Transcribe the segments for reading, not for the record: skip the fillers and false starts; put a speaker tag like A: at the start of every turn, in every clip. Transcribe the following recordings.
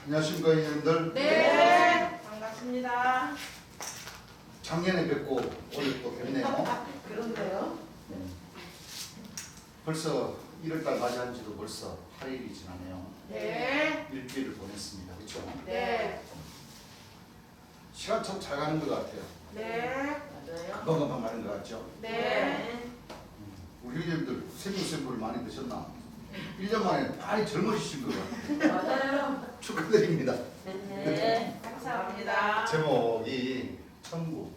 A: 안녕하십니까 여러분들.
B: 네. 반갑습니다.
A: 작년에 뵙고 오늘 또 뵙네요.
B: 그런데요.
A: 벌써 1월달 맞이한 지도 벌써 8일이 지나네요.
B: 네.
A: 일주일을 보냈습니다. 그렇죠?
B: 네.
A: 시간 참 잘 가는 것 같아요.
B: 네. 맞아요.
A: 금방금방 가는 것 같죠?
B: 네.
A: 우리 형님들 생물샘플을 많이 드셨나? 1년 만에 많이 젊어지신 것 같아요.
B: 맞아요.
A: 축하드립니다.
B: 네. 감사합니다.
A: 제목이 천국.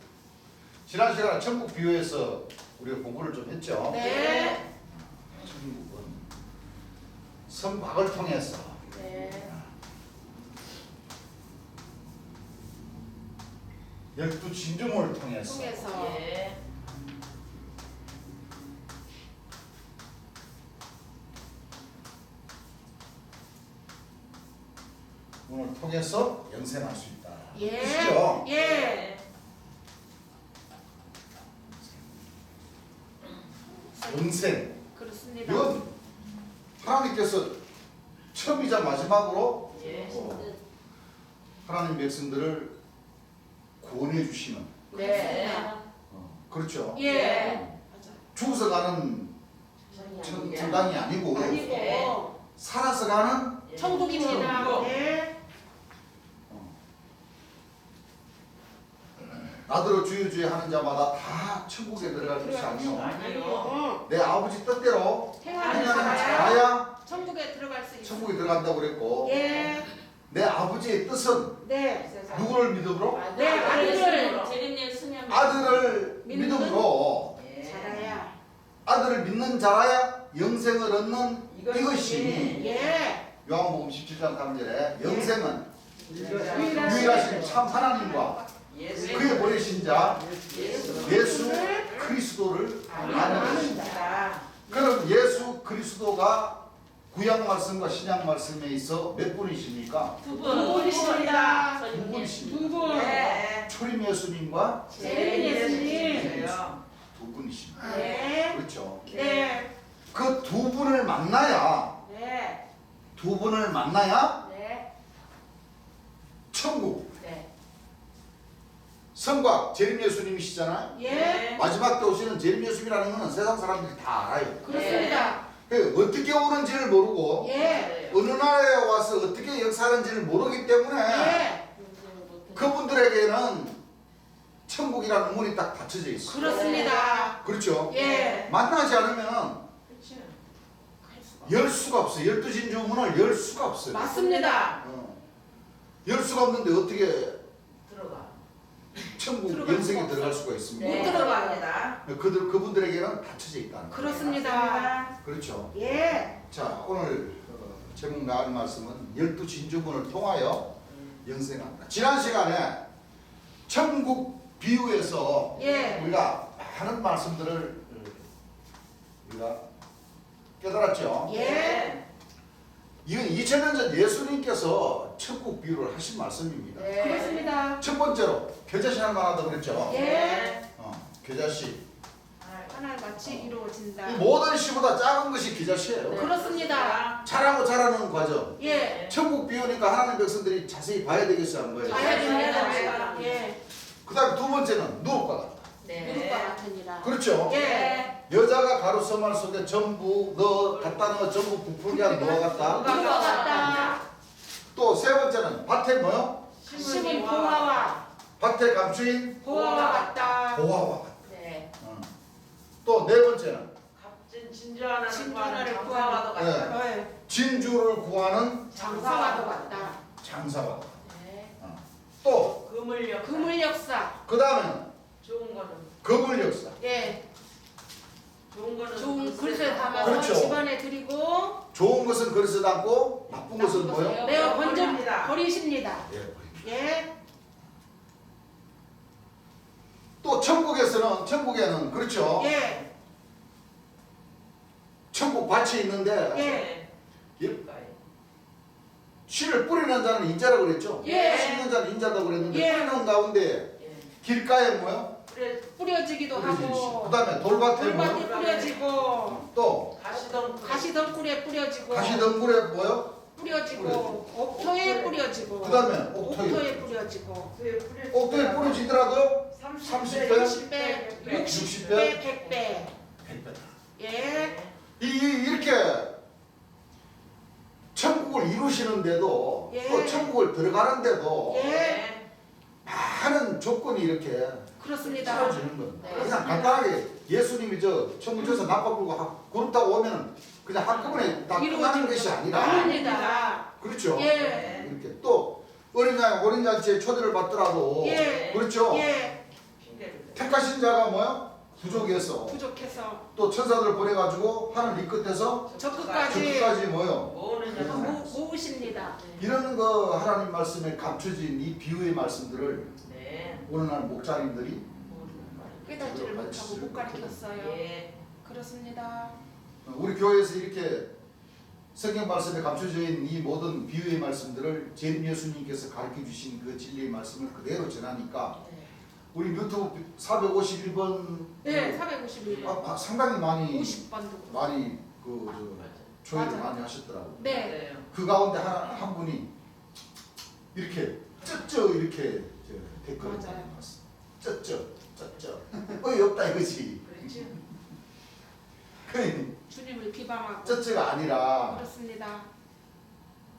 A: 지난 시간에 천국 비유에서 우리가 공부를 좀 했죠?
B: 네.
A: 천국은 선박을 통해서
B: 네.
A: 12진주문을 통해서
B: 예.
A: 문을 통해서 영생할 수 있다.
B: 예.
A: 그렇죠?
B: 예.
A: 영생.
B: 그렇습니다.
A: 이건 하나님께서 처음이자 마지막으로
B: 예.
A: 하나님 백성들을 구원해 주시는
B: 네.
A: 그렇죠?
B: 예.
A: 죽어서 가는 천당이 아니고
B: 아니고
A: 살아서 가는
B: 천국입니다.
C: 천국.
B: 네.
A: 나더러 주여 주여 하는 자마다 다 천국에 들어갈 것이 아니요
B: 아니요.
A: 내 아버지 뜻대로
B: 행하는
A: 행하는
B: 자야
A: 자야
B: 천국에 들어갈 수 있어.
A: 천국에 들어간다고 그랬고
B: 예.
A: 내 아버지의 뜻은
B: 네.
A: 누구를 믿음으로?
B: 네, 아들을
C: 재림의 수녀
A: 아들을
B: 믿는
A: 믿음으로
B: 잘해야.
A: 아들을 믿는 자라야 영생을 얻는 이것이
B: 예.
A: 요한복음 17장 3절에 영생은
B: 유일하신
A: 유일하신 참 하나님과 그의 보내신 자 예수 그리스도를 아는
B: 다
A: 그럼 예수 그리스도가 구약 말씀과 신약 말씀에 있어 몇 분이십니까?
B: 두 분이십니다.
A: 두 분이십니다.
B: 두 분.
C: 네.
A: 초림 예수님과
B: 재림 예수님.
A: 두 분이십니다.
B: 네.
A: 그렇죠.
B: 네.
A: 그 두 분을 만나야
B: 네.
A: 두 분을 만나야
B: 네.
A: 천국.
B: 네.
A: 성곽 재림 예수님이시잖아요.
B: 예.
A: 마지막 때 오시는 재림 예수님이라는 것은 세상 사람들이 다 알아요.
B: 그렇습니다.
A: 그 어떻게 오는지를 모르고
B: 예.
A: 어느 나라에 와서 어떻게 역사하는지를 모르기 때문에
B: 예.
A: 그분들에게는 천국이라는 문이 딱 닫혀져 있어요.
B: 그렇습니다.
A: 그렇죠?
B: 예.
A: 만나지 않으면 열 수가 없어요. 12진주 문을 열 수가 없어요.
B: 맞습니다.
A: 열 수가 없는데 어떻게
C: 들어가.
A: 천국
B: 들어갈
A: 영생에
B: 수가
A: 들어갈 수가 있습니까?
B: 못 들어갑니다.
A: 그분들에게는 닫혀져 있다는 거예요.
B: 그렇습니다.
A: 그렇죠.
B: 예.
A: 자, 오늘 제목 나갈 말씀은 12진주문을 통하여 영생한다. 지난 시간에 천국 비유에서
B: 예.
A: 우리가 많은 말씀들을 우리가 깨달았죠.
B: 예.
A: 이건 2000년 전 예수님께서 천국 비유를 하신 말씀입니다.
B: 네. 그렇습니다.
A: 첫 번째로 겨자씨 하나만 하다 그랬죠.
B: 예.
A: 겨자씨.
B: 하나같이 이루어진다.
A: 이 모든 씨보다 작은 것이 겨자씨예요.
B: 그렇습니다.
A: 자라고 자라는 과정.
B: 예.
A: 천국 비유니까 하나님 백성들이 자세히 봐야 되겠어요, 안 봐요?
B: 봐야 됩니다.
C: 네.
B: 예.
A: 그 다음에 두 번째는 누룩과 같다.
B: 누룩과 같으니라.
A: 그렇죠?
B: 예.
A: 여자가 가루 서말 속에 전부 갖다 넣어 전부 부풀게 한 노와 같다.
B: 누룩과 같다.
A: 또 세 번째는 밭에 뭐요?
B: 심은 보화와
A: 밭에 감추인
B: 보화와 같다.
A: 보화와 같다.
B: 네.
A: 또 네 번째는
C: 값진 진주 하나를
B: 진주
C: 구하는
B: 하나를
C: 장사와도
A: 구하는.
C: 같다.
B: 네.
A: 진주를 구하는
B: 장사와도 같다.
A: 장사와 같다.
B: 네.
A: 또
C: 그물력.
B: 그물 역사.
A: 그 다음에는
C: 좋은 거는
A: 거물 역사.
B: 예.
C: 좋은 거는
B: 좋은 그릇에 담아서
A: 그렇죠.
B: 집안에 드리고
A: 좋은 것은 그릇에 담고 나쁜 것은 뭐요?
B: 내어 번져
C: 버립니다.
B: 버리십니다.
A: 예, 버립니다.
B: 예.
A: 또 천국에는 그렇죠.
B: 예.
A: 천국 밭이 있는데
B: 예.
A: 씨를 뿌리는 자는 인자라고 그랬죠.
B: 예.
A: 심는 자는 인자다고 그랬는데
B: 예.
A: 뿌리는 가운데 길가에 뭐요?
B: 뿌려지기도 하고
A: 그 다음에 돌밭에
B: 돌밭에
A: 뭐요?
B: 뿌려지고
A: 또
C: 가시덩굴.
B: 가시덩굴에 뿌려지고
A: 가시덩굴에 뭐요?
B: 뿌려지고 뿌려지고 옥토에 뿌려지고
A: 그 다음에 옥토에
B: 옥토에 뿌려지고
A: 옥토에 뿌려지더라도 30배,
B: 30배,
A: 60배,
B: 60배, 100배.
A: 100배.
B: 예.
A: 이렇게 천국을 이루시는데도
B: 예.
A: 또 천국을 들어가는데도
B: 예.
A: 많은 조건이 이렇게
B: 그렇습니다.
A: 채워지는 겁니다.
C: 네.
A: 그냥 간단하게 예수님이 저 천국 줘서 나팔 불고 구름 타고 오면은 그냥 한꺼번에 다 끝나는 것이 아니라
B: 아닙니다.
A: 그렇죠.
B: 예.
A: 이렇게 또 어린 잔치에 초대를 받더라도
B: 예.
A: 그렇죠.
B: 예.
A: 택하신 자가 뭐야? 부족해서
B: 부족해서
A: 또 천사들 보내가지고 하늘 이 끝에서
B: 저
A: 저
B: 끝까지
A: 끝까지 뭐요?
C: 모으는 녀석.
B: 모으십니다.
A: 이런 거 하나님 말씀에 감춰진 이 비유의 말씀들을
C: 네.
A: 오늘날 목사님들이
B: 깨닫지를 못하고 못 가르쳤어요.
C: 예.
B: 그렇습니다.
A: 우리 교회에서 이렇게 성경 말씀에 감춰져 있는 이 모든 비유의 말씀들을 제 예수님께서 가르쳐 주신 그 진리의 말씀을 그대로 전하니까 우리 유튜브 451번
B: 네, 451번.
A: 상당히 많이
B: 50번도.
A: 많이 그 조회를
B: 맞아요.
A: 많이 하셨더라고요.
B: 네.
A: 그 가운데 한 분이 이렇게 쩌쩌 이렇게 댓글을
B: 맞아요.
A: 달았어. 쩌쩌 어이없다 이거지.
C: 그렇지.
A: 그러니
B: 주님을 비방하고.
A: 쩌쩌가 아니라
B: 그렇습니다.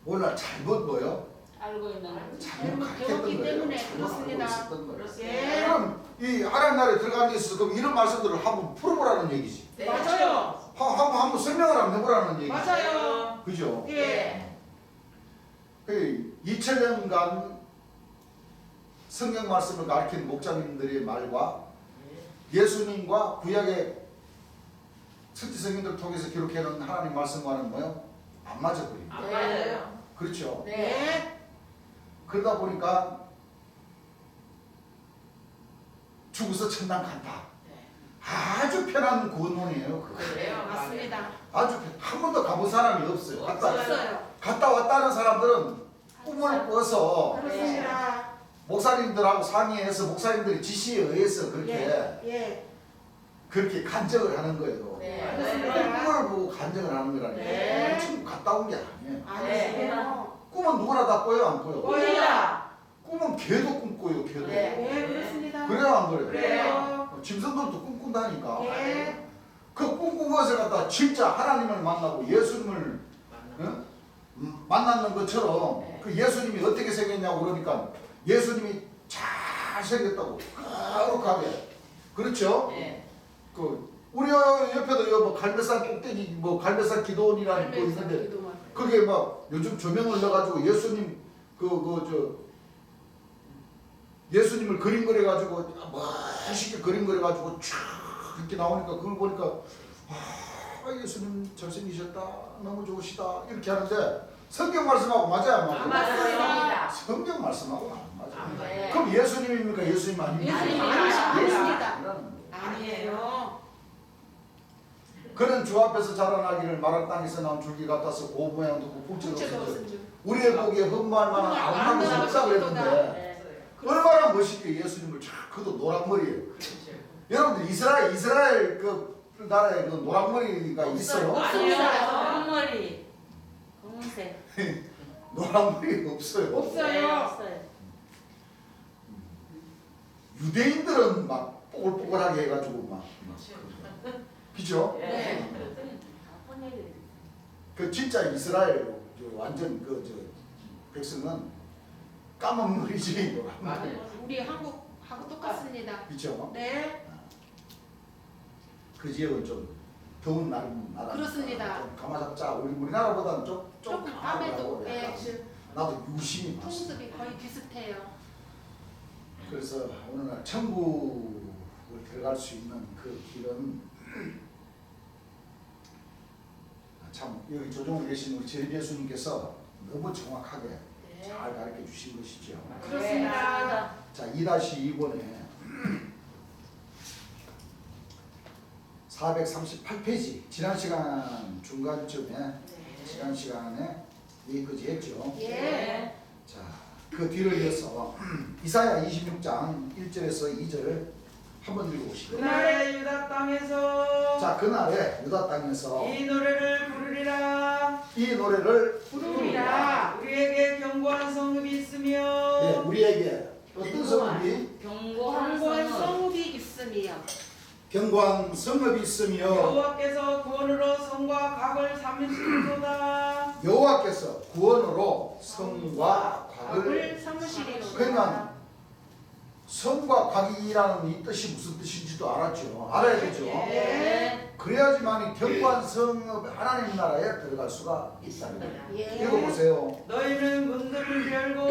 A: 오늘 잘못 뭐요?
D: 알고 있는
A: 잘못
B: 배웠기
A: 가르쳤던 거예요.
B: 때문에
A: 잘못
B: 그렇습니다.
A: 알고 있었던 거예요.
B: 예.
A: 그럼 이 하나님 나라에 들어가는 데 있어서 그럼 이런 말씀들을 한번 풀어보라는 얘기지.
C: 네.
B: 맞아요.
A: 한번 설명을 한번 해보라는 얘기지.
B: 맞아요.
A: 그죠?
B: 예.
A: 그 2000년간 성경 말씀을 가르친 목자님들의 말과 예수님과 구약의 선지 성경들을 통해서 기록해놓은 하나님 말씀과는 뭐요? 안 맞아 버립니다.
C: 안 맞아요.
A: 그렇죠.
B: 네.
A: 그러다 보니까 죽어서 천당 간다. 아주 편한 구원론이에요. 그거.
C: 그래요.
B: 맞습니다.
A: 아주 한 번도 가본 사람이 없어요.
B: 없어요.
A: 갔다 왔다는 사람들은 꿈을 꿔서
B: 그렇습니다.
A: 목사님들하고 상의해서 목사님들의 지시에 의해서
B: 예.
A: 그렇게 간증을 하는 거예요.
C: 네.
B: 그렇습니다.
A: 꿈을 보고 간증을 하는 거라니까.
B: 네.
A: 지금 갔다 온 게 아니에요.
B: 아니에요.
A: 꿈은 누구나 다 꿔요, 안 꿔요?
C: 뭐야?
A: 꿈은 개도 꿈꿔요, 개도.
C: 네.
B: 예, 그렇습니다.
A: 그래요, 안 그래요?
B: 그래요.
A: 짐승들도 꿈꾼다니까.
B: 예.
A: 그 꿈꾼 것을 갖다 진짜 하나님을 만나고 예수님을 어? 만났는 것처럼
C: 네.
A: 그 예수님이 어떻게 생겼냐고 그러니까 예수님이 잘 생겼다고 거룩하게. 그렇죠?
C: 네.
A: 그 우리 옆에도 뭐 갈매산 꼭대기 뭐 갈매산 기도원이라는 거 있는데 그게 막 요즘 조명을 넣어가지고 예수님 예수님을 그림 그려가지고 멋있게 그림 그려가지고 쫙 이렇게 나오니까 그걸 보니까 아 예수님 잘생기셨다 너무 좋으시다 이렇게 하는데 성경 말씀하고 맞아요 안 맞아요?
C: 맞습니다.
A: 성경 말씀하고 안 맞아요.
C: 안 맞아요.
A: 그럼 예수님입니까 예수님 아닙니까?
B: 예수님
C: 아닙니다.
B: 아니에요.
A: 그는 주 앞에서 자라나기를 마른 땅에서 나온 줄기 같아서 고모양도 풍채도
B: 풍채도
A: 없어져
B: 없은 줄.
A: 우리의 보기에 흠모할 만한 아름다운 것이 없다 그랬는데
C: 네.
A: 얼마나 멋있게 예수님을 쫙 그도 노란머리에 여러분들 이스라엘 그 나라에 그 노란머리가 있어요?
B: 없습니다.
D: 검은머리 검은색
A: 노란머리 없어요.
B: 없어요.
D: 없어요.
A: 유대인들은 막 뽀글뽀글하게 해가지고 막 그죠?
C: 네.
A: 그 진짜 이스라엘 완전 그 백성은 까만 머리지 노란 머리.
C: 맞아요.
B: 우리 한국하고 똑같습니다.
A: 그죠?
B: 네.
A: 그 지역은 좀 더운 나라.
B: 그렇습니다.
A: 좀 가마잡자 우리나라보다는 좀
B: 조금 까매도 예.
A: 나도 유심히 봤어.
B: 풍습이 거의 비슷해요.
A: 그래서 오늘날 천국을 들어갈 수 있는 그 길은 참 여기 조종을 계신 우리 제 예수님께서 너무 정확하게 잘 가르쳐 주신 것이죠.
B: 그렇습니다.
A: 자 2-2번에 438페이지 지난 시간 중간쯤에 지난 시간에 여기까지 했죠.
B: 예.
A: 자, 그 뒤를 이어서 이사야 26장 1절에서 2절 한번 읽어보시죠.
C: 그날의 유다 땅에서
A: 자, 그날에 유다 땅에서
C: 이 노래를 부르리라.
A: 이 노래를
B: 부르리라.
A: 우리에게 어떤 성읍이
D: 견고한
B: 견고한
D: 성읍.
B: 성읍이 있으며
A: 견고한 성읍이 있으며
C: 여호와께서 구원으로 성과 각을 삼으시리로다.
A: 여호와께서 구원으로 성과 곽을
B: 곽을 삼으시리로다.
A: 그러니까 성과 곽이라는 이 뜻이 무슨 뜻인지도 알았죠. 알아야 되죠.
D: 네.
A: 그래야지만 이 견고한 성읍 하나님 나라에 들어갈 수가 있습니다.
B: 예.
A: 읽어보세요.
C: 너희는 문들을 열고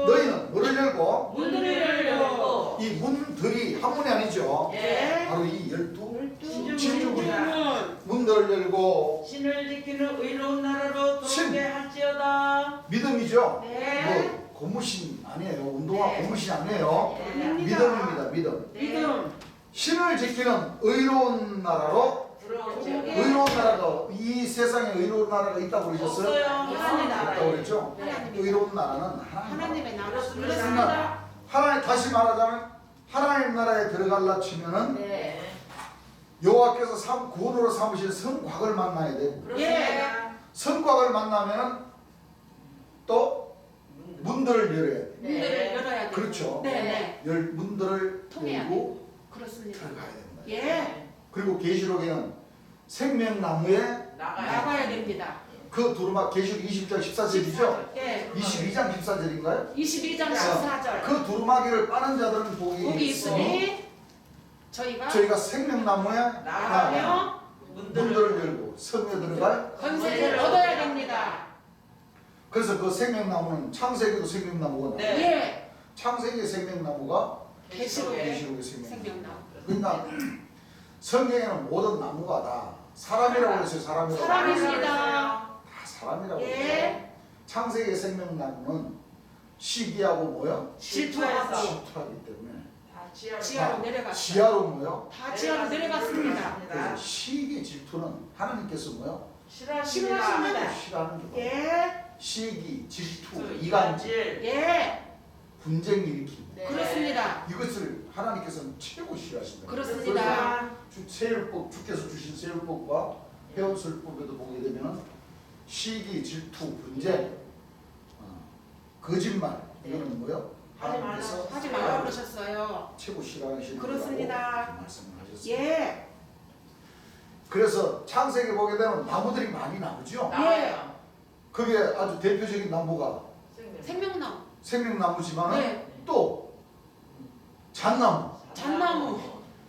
A: 너희는 문을 열고
D: 문들을 열고
A: 이 문들이 한 문이 아니죠.
C: 예.
A: 바로 이 12
C: 진주문
A: 진주문 문들을 열고
C: 신을 지키는 의로운 나라로
A: 신.
C: 들어오게 할지어다.
A: 믿음이죠.
B: 네.
A: 뭐 고무신 아니에요. 운동화
C: 네.
A: 고무신 아니에요.
C: 네.
A: 믿음입니다. 믿음.
C: 믿음
A: 신을 지키는 의로운 나라로
C: 들어오게.
A: 의로운 나라가 이 세상에 의로운 나라가 있다고 그러셨어요?
C: 없어요.
B: 하나님
C: 하나님
A: 있다고
C: 나라에.
A: 그랬죠?
B: 하나님의
A: 의로운 나라는 하나님
B: 하나님의 나라.
C: 그렇습니다.
B: 그렇습니다.
A: 하나님 다시 말하자면 하나님 나라에 들어갈라 치면은
C: 네.
A: 여호와께서 구원으로 삼으신 성곽을 만나야 돼요.
C: 그렇습니다.
A: 성곽을 만나면은 또 문들을 열어야 돼요.
B: 문들을 열어야 돼요.
A: 그렇죠.
B: 네. 네.
A: 문들을
B: 통해야
A: 열고
B: 그렇습니다.
A: 들어가야 됩니다.
B: 예.
A: 그리고 계시록에는 생명나무에
B: 나가야 됩니다.
A: 그 두루마기 계시록 20장 14절이죠?
B: 예.
A: 22장 14절인가요?
B: 22장 14절.
A: 그 두루마기를 빠는 자들은 복이
B: 복이
A: 있으니
B: 있으니
A: 저희가 생명나무에 나가
B: 나가며
A: 문들을 열고 성에 들어갈
B: 권세를 얻어야 됩니다.
A: 그래서 그 생명나무는 창세기도 생명나무가 나와요.
C: 네.
B: 예.
A: 창세기의 생명나무가
B: 계시록에
A: 계시록의 생명나무.
B: 생명나무.
A: 그러니까 성경에는 모든 나무가 다 사람이라고 했어요. 사람이라고.
B: 사람입니다.
A: 다 사람이라고 했어요.
B: 예.
A: 창세기의 생명나무는 시기하고 뭐요?
B: 질투하고
A: 질투하기 때문에
B: 지하로 내려갔어요.
A: 지하로 뭐요?
B: 다 지하로 내려갔습니다.
A: 그래서 시기 질투는 하나님께서 뭐요?
B: 싫어하십니다.
A: 싫어하는 게
B: 예.
A: 시기 질투 이간질
B: 예.
A: 분쟁 일으키고
B: 그렇습니다.
A: 이것을 하나님께서는 최고 싫어하신다.
B: 그렇습니다.
A: 세율법 주께서 주신 세율법과 해원술법에도 보게 되면은 시기 질투 분쟁 거짓말 이거는 뭐요? 하나님께서
B: 하지 말라고 그러셨어요.
A: 최고 싫어하시는
B: 그렇습니다.
A: 거라고 말씀을 하셨습니다.
B: 예.
A: 그래서 창세기 보게 되면 나무들이 많이 나오죠.
C: 나와요.
A: 그게 아주 대표적인 나무가
B: 생명나무.
A: 생명나무지만
B: 네.
A: 또 잣나무.
B: 잣나무.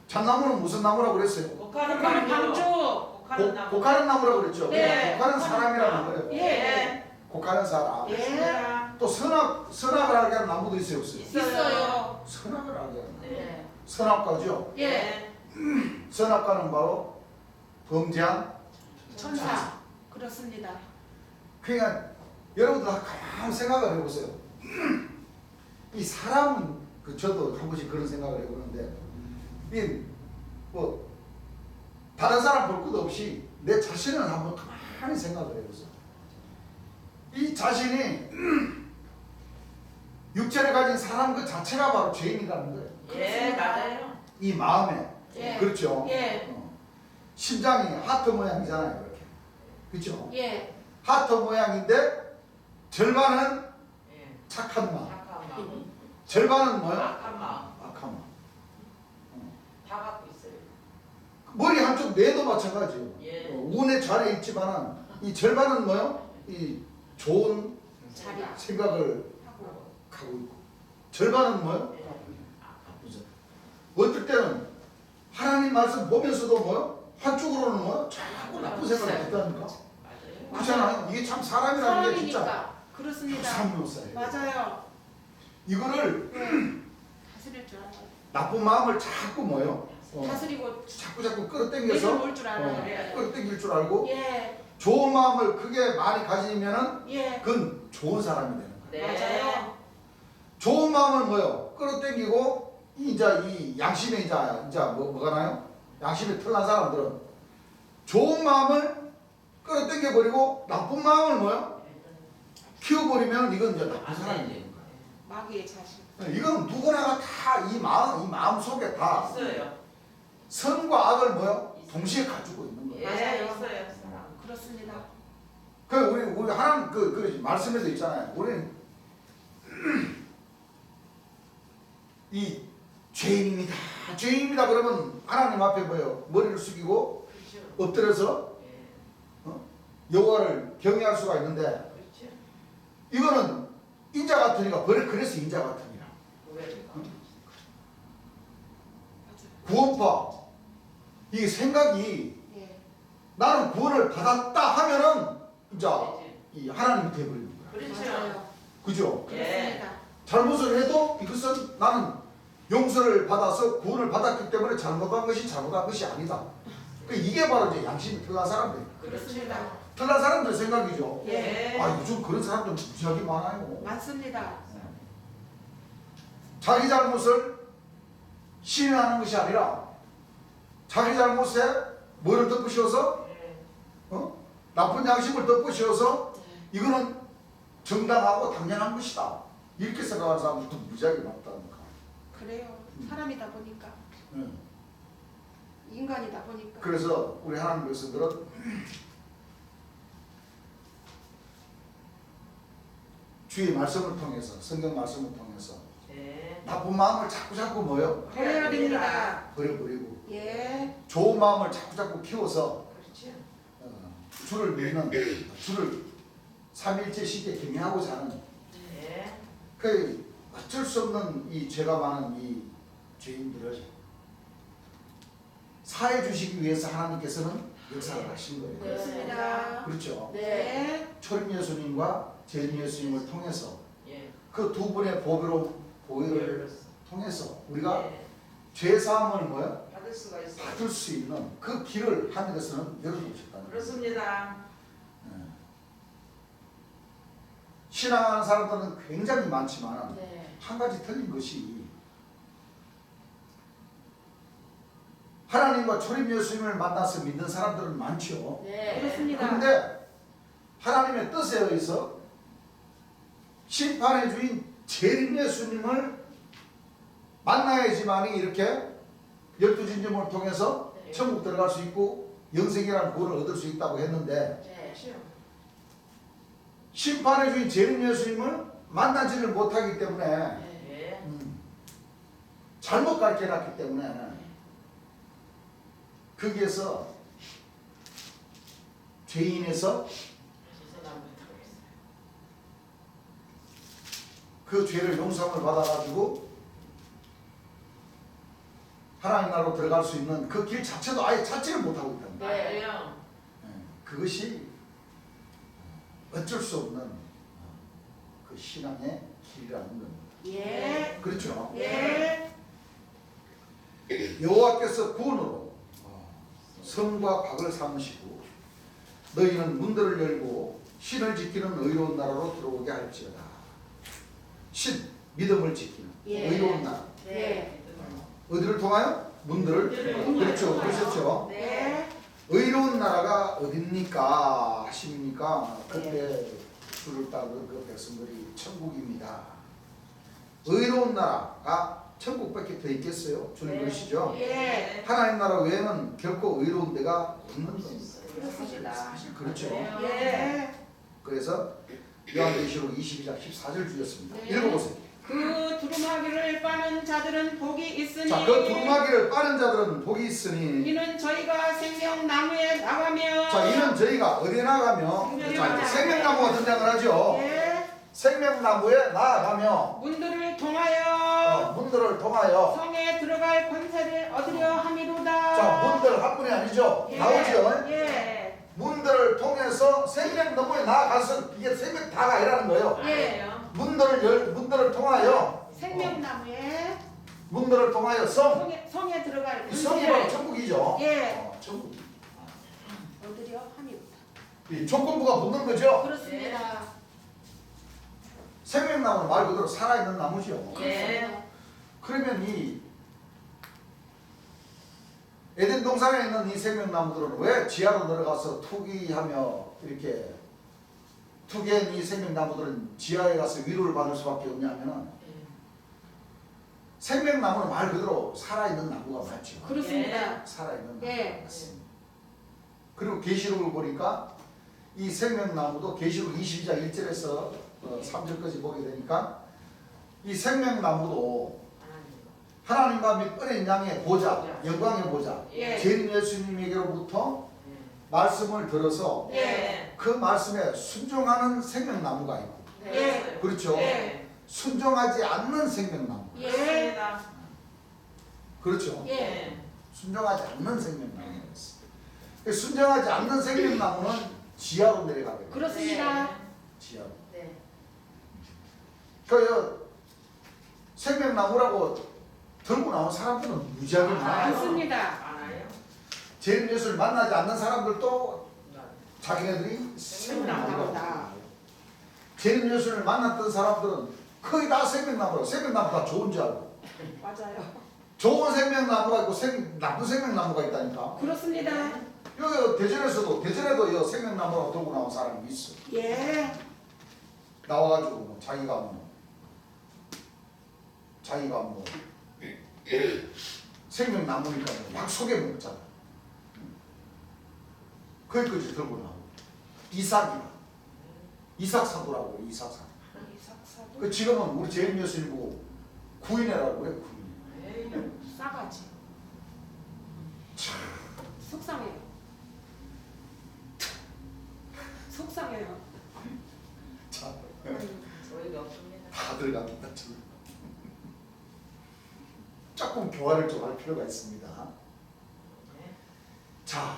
A: 잣나무는 무슨 나무라고 그랬어요?
C: 고카는
B: 고카는 방주.
A: 고카는 나무라고 그랬죠.
B: 네.
A: 고카는 사람이라는 거예요.
B: 예.
A: 고카는 사람.
B: 예.
A: 또 선악을 하게 하는 나무도 있어요, 없어요?
B: 있어요.
A: 선악을 하게 하는 나무.
C: 네.
A: 선악과죠.
B: 예.
A: 선악과는 바로 범죄한
B: 천사. 그렇습니다.
A: 그러니까 여러분들 가만히 생각을 해보세요. 이 사람은 저도 한 번씩 그런 생각을 해보는데 이뭐 다른 사람 볼 것도 없이 내 자신을 한번 가만히 생각을 해보세요. 이 자신이 육체를 가진 사람 그 자체가 바로 죄인이라는 거예요.
C: 예, 맞아요.
A: 이 마음에
B: 예.
A: 그렇죠.
B: 예.
A: 심장이 하트 모양이잖아요, 이렇게. 그렇죠.
B: 예.
A: 하트 모양인데 절반은
C: 예.
A: 착한 마음,
C: 착한 마음.
A: 절반은 뭐요?
C: 악한 마음.
A: 악한 마음.
C: 다 갖고 있어요.
A: 머리 한쪽 뇌도 마찬가지예요.
C: 예.
A: 운의 좌에 있지만은 이 절반은 뭐요? 이 좋은
B: 자리.
A: 생각을
B: 하고.
A: 하고 있고 절반은 뭐요?
C: 예.
A: 나쁘죠. 어떨 때는 하나님 말씀 보면서도 뭐요? 한쪽으로는 뭐요? 자꾸 나쁜 생각을 했다니까.
C: 맞아요.
A: 그렇잖아요. 이게 참 사람이라는 게 진짜
B: 사람이니까. 그렇습니다.
A: 삼묘사예요.
B: 맞아요.
A: 이거를
B: 다스릴 줄 알아요.
A: 나쁜 마음을 자꾸 뭐요?
B: 다스리고
A: 자꾸 끌어당겨서
B: 내려올 줄 알아요.
A: 끌어당길 줄 알고
B: 예.
A: 좋은 마음을 크게 많이 가지면은
B: 예.
A: 그건 좋은 사람이 되는 거예요.
C: 네.
B: 맞아요.
A: 좋은 마음은 뭐요? 끌어당기고 이제 이 양심에 이제 뭐가 나요? 양심에 털난 사람들은 좋은 마음을 끌어당겨 버리고 나쁜 마음을 뭐요? 키워버리면 이건 이제 나쁜 사람이 되는 거예요.
B: 마귀의 자식.
A: 이건 누구나가 다 이 마음 속에 다
C: 있어요.
A: 선과 악을 뭐요? 동시에 가지고 있는 거예요.
C: 예,
B: 맞아요.
C: 있어요.
B: 그렇습니다.
A: 우리 하나님 그 말씀에도 있잖아요. 우리는 이 죄인입니다. 죄인입니다. 그러면 하나님 앞에 뭐예요? 머리를 숙이고
C: 그렇죠.
A: 엎드려서
C: 예.
A: 여호와를 경외할 수가 있는데
C: 그렇죠.
A: 이거는 인자 같으니까 그래서 인자 같으니라.
C: 왜?
A: 구원파 이 생각이
B: 예.
A: 나는 구원을 받았다 하면은 이제
C: 그렇지.
A: 이 하나님이 되어버리는 거야.
C: 그렇죠.
B: 맞아요.
A: 그죠?
B: 그렇습니다.
A: 잘못을 해도 이것은 나는 용서를 받아서 구원을 받았기 때문에 잘못한 것이 아니다. 이게 바로 이제 양심이 틀린 사람들.
B: 그렇습니다.
A: 틀린 사람들 생각이죠.
C: 예.
A: 아 요즘 그런 사람들 무지하게 많아요.
B: 맞습니다.
A: 자기 잘못을 시인하는 것이 아니라 자기 잘못에 뭐를 덮으셔서
C: 예.
A: 나쁜 양심을 덮으셔서 이거는 정당하고 당연한 것이다. 이렇게 생각하는 사람들도 무지하게 많다니까.
B: 그래요. 사람이다 보니까
A: 응.
B: 인간이다 보니까.
A: 그래서 우리 하나님 백성들은 주의 말씀을 통해서 성경 말씀을 통해서
C: 예.
A: 나쁜 마음을 자꾸 뭐요?
B: 버려야 됩니다.
A: 버려버리고
B: 예.
A: 좋은 마음을 자꾸 키워서
C: 그렇죠.
A: 주를 믿는 주를 삼일째 시기에 경외하고자 하는
C: 예.
A: 그 어쩔 수 없는 이 죄가 많은 이 죄인들을 사해 주시기 위해서 하나님께서는 역사를 하신 거예요.
B: 그렇습니다.
A: 그렇죠.
B: 네.
A: 초림 예수님과 재림 예수님을 통해서
C: 예.
A: 그 두 분의 보혈을 통해서 우리가
C: 예.
A: 죄 사함을 뭐야?
C: 받을 수가 있어요.
A: 받을 수 있는 그 길을 하나님께서는 열어주셨다는 거예요.
C: 그렇습니다.
A: 신앙하는 사람들은 굉장히 많지만
B: 네.
A: 한 가지 틀린 것이 하나님과 초림 예수님을 만나서 믿는 사람들은 많죠.
B: 네. 그렇습니다.
A: 그런데 하나님의 뜻에 의해서 심판의 주인 재림 예수님을 만나야지만이 이렇게 열두 진점을 통해서
C: 네.
A: 천국 들어갈 수 있고 영생이라는 구원을 얻을 수 있다고 했는데
B: 네.
C: 그렇죠.
A: 심판의 주인 재림 예수님을 만나지를 못하기 때문에
C: 예.
A: 잘못 가르쳐놨기 때문에 거기에서 죄인에서 그 죄를 용서함을 받아가지고 하나님 나라로 들어갈 수 있는 그 길 자체도 아예 찾지를 못하고 있답니다.
B: 네.
C: 맞아요.
A: 그것이 어쩔 수 없는 그 신앙의 길이라는 겁니다.
B: 예.
A: 그렇죠?
B: 예.
A: 여호와께서 구원으로 성과 박을 삼으시고 너희는 문들을 열고 신을 지키는 의로운 나라로 들어오게 할지어다. 신, 믿음을 지키는
B: 예.
A: 의로운 나라.
B: 네.
A: 어디를 통하여? 문들을 그렇죠. 그러셨죠?
B: 네.
A: 의로운 나라가 어딥니까? 하십니까?
B: 네.
A: 그때 주를 따르는 그 백성들이 천국입니다. 의로운 나라가 천국밖에 더 있겠어요? 주님
C: 네.
A: 그러시죠?
B: 예.
A: 하나님 나라 외에는 결코 의로운 데가 없는 겁니다.
B: 그렇습니다.
A: 사실 그렇죠.
B: 예.
A: 그래서 요한계시록 22장 14절 주였습니다.
B: 네.
A: 읽어보세요.
B: 그 두루마기를 빠는 자들은 복이 있으니
A: 자, 그 두루마기를 빠는 자들은 복이 있으니
B: 이는 저희가 생명나무에 나가며
A: 자, 이는 저희가 어디에 나가며 자, 이제 생명나무가 등장을 하죠.
B: 예.
A: 생명나무에 나아가며
B: 문들을 통하여
A: 문들을 통하여
B: 성에 들어갈 권세를 얻으려 함이로다.
A: 자, 문들 한 분이 아니죠.
B: 예.
A: 나오죠.
B: 예.
A: 문들을 통해서 생명나무에 나아가서 이게 생명 다가 아니라는 거예요.
B: 예.
A: 문들을 통하여
B: 생명나무에
A: 문들을 통하여
B: 성에 들어갈
A: 이 성이 바로 천국이죠.
B: 예.
A: 천국.
B: 얻으려 함이로다.
A: 이 조건부가 붙는 거죠.
B: 그렇습니다.
A: 생명나무는 말 그대로 살아있는 나무죠.
C: 예.
A: 그러면 이 에덴 동산에 있는 이 생명나무들은 왜 지하로 들어가서 투기하며 이렇게 투기한 이 생명나무들은 지하에 가서 위로를 받을 수밖에 없냐면은 생명나무는 말 그대로 살아있는 나무가 맞죠.
B: 그렇습니다.
A: 살아있는 나무가
B: 예.
A: 맞습니다. 그리고 계시록을 보니까 이 생명나무도 계시록 22장 1절에서 3절까지 보게 되니까 이 생명나무도 하나님과 및 어린 양의 보좌, 영광의 보좌,
B: 예.
A: 재림 예수님에게로부터 말씀을 들어서
C: 네.
A: 그 말씀에 순종하는 생명나무가 있고,
C: 네.
A: 그렇죠?
C: 네.
A: 순종하지 않는 생명나무,
C: 그렇습니다.
A: 그렇죠?
C: 예.
A: 순종하지 않는 생명나무가 있어. 순종하지 않는 생명나무는 지하로 내려가게 돼요.
B: 그렇습니다.
A: 지하로.
C: 네.
A: 그 생명나무라고 들고 나온 사람들은 무지하게 많아요.
B: 맞습니다.
C: 많아요.
A: 재림 예수를 만나지 않는 사람들도
C: 네.
A: 자기네들이 생명나무다.
B: 생명나무다.
A: 재림 예수를 만났던 사람들은 거의 다 생명나무라고. 생명나무 다 좋은 줄 알고.
B: 맞아요.
A: 좋은 생명나무가 있고 나쁜 생명나무가 있다니까.
B: 그렇습니다.
A: 여기 대전에도 여 생명나무라고 들고 나온 사람이 있어.
B: 예.
A: 나와가지고 자기가 생명나무니까 약속에 먹잖아. 거기까지 들고 나오고. 이삭 사도라고. 이삭 사도.
B: 이삭사도
A: 그 지금은 우리 재림 예수님 보고 구인해라고 그래. 구인.
C: 에이.
B: 싸가지. 속상해요. 속상해요.
A: 자,
C: 저희가 없습니다.
A: 다 들어갑니다. 조금 교화를 좀 할 필요가 있습니다.
C: 네.
A: 자,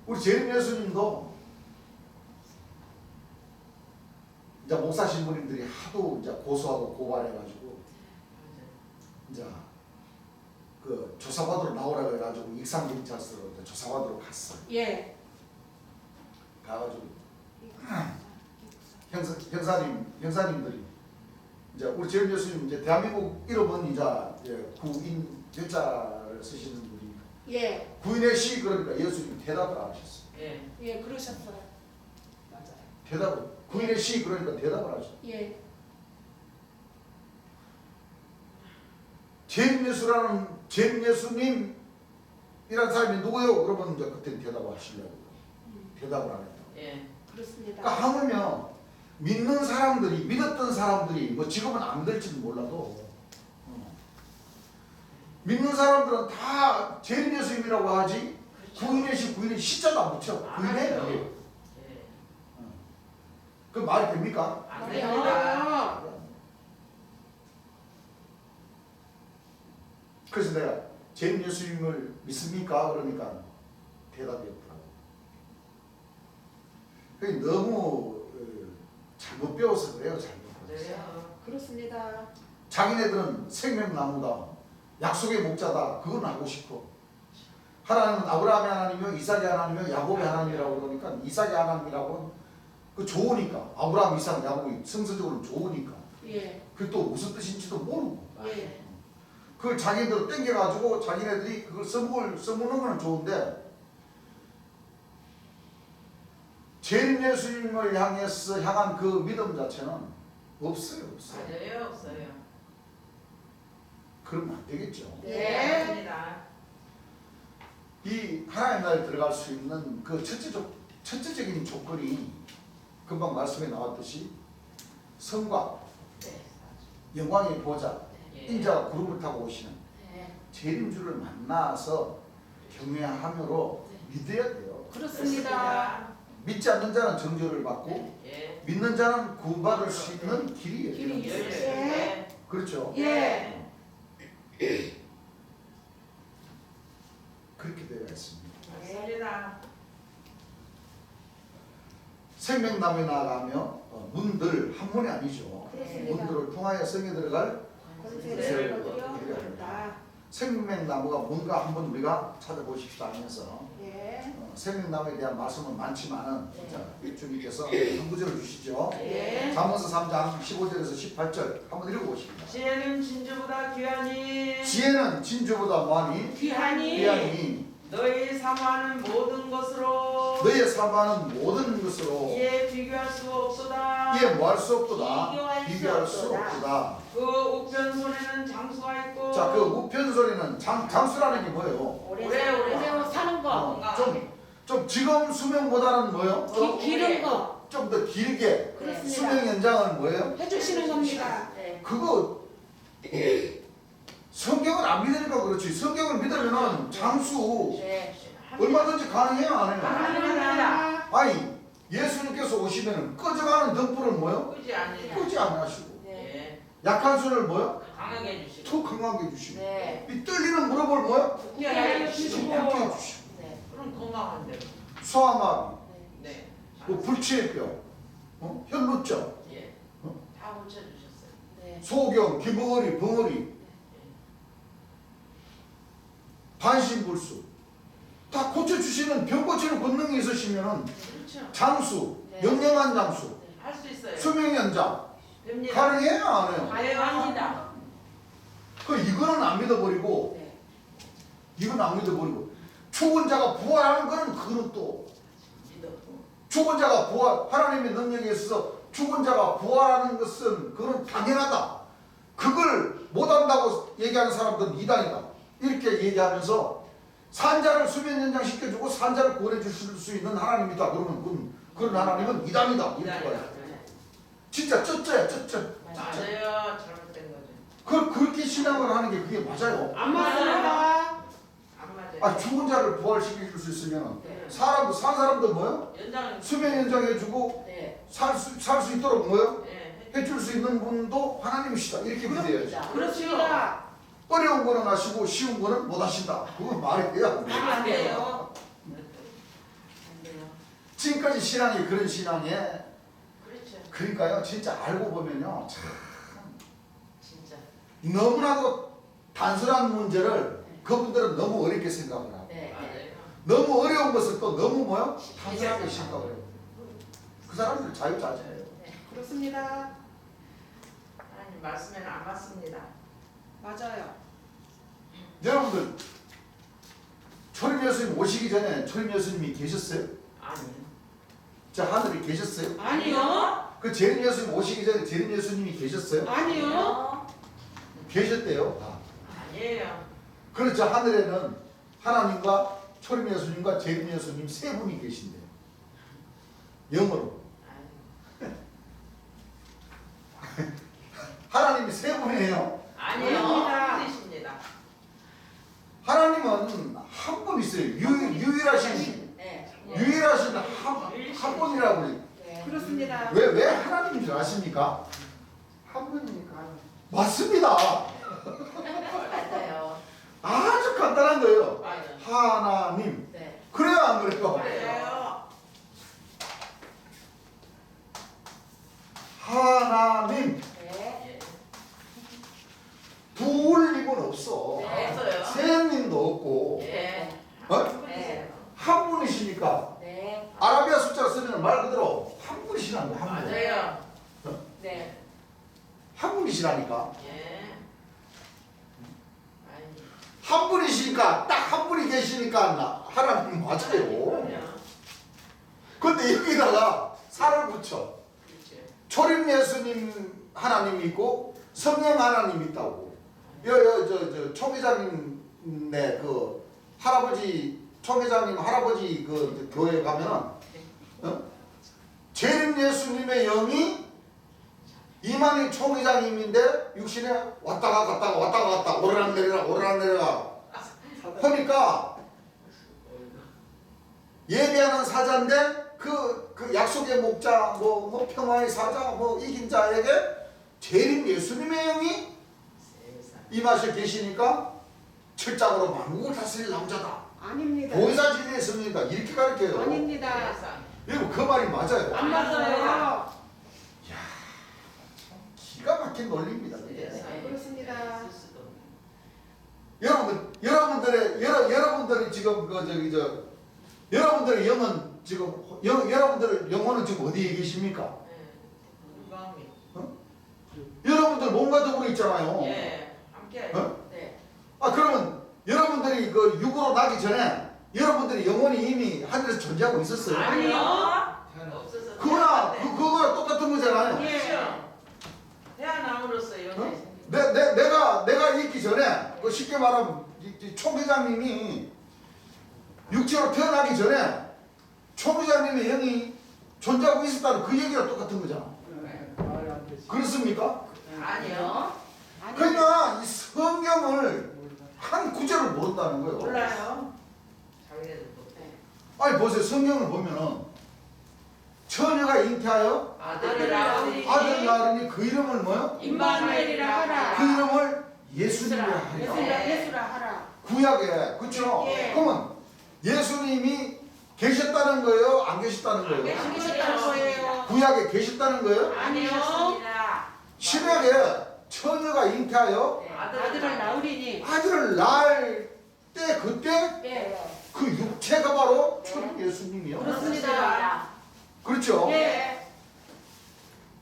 A: 우리 재림 예수님도 이제 목사 신부님들이 하도 이제 고소하고 고발해가지고 이제 그 조사받으러 나오라 그래가지고 익산경찰서로 이제 조사받으러 갔어요.
B: 예.
A: 가가지고 형사님들이 이제 우리 재림 예수님 이제 대한민국 이름은 이제 구인 대자를 쓰시는 분이
B: 예.
A: 구인의 시 그러니까 예수님 대답을 안 하셨어요.
C: 예.
B: 예. 그러셨어요. 맞아요.
A: 대답을 구인의 시 그러니까 대답을 하셨어요.
B: 예.
A: 재림 예수님이란 사람이 누구요? 그러면 이제 그때 대답을 하시려고 대답을 안 했다.
C: 예.
B: 그렇습니다.
A: 그러니까 하물며 믿었던 사람들이 뭐 지금은 안 될지는 몰라도 믿는 사람들은 다 재림 예수님이라고 하지. 구인의 시자도 안 붙여. 구인의
C: 알아요.
A: 예.
C: 예.
A: 그 말이 됩니까?
C: 안 됩니다.
B: 아,
A: 그래서 내가 재림 예수님을 믿습니까? 그러니까 대답이 없더라고. 그게 너무 잘못 배워서 그래요. 잘못 배워서.
C: 맞아요.
B: 그렇습니다.
A: 자기네들은 생명나무다, 약속의 목자다, 그건 알고 싶고, 하나님은 아브라함의 하나님이요 이삭의 하나님이요 야곱의 하나님이라고 그러니까 이삭의 하나님이라고 그 좋으니까 아브라함, 이삭, 야곱이 성서적으로 좋으니까
B: 예.
A: 그게 또 무슨 뜻인지도 모르고
B: 예.
A: 그걸 자기네들 땡겨가지고 자기네들이 그걸 써먹는 건 좋은데 재림 예수님을 향한 그 믿음 자체는 없어요.
C: 맞아요. 없어요.
A: 그러면 안 되겠죠.
B: 예.
C: 맞습니다.
A: 이 하나님 나라에 들어갈 수 있는 그 첫째적인 조건이 금방 말씀에 나왔듯이 성과,
C: 네.
A: 영광의 보좌,
C: 예.
A: 인자가 구름을 타고 오시는
C: 네.
A: 재림주를 만나서 경외함으로 믿어야 돼요.
B: 그렇습니다.
A: 믿지 않는 자는 정죄를 받고
C: 예.
A: 믿는 자는 구원받을 수 있는 길이에요.
B: 길이
C: 예.
B: 있어요.
C: 예.
A: 그렇죠.
B: 예.
A: 그렇게 되어 있습니다.
C: 맞습니다.
A: 생명나무에 나아가며 문들 한 문이 아니죠.
B: 그렇습니다.
A: 문들을 통하여 성에 들어갈
B: 권세를 얻으려 합니다.
A: 생명나무가 뭔가 한번 우리가 찾아보십시다 하면서
B: 예.
A: 생명나무에 대한 말씀은 많지만은
C: 네.
A: 자, 주님께서 한 구절을 주시죠.
B: 예.
A: 잠언서 3장 15절에서 18절 한번 읽어보십니다.
C: 지혜는 진주보다 귀하니
A: 지혜는 진주보다 많이
B: 귀하니
A: 귀하니
C: 너희 사모하는 모든 것으로
A: 너의 사모하는 모든 것으로
C: 이에 비교할 수 없도다.
A: 이에 뭐할 수 없도다.
B: 비교할 수
A: 비교할 수
B: 없도다.
A: 없도다.
C: 그 우편손에는 장수가 있고
A: 자, 그 우편소리는 장수라는 게 뭐예요?
B: 오래 사는 거.
A: 좀 지금 수명보다는 뭐요?
B: 기른 거.
A: 좀 더 길게
B: 그렇습니다.
A: 수명 연장은 뭐예요?
B: 해주시는 겁니다.
D: 네.
A: 그거 성경을 안 믿으니까 그렇지. 성경을 믿으면은 장수
D: 네.
A: 얼마든지 가능해요, 안 해요?
B: 하나님입니다.
A: 아니 예수님께서 오시면은 꺼져가는 등불을 뭐요?
C: 끄지 않느냐.
A: 끄지 안 하시고
D: 네.
C: 예.
A: 약한 손을 뭐요?
C: 강하게 해주시고.
A: 툭 강하게 해주시고
D: 네.
A: 이 떨리는 무릎을 뭐요?
C: 굳게 해주시고.
A: 굳게 해주시고
D: 네.
C: 그럼 건강한데.
A: 소아마비,
C: 네.
A: 뭐 불치의병, 혈루증,
C: 예. 다 고쳐주셨어요.
D: 네.
A: 소경, 기벙어리, 벙어리, 반신불수 다 고쳐주시는 병 고치는 권능이 있으시면은
C: 그렇죠.
A: 장수,
D: 네.
A: 영영한 장수,
C: 할 수 있어요.
A: 수명 연장
C: 됩니다.
A: 가능해요, 안 해요?
C: 가능합니다.
A: 그 이거는 안 믿어버리고
D: 네.
A: 이건 안 믿어버리고 죽은 자가 부활하는 거는 그건 또
C: 믿었고.
A: 죽은 자가 부활 하나님의 능력에 있어서 죽은 자가 부활하는 것은 그건 당연하다. 그걸 못한다고 얘기하는 사람들은 이단이다. 이렇게 얘기하면서 산자를 수면 연장 시켜주고 산자를 구원해 주실 수 있는 하나님이다. 그러면 그런 하나님은 이단이다. 이렇게 봐요.
C: 네.
A: 진짜 쩌쩌야 쩌쩌.
C: 맞아요. 잘못된 거죠.
A: 그렇게 신앙을 하는 게 그게 맞아요.
B: 안 맞습니다.
C: 안 맞아요.
A: 아 죽은 자를 부활시켜 줄 수 있으면
C: 네.
A: 사람도 산 사람도 뭐요?
C: 연장.
A: 수면 연장해주고
D: 네.
A: 살 수 있도록 뭐요?
C: 예.
A: 해줄 수 있는 분도 하나님이시다. 이렇게 믿어야죠.
B: 그렇습니다.
A: 어려운 거는 하시고 쉬운 거는 못 하신다. 그건 말이 돼야 안 돼요.
C: 안 돼요.
D: 안 돼요.
A: 지금까지 신앙이 그런 신앙에
C: 그렇죠.
A: 그러니까요. 진짜 알고 보면요. 참
C: 진짜.
A: 너무나도 단순한 문제를 그분들은 너무 어렵게 생각을 하고
D: 네. 네.
C: 맞아요.
A: 너무 어려운 것을 또 너무 뭐요? 단순하게 생각을 해요. 그 사람들 자유자재예요.
B: 그렇습니다.
C: 하나님 말씀에는 안 맞습니다.
B: 맞아요.
A: 여러분들 초림 예수님 오시기 전에 초림 예수님이 계셨어요?
C: 아니.
A: 저 하늘에 계셨어요?
B: 아니요.
A: 그 재림 예수님 오시기 전에 재림 예수님이 계셨어요?
B: 아니요.
A: 계셨대요. 다.
C: 아니에요.
A: 그렇죠. 하늘에는 하나님과 초림 예수님과 재림 예수님 세 분이 계신대요. 영으로. 하나님이 세 분이에요.
C: 아니에요.
B: 아닙니다.
C: 틀리십니다.
A: 하나님은 한 분 있어요. 유일하신
D: 네.
A: 유일하신 한 분이라고 그래요.
D: 네.
B: 그렇습니다.
A: 왜 하나님인 줄 아십니까? 한 분이니까. 맞습니다.
D: 맞아요.
A: 아주 간단한 거예요.
C: 맞아요.
A: 하나님.
D: 네.
A: 그래요, 안 그래요?
C: 그래요.
A: 하나님.
D: 네.
C: 예.
A: 둘님은 없어.
D: 네.
C: 없어요.
A: 셋님도 없고.
C: 예.
A: 어?
C: 한 분이세요.
A: 한 분이시니까
D: 네.
A: 아라비아 숫자 쓰면 말 그대로 한 분이시라는 거야. 한 분.
C: 맞아요.
D: 네.
A: 한 분이시라니까.
C: 예. 아니.
A: 한 분이시니까 딱 한 분이 계시니까 하나님 맞아요.
C: 그럼요.
A: 근데 여기다가 살을 붙여.
C: 그렇죠.
A: 초림 예수님 하나님이 있고 성령 하나님이 있다고. 초 회장님네 그 할아버지 초 회장님 할아버지 그 교회 가면은 재림 예수님의 영이 이만희 초 회장님인데 육신에 왔다가 갔다 오르락내리락 하니까 예배하는 사자인데 그 약속의 목자 뭐 평화의 사자 뭐 이긴 자에게 재림 예수님의 영이
C: 세상.
A: 임하셔 계시니까 철장으로 만국을 다스릴 남자다.
B: 아닙니다.
A: 보혜사진의 성령이다. 이렇게 가르쳐요.
B: 아닙니다.
C: 세상.
A: 여러분 그 말이 맞아요.
B: 안 맞아요.
A: 기가 막힌 논리입니다. 그게.
C: 세상에
B: 그렇습니다.
C: 있을 수도 없는.
A: 여러분들이 지금 여러분들의 영은 지금 여러분들의 영혼은 지금 어디에 계십니까?
C: 예. 마음이.
A: 여러분들 몸과 더불어 있잖아요.
C: 예. 함께.
A: 어?
D: 네.
A: 그러면 여러분들이 그 육으로 나기 전에 여러분들이 영혼이 이미 하늘에서 존재하고 있었어요.
B: 아니요.
C: 없어서.
A: 그거랑 똑같은 거잖아요.
B: 예.
C: 태어남으로써 영이
A: 어?
C: 생긴.
A: 내가 있기 전에 쉽게 말하면 총 회장님이 육체로 태어나기 전에 총 회장님의 영이 존재하고 있었다는 그 얘기랑 똑같은 거잖아.
E: 말이 안 되지.
A: 그렇습니까?
C: 아니요.
B: 아니,
A: 그러니까 이 성경을 한 구절을 모른다는 거예요.
C: 몰라요. 자기네들 또.
A: 아니 보세요. 성경을 보면은 처녀가 잉태하여
C: 아들을 낳으니
A: 아들 낳으니 그 이름을 뭐요?
B: 임마누엘이라 하라.
A: 그 이름을 예수님이라 하리라.
B: 예수라 예수라 하라.
A: 구약에 그렇죠?
B: 예.
A: 그러면 예수님이 계셨다는 거예요? 안 계셨다는 거예요?
B: 안 계셨다는 거예요.
A: 구약에 계셨다는 거예요?
B: 아니요.
C: 아니셨습니다.
A: 신약에 처녀가 잉태하여
B: 아들을 낳으리니.
A: 아들을 낳을 때 그때
B: 예.
A: 그 육체가 바로 초림 예수님이요.
B: 그렇습니다.
A: 그렇죠?
B: 예.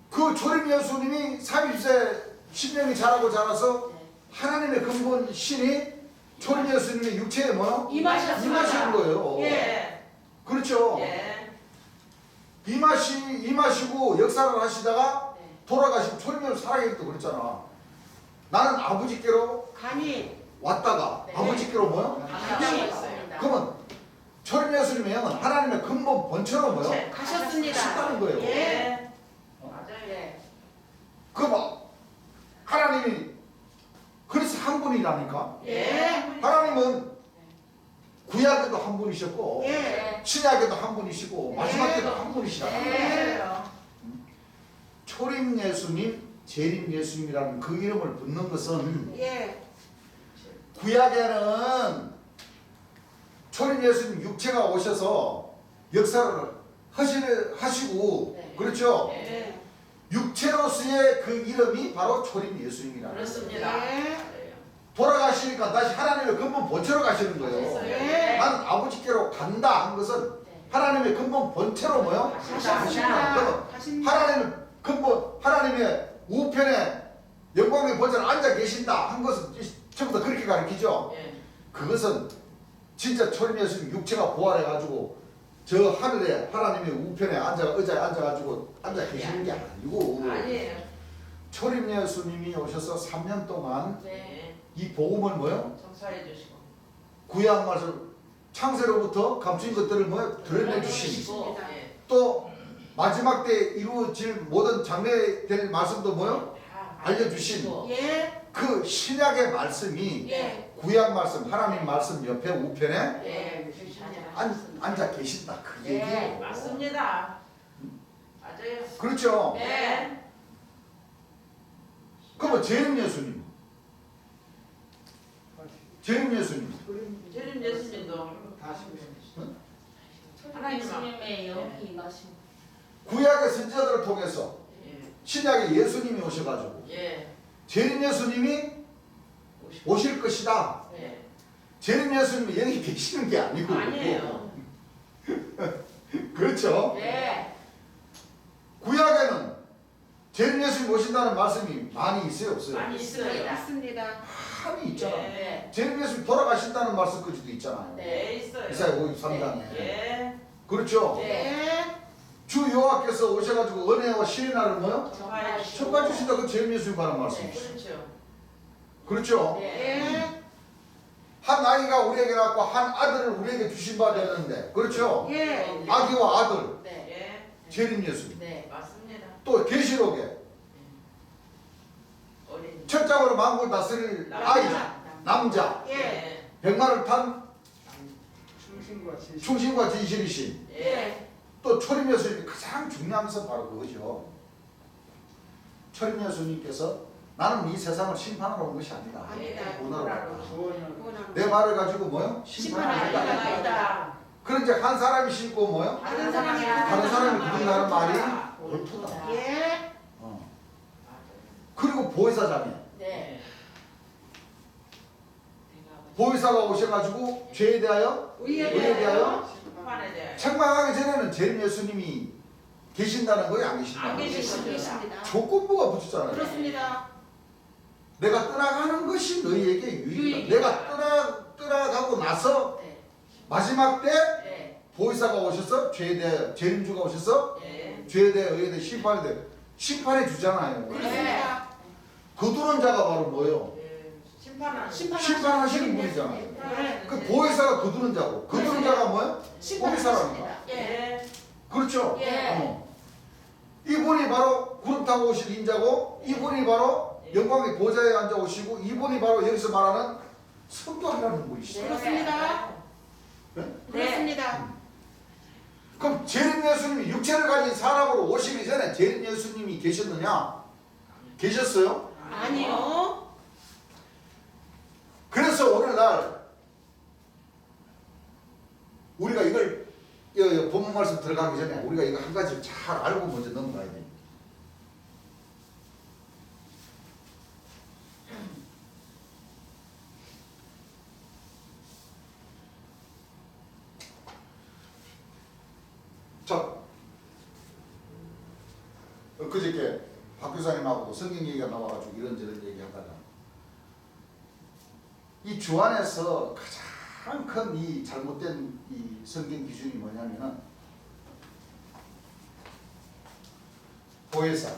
A: 그 초림 예수님이 30세 신령이 자라고 자라서 하나님의 근본 신이 초림 예수님의 육체에 뭐요?
B: 임하셨습니다.
A: 임하시는 거예요.
B: 예.
A: 그렇죠?
C: 예.
A: 임하시고 역사를 하시다가 돌아가시고 초림 예수 살아계셨다고 그랬잖아. 나는 아버지께로
B: 간이.
A: 왔다가
D: 네.
A: 아버지께로 뭐요?
C: 가셨어요.
A: 그러면 초림 예수님의 영은 하나님의 근본 본체로 뭐요?
C: 네.
B: 가셨습니다.
A: 가셨다는 거예요.
B: 예.
C: 맞아요.
D: 예.
A: 그 뭐 하나님이 그래서 한 분이라니까.
B: 예.
A: 하나님은 구약에도 한 분이셨고
B: 예.
A: 신약에도 한 분이시고 마지막 때도 한 분이시잖아요.
B: 예.
C: 맞아요.
A: 초림 예수님, 재림 예수님이라는 그 이름을 붙는 것은
B: 예.
A: 구약에는 초림 예수님 육체가 오셔서 역사를 하시고
D: 네.
A: 그렇죠?
B: 예.
A: 육체로서의 그 이름이 바로 초림 예수님이라는 거예요.
C: 그렇습니다.
B: 예.
C: 맞아요.
A: 돌아가시니까 다시 하나님의 근본 본체로 가시는 거예요.
B: 예.
A: 나는 아버지께로 간다 한 것은 하나님의 근본 본체로 뭐요? 가시는 거예요.
B: 가십니다.
A: 하나님의 근본, 하나님의 우편에 영광의 보좌에 앉아 계신다 한 것은 전부 다 그렇게 가르치죠.
C: 예.
A: 그것은 진짜 초림 예수님 육체가 부활해가지고 저 하늘에 하나님의 우편에 의자에 앉아가지고 앉아 계시는 게 아니고
C: 아니에요.
A: 초림 예수님이 오셔서 3년 동안
C: 네.
A: 이 복음을 뭐요?
C: 정사해 주시고.
A: 구약 말씀 창세로부터 감추인 것들을 뭐요? 드러내 주신
C: 주시고. 예.
A: 또 마지막 때 이루어질 모든 장래될 말씀도 뭐요?
C: 다
A: 알려주신
B: 예.
A: 그 신약의 말씀이
B: 예.
A: 구약 말씀 하나님 말씀 옆에 우편에
C: 예.
A: 앉아 계신다 그
D: 예.
A: 얘기예요.
C: 맞습니다. 맞아요.
A: 그렇죠?
C: 네.
A: 그러면 재림 예수님 재림 예수님
C: 재림 예수님도
E: 다시
C: 하나님
D: 예수님의 영이 임하신.
A: 구약의 선지자들을 통해서
C: 예.
A: 신약에 예수님이 오셔가지고
C: 예.
A: 재림 예수님이 오실 것이다.
C: 예.
A: 재림 예수님이 여기 계시는 게 아니고
C: 아니에요.
A: 그렇죠?
D: 네.
A: 구약에는 재림 예수님 오신다는 말씀이 많이 있어요 없어요?
C: 많이 있어요.
B: 맞습니다.
A: 많이 있잖아.
C: 예.
A: 재림 예수님 돌아가신다는 말씀까지도 있잖아요.
C: 네, 있어요.
A: 이사야 53장에
C: 예.
A: 그렇죠?
B: 예.
A: 주 여호와께서 오셔가지고 은혜와 시인하를 뭐요?
C: 정말
A: 천가 주신다 그 재림 예수님 관한 말씀이죠.
C: 그렇죠.
A: 그렇죠?
B: 예.
A: 한 아이가 우리에게 낳고 한 아들을 우리에게 주신 바 되었는데 그렇죠?
B: 예.
A: 아기와 아들
D: 네.
C: 예.
A: 재림 예수님
D: 네.
C: 맞습니다.
A: 또 계시록에
C: 어린
A: 철장으로 만국을 다스릴 아이 남자
B: 예.
A: 백마를 탄
E: 충신과 진실.
A: 충신과 진실이신
C: 예.
A: 또 초림 예수님이 가장 중요한 것은 바로 그거죠. 초림 예수님께서 나는 이 세상을 심판하러 온 것이 아니다.
B: 아니다.
A: 구원하러 왔다.
E: 구원을
A: 내 말을 가지고 뭐요?
B: 심판하러
A: 심판하러
B: 왔다.
A: 왔다.
C: 있다.
A: 그런 이제 한 사람이 신고 뭐요?
B: 다른 사람이
A: 다른 사람이 부른다는 말이
C: 아,
A: 옳다.
B: 예.
A: 그리고 보혜사장에
D: 네.
A: 보혜사가 오셔가지고 죄에 대하여
B: 의에
A: 의에 대하여
C: 심판에 대해
A: 책망하기 전에는 재림 예수님이 계신다는 거예요? 안
C: 안
A: 계신다는 거예요?
C: 계십니다.
B: 계십니다.
A: 조건부가 붙였잖아요.
B: 그렇습니다.
A: 내가 떠나가는 것이 너희에게 유익이다. 내가 떠나가고 나서
D: 네.
A: 마지막 때
D: 네.
A: 보혜사가 오셔서 죄에 대해 재림주가 오셔서
C: 예.
A: 죄에 대해 의에 대해 심판해 주잖아요.
B: 그렇습니다.
A: 거두는 자가 바로 뭐예요?
C: 예. 심판하는
A: 심판하시는 분이잖아요.
B: 예.
A: 그 보혜사가 거두는 자고 거두는 자가 뭐예요? 보혜사라는 거.
C: 예.
A: 그렇죠?
B: 예.
A: 타고 오실 인자고 이분이 바로 영광의 보좌에 앉아 오시고 이분이 바로 여기서 말하는 성령이라는 분이시죠.
B: 그렇습니다.
A: 네?
B: 그렇습니다.
A: 그럼 재림 예수님이 육체를 가진 사람으로 오시기 전에 재림 예수님이 계셨느냐? 계셨어요?
B: 아니요.
A: 그래서 오늘날 우리가 이걸 본문 말씀 들어가기 전에 우리가 이거 한 가지 잘 알고 먼저 넘어가야 돼. 자, 그저께 박 교사님하고도 성경 얘기가 나와가지고 이런저런 얘기하다가 이 주 안에서 가장 큰 이 잘못된 이 성경 기준이 뭐냐면은 보혜사,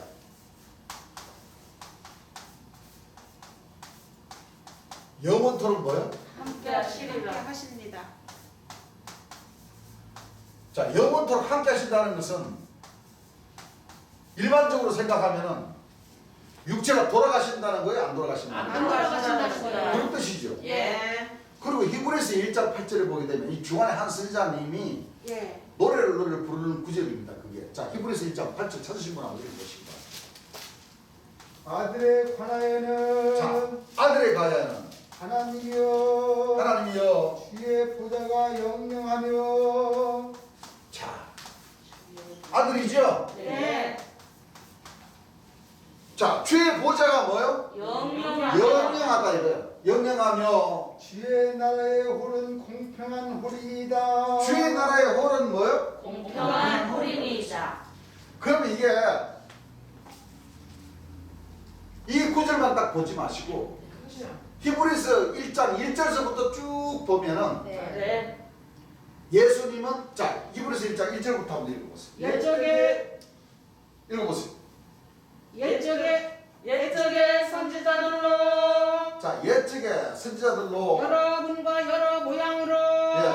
A: 영원토록 뭐요?
D: 함께
B: 함께
D: 하시리라.
B: 하십니다.
A: 자, 영원토록 함께 하신다는 것은 일반적으로 생각하면은 육체가 돌아가신다는 거예요? 안 돌아가신다는
B: 안
A: 거예요?
B: 돌아가신다는 거예요.
A: 그런 뜻이죠.
C: 예.
A: 그리고 히브리서 1장 8절에 보게 되면 이 중간에 한 선지자님이
B: 예.
A: 노래를 부르는 구절입니다. 그게. 자, 히브리서 1장 8절 찾으신 분 한번 읽어보시기 바랍니다.
E: 아들의 관하여는
A: 자, 아들의 가야는
E: 하나님이여
A: 하나님이여.
E: 주의 보좌가 영영하며
A: 자, 아들이죠?
B: 네.
A: 자, 주의 보좌가 뭐요?
D: 영영하며
A: 영영하다 이거예요. 영영하며.
E: 주의 나라의 홀은 공평한 홀이다.
A: 주의 나라의 홀은 뭐요?
D: 공평한 홀이니이다.
A: 그럼 이게 이 구절만 딱 보지 마시고
C: 그렇죠.
A: 히브리서 1장 1절서부터 쭉 보면은
D: 네.
A: 예수님은 자, 히브리서 1장 1절부터 한번 읽어보세요.
B: 옛적에
A: 읽어보세요.
B: 옛적에 선지자들로
A: 자, 옛적에 선지자들로
B: 여러분과 여러 모양으로
A: 예.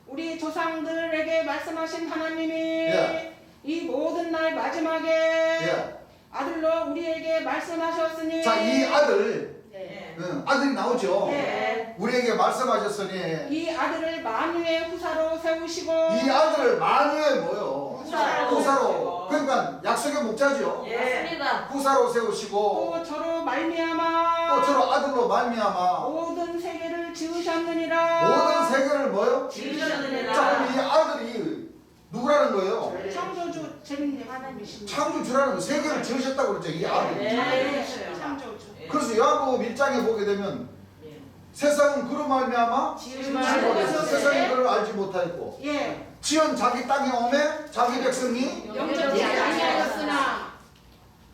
B: 우리 조상들에게 말씀하신 하나님이
A: 예.
B: 이 모든 날 마지막에
A: 예.
B: 아들로 우리에게 말씀하셨으니
A: 자, 이 아들
D: 네.
A: 아들이 나오죠.
B: 네.
A: 우리에게 말씀하셨으니
B: 이 아들을 만유의 후사로 세우시고
A: 이 아들을 만유의 뭐요?
D: 후사로
A: 후사로. 그러니까 약속의 목자죠.
C: 예.
D: 맞습니다.
A: 후사로 세우시고
B: 또 저로 말미암아
A: 또 저로 아들로 말미암아
B: 모든 세계를 지으셨느니라.
A: 모든 세계를 뭐요?
D: 지으셨느니라.
A: 자, 그럼 이 아들이 누구라는 거예요?
B: 창조주 재밌네 하나님이십니다.
A: 창조주라는 거, 세계를 지으셨다고 그랬죠. 이 아들이.
D: 네.
B: 창조주.
C: 예.
A: 그래서 야고보 1장에 보게 되면
C: 예.
A: 세상은 그로 말미암아
B: 지으신
A: 세상이 그를 알지 못하였고
B: 예.
A: 지은 자기 땅에 오매 자기 백성이
B: 영접지 아니하였으나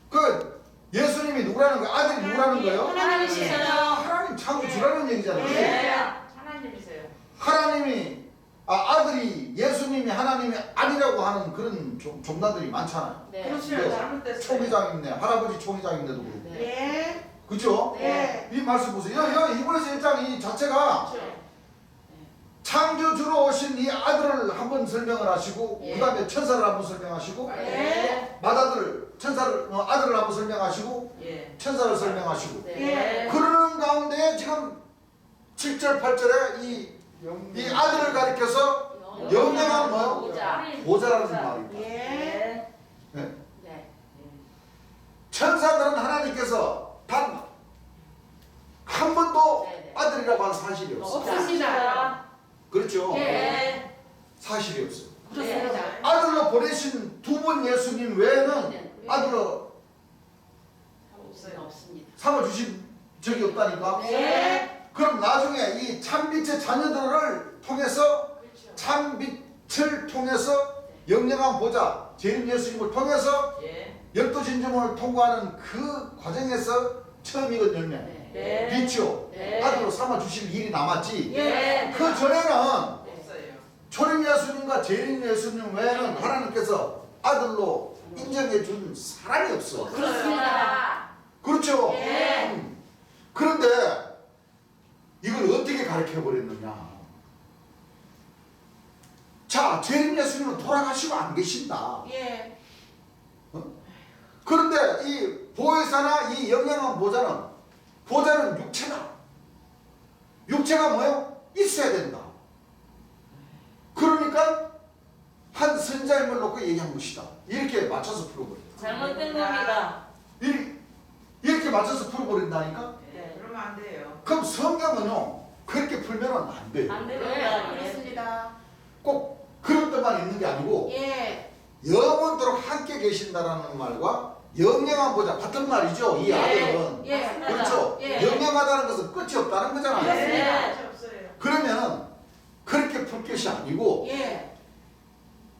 A: 그 예수님이 누구라는 거예요? 아들이 누구라는 거예요?
B: 하나님이시여.
A: 하나님 창조주라는 얘기잖아요.
B: 네.
C: 하나님이세요.
A: 하나님이 아들이 예수님이 하나님이 아니라고 하는 그런 종나들이 많잖아요.
D: 네.
C: 그렇죠. 잘못됐어요.
A: 총회장 있네, 할아버지 총회장인데도 그렇고.
D: 네.
B: 예.
A: 그죠?
B: 네.
A: 이 말씀 보세요. 이번에서 1장 이 자체가
C: 그렇죠.
A: 창조주로 오신 이 아들을 한번 설명을 하시고
D: 예.
A: 그 다음에 천사를 한번 설명하시고
B: 네.
A: 맏아들을 천사를 아들을 한번 설명하시고
C: 예.
A: 천사를 설명하시고
D: 네.
A: 그러는 가운데 지금 7절 8절에 이 아들을 가리켜서 영영한 뭐요?
D: 보좌.
A: 보좌라는 말입니다.
B: 예.
D: 네.
A: 네.
D: 네.
A: 천사들은 하나님께서 단 한 번도
D: 네.
A: 아들이라고 하는 사실이 없어요.
B: 없습니다.
A: 그렇죠?
D: 네.
A: 사실이 없어요.
B: 그렇습니다.
A: 아들로 보내신 두 분 예수님 외에는 아들로
D: 없습니다.
A: 삼아주신 적이 없다니까?
B: 네.
A: 그럼 나중에 이 참빛의 자녀들을 통해서
C: 그렇죠.
A: 참빛을 통해서 영영한 보좌 재림 예수님을 통해서
C: 예.
A: 열두 진주문을 통과하는 그 과정에서 처음이건 열매
D: 네.
A: 빛이요
D: 네.
A: 아들로 삼아주실 일이 남았지.
B: 예.
A: 그 전에는
C: 없어요.
A: 초림 예수님과 재림 예수님 외에는 하나님께서 아들로 인정해 준 사람이 없어.
D: 그렇습니다.
A: 그렇죠?
D: 네.
A: 그런데 이걸 어떻게 가르쳐 버렸느냐? 자, 재림 예수님은 돌아가시고 안 계신다.
B: 예.
A: 그런데 이 보혜사나 이 영영한 보좌는 육체다. 육체가 뭐예요? 있어야 된다. 그러니까 한 선자임을 놓고 얘기한 것이다. 이렇게 맞춰서 풀어버려.
D: 잘못된 겁니다.
A: 이렇게 맞춰서 풀어버린다니까?
C: 네. 그러면 안 돼요.
A: 그럼 성경은요, 그렇게 풀면 안 돼요.
D: 안
B: 네,
D: 됩니다. 예.
B: 그렇습니다.
A: 꼭 그런 뜻만 있는 게 아니고
B: 예.
A: 영원토록 함께 계신다라는 말과 영영한 보좌 같은 말이죠. 이
D: 예.
A: 아들은.
B: 예.
D: 맞습니다.
A: 그렇죠.
B: 예.
A: 영영하다는 것은 끝이 없다는 거잖아요.
D: 네.
C: 네. 없어요.
A: 그러면은 그렇게 풀 것이 아니고
B: 예.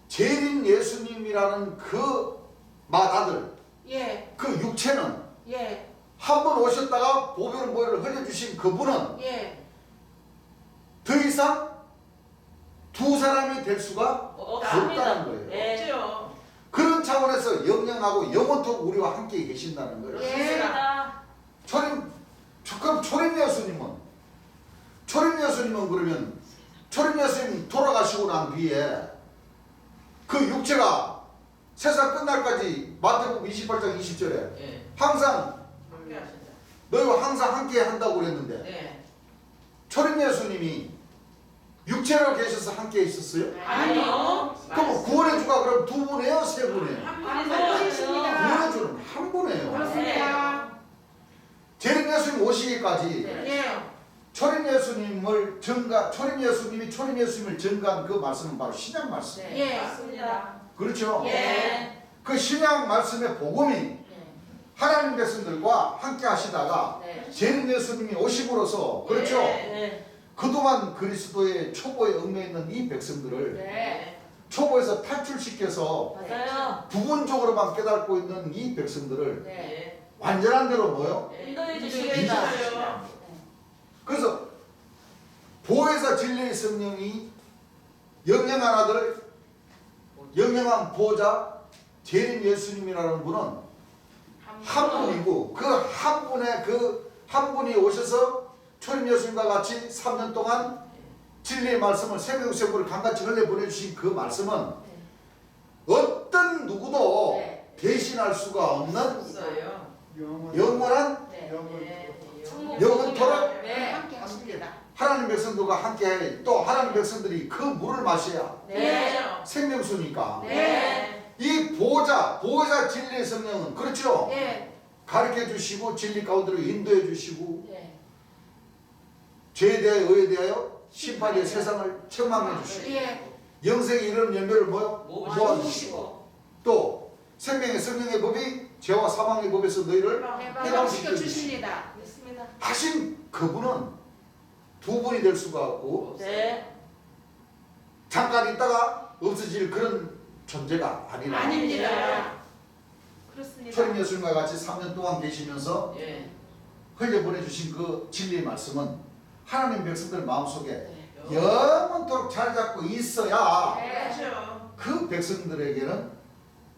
A: 재림 예수님이라는 그 맏아들,
B: 예.
A: 그 육체는
B: 예.
A: 한 번 오셨다가 보배를 모여를 흘려주신 그분은
B: 예.
A: 더 이상 두 사람이 될 수가
D: 없습니다.
A: 없다는 거예요.
D: 네.
C: 없죠.
A: 그런 차원에서 영영하고 영원토록 우리와 함께 계신다는 거예요.
B: 예.
D: 그렇습니다.
A: 그럼 초림 예수님은 그러면 초림 예수님 돌아가시고 난 뒤에 그 육체가 세상 끝날까지 마태복음 28장 20절에
C: 예.
A: 항상
C: 함께 하신다.
A: 너희와 항상 함께 한다고 그랬는데
C: 네.
A: 초림 예수님이 육체로 계셔서 함께 있었어요?
B: 아니요.
A: 그럼 구원의 주가 그럼 두 분이에요? 세 분이에요?
C: 한
B: 한
C: 분이세요.
B: 분이십니다.
A: 구원의 주는 한 분이에요.
B: 그렇습니다.
A: 재림 예수님 오시기까지
B: 예.
A: 초림 예수님을 초림 예수님을 증거한 그 말씀은 바로 신약 말씀.
C: 네.
B: 예.
C: 맞습니다.
A: 그렇죠?
D: 예.
A: 그 신약 말씀의 복음이 하나님 백성들과 함께 하시다가
D: 네.
A: 재림 예수님이 오심으로써 그렇죠?
D: 네.
A: 그동안 그리스도의 초보에 얽매 있는 이 백성들을
D: 네.
A: 초보에서 탈출시켜서
D: 맞아요.
A: 부분적으로만 깨닫고 있는 이 백성들을
D: 네.
C: 네.
A: 완전한 대로 뭐요?
D: 인도해
C: 인도해
D: 주십니다.
C: 주십시오.
A: 그래서 보혜사 진리의 성령이 영영한 아들, 영영한 보좌, 재림 예수님이라는 분은 한 분이고 그 한 분의 한 분이 오셔서 초림 예수님과 같이 3년 동안 진리의 말씀을 생명샘물을 강같이 흘려보내주신 그 말씀은 어떤 누구도
D: 네.
A: 대신할 수가 없는
C: 없어요.
A: 영원한
D: 네.
A: 영원토록
D: 네.
B: 함께 하십니다.
A: 하나님 백성들과 함께 또 하나님 백성들이 그 물을 마셔야
D: 네.
A: 생명수니까
D: 네.
A: 이 보혜사 진리의 성령은 그렇죠?
B: 예.
A: 가르쳐 주시고 진리 가운데로 인도해 주시고
D: 네.
A: 죄에 대하여 의에 대하여 심판에 대해 세상을 책망해 주시고
B: 예.
A: 영생에 이르는 연별을 모아주시고
C: 모아주시고
A: 또 생명의 성령의 법이 죄와 사망의 법에서 너희를
B: 해방시켜 주십니다.
D: 있습니다.
A: 하신 그분은 두 분이 될 수가 없고
D: 네.
A: 잠깐 있다가 없어질 그런 존재가 아니라
B: 아닙니다. 그렇습니다.
A: 초림 예수님과 같이 3년 동안 계시면서
C: 예.
A: 흘려보내주신 그 진리의 말씀은 하나님 백성들 마음속에
D: 네.
A: 영원토록 잘 잡고 있어야
C: 그렇죠.
A: 그 백성들에게는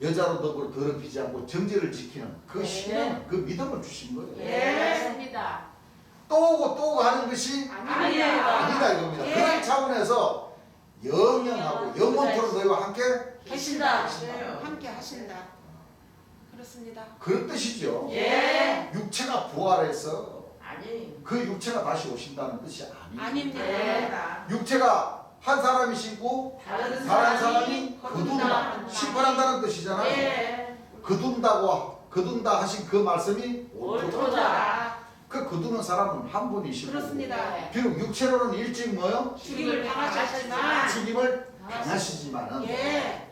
A: 여자로 더불어 더럽히지 않고 정죄를 지키는 그
D: 네.
A: 신앙, 그 믿음을 주신 거예요.
B: 예.
D: 맞습니다.
A: 또 오고 또 오고 하는 것이
B: 아닙니다.
A: 아니다 이겁니다.
B: 예.
A: 그런 차원에서 영영하고 영원토록 너희와 함께
D: 계신다.
C: 네.
B: 함께 하신다. 그렇습니다.
A: 그런 뜻이죠.
D: 예.
A: 육체가 부활해서
C: 아니.
A: 그 육체가 다시 오신다는 뜻이 아닙니다.
B: 아닙니다.
C: 네.
A: 육체가 한 사람이 신고
C: 다른
A: 다른 사람이 거둔다.
B: 거둔다.
A: 심판한다는 뜻이잖아요.
B: 예.
A: 거둔다 하신 그 말씀이 옳도다.
D: 옳도다.
A: 그 거두는 사람은 한 분이시고
B: 그렇습니다.
A: 비록 육체로는 일찍 뭐요?
B: 죽임을 당하셨지만
A: 죽임을 당하시지만은
B: 예.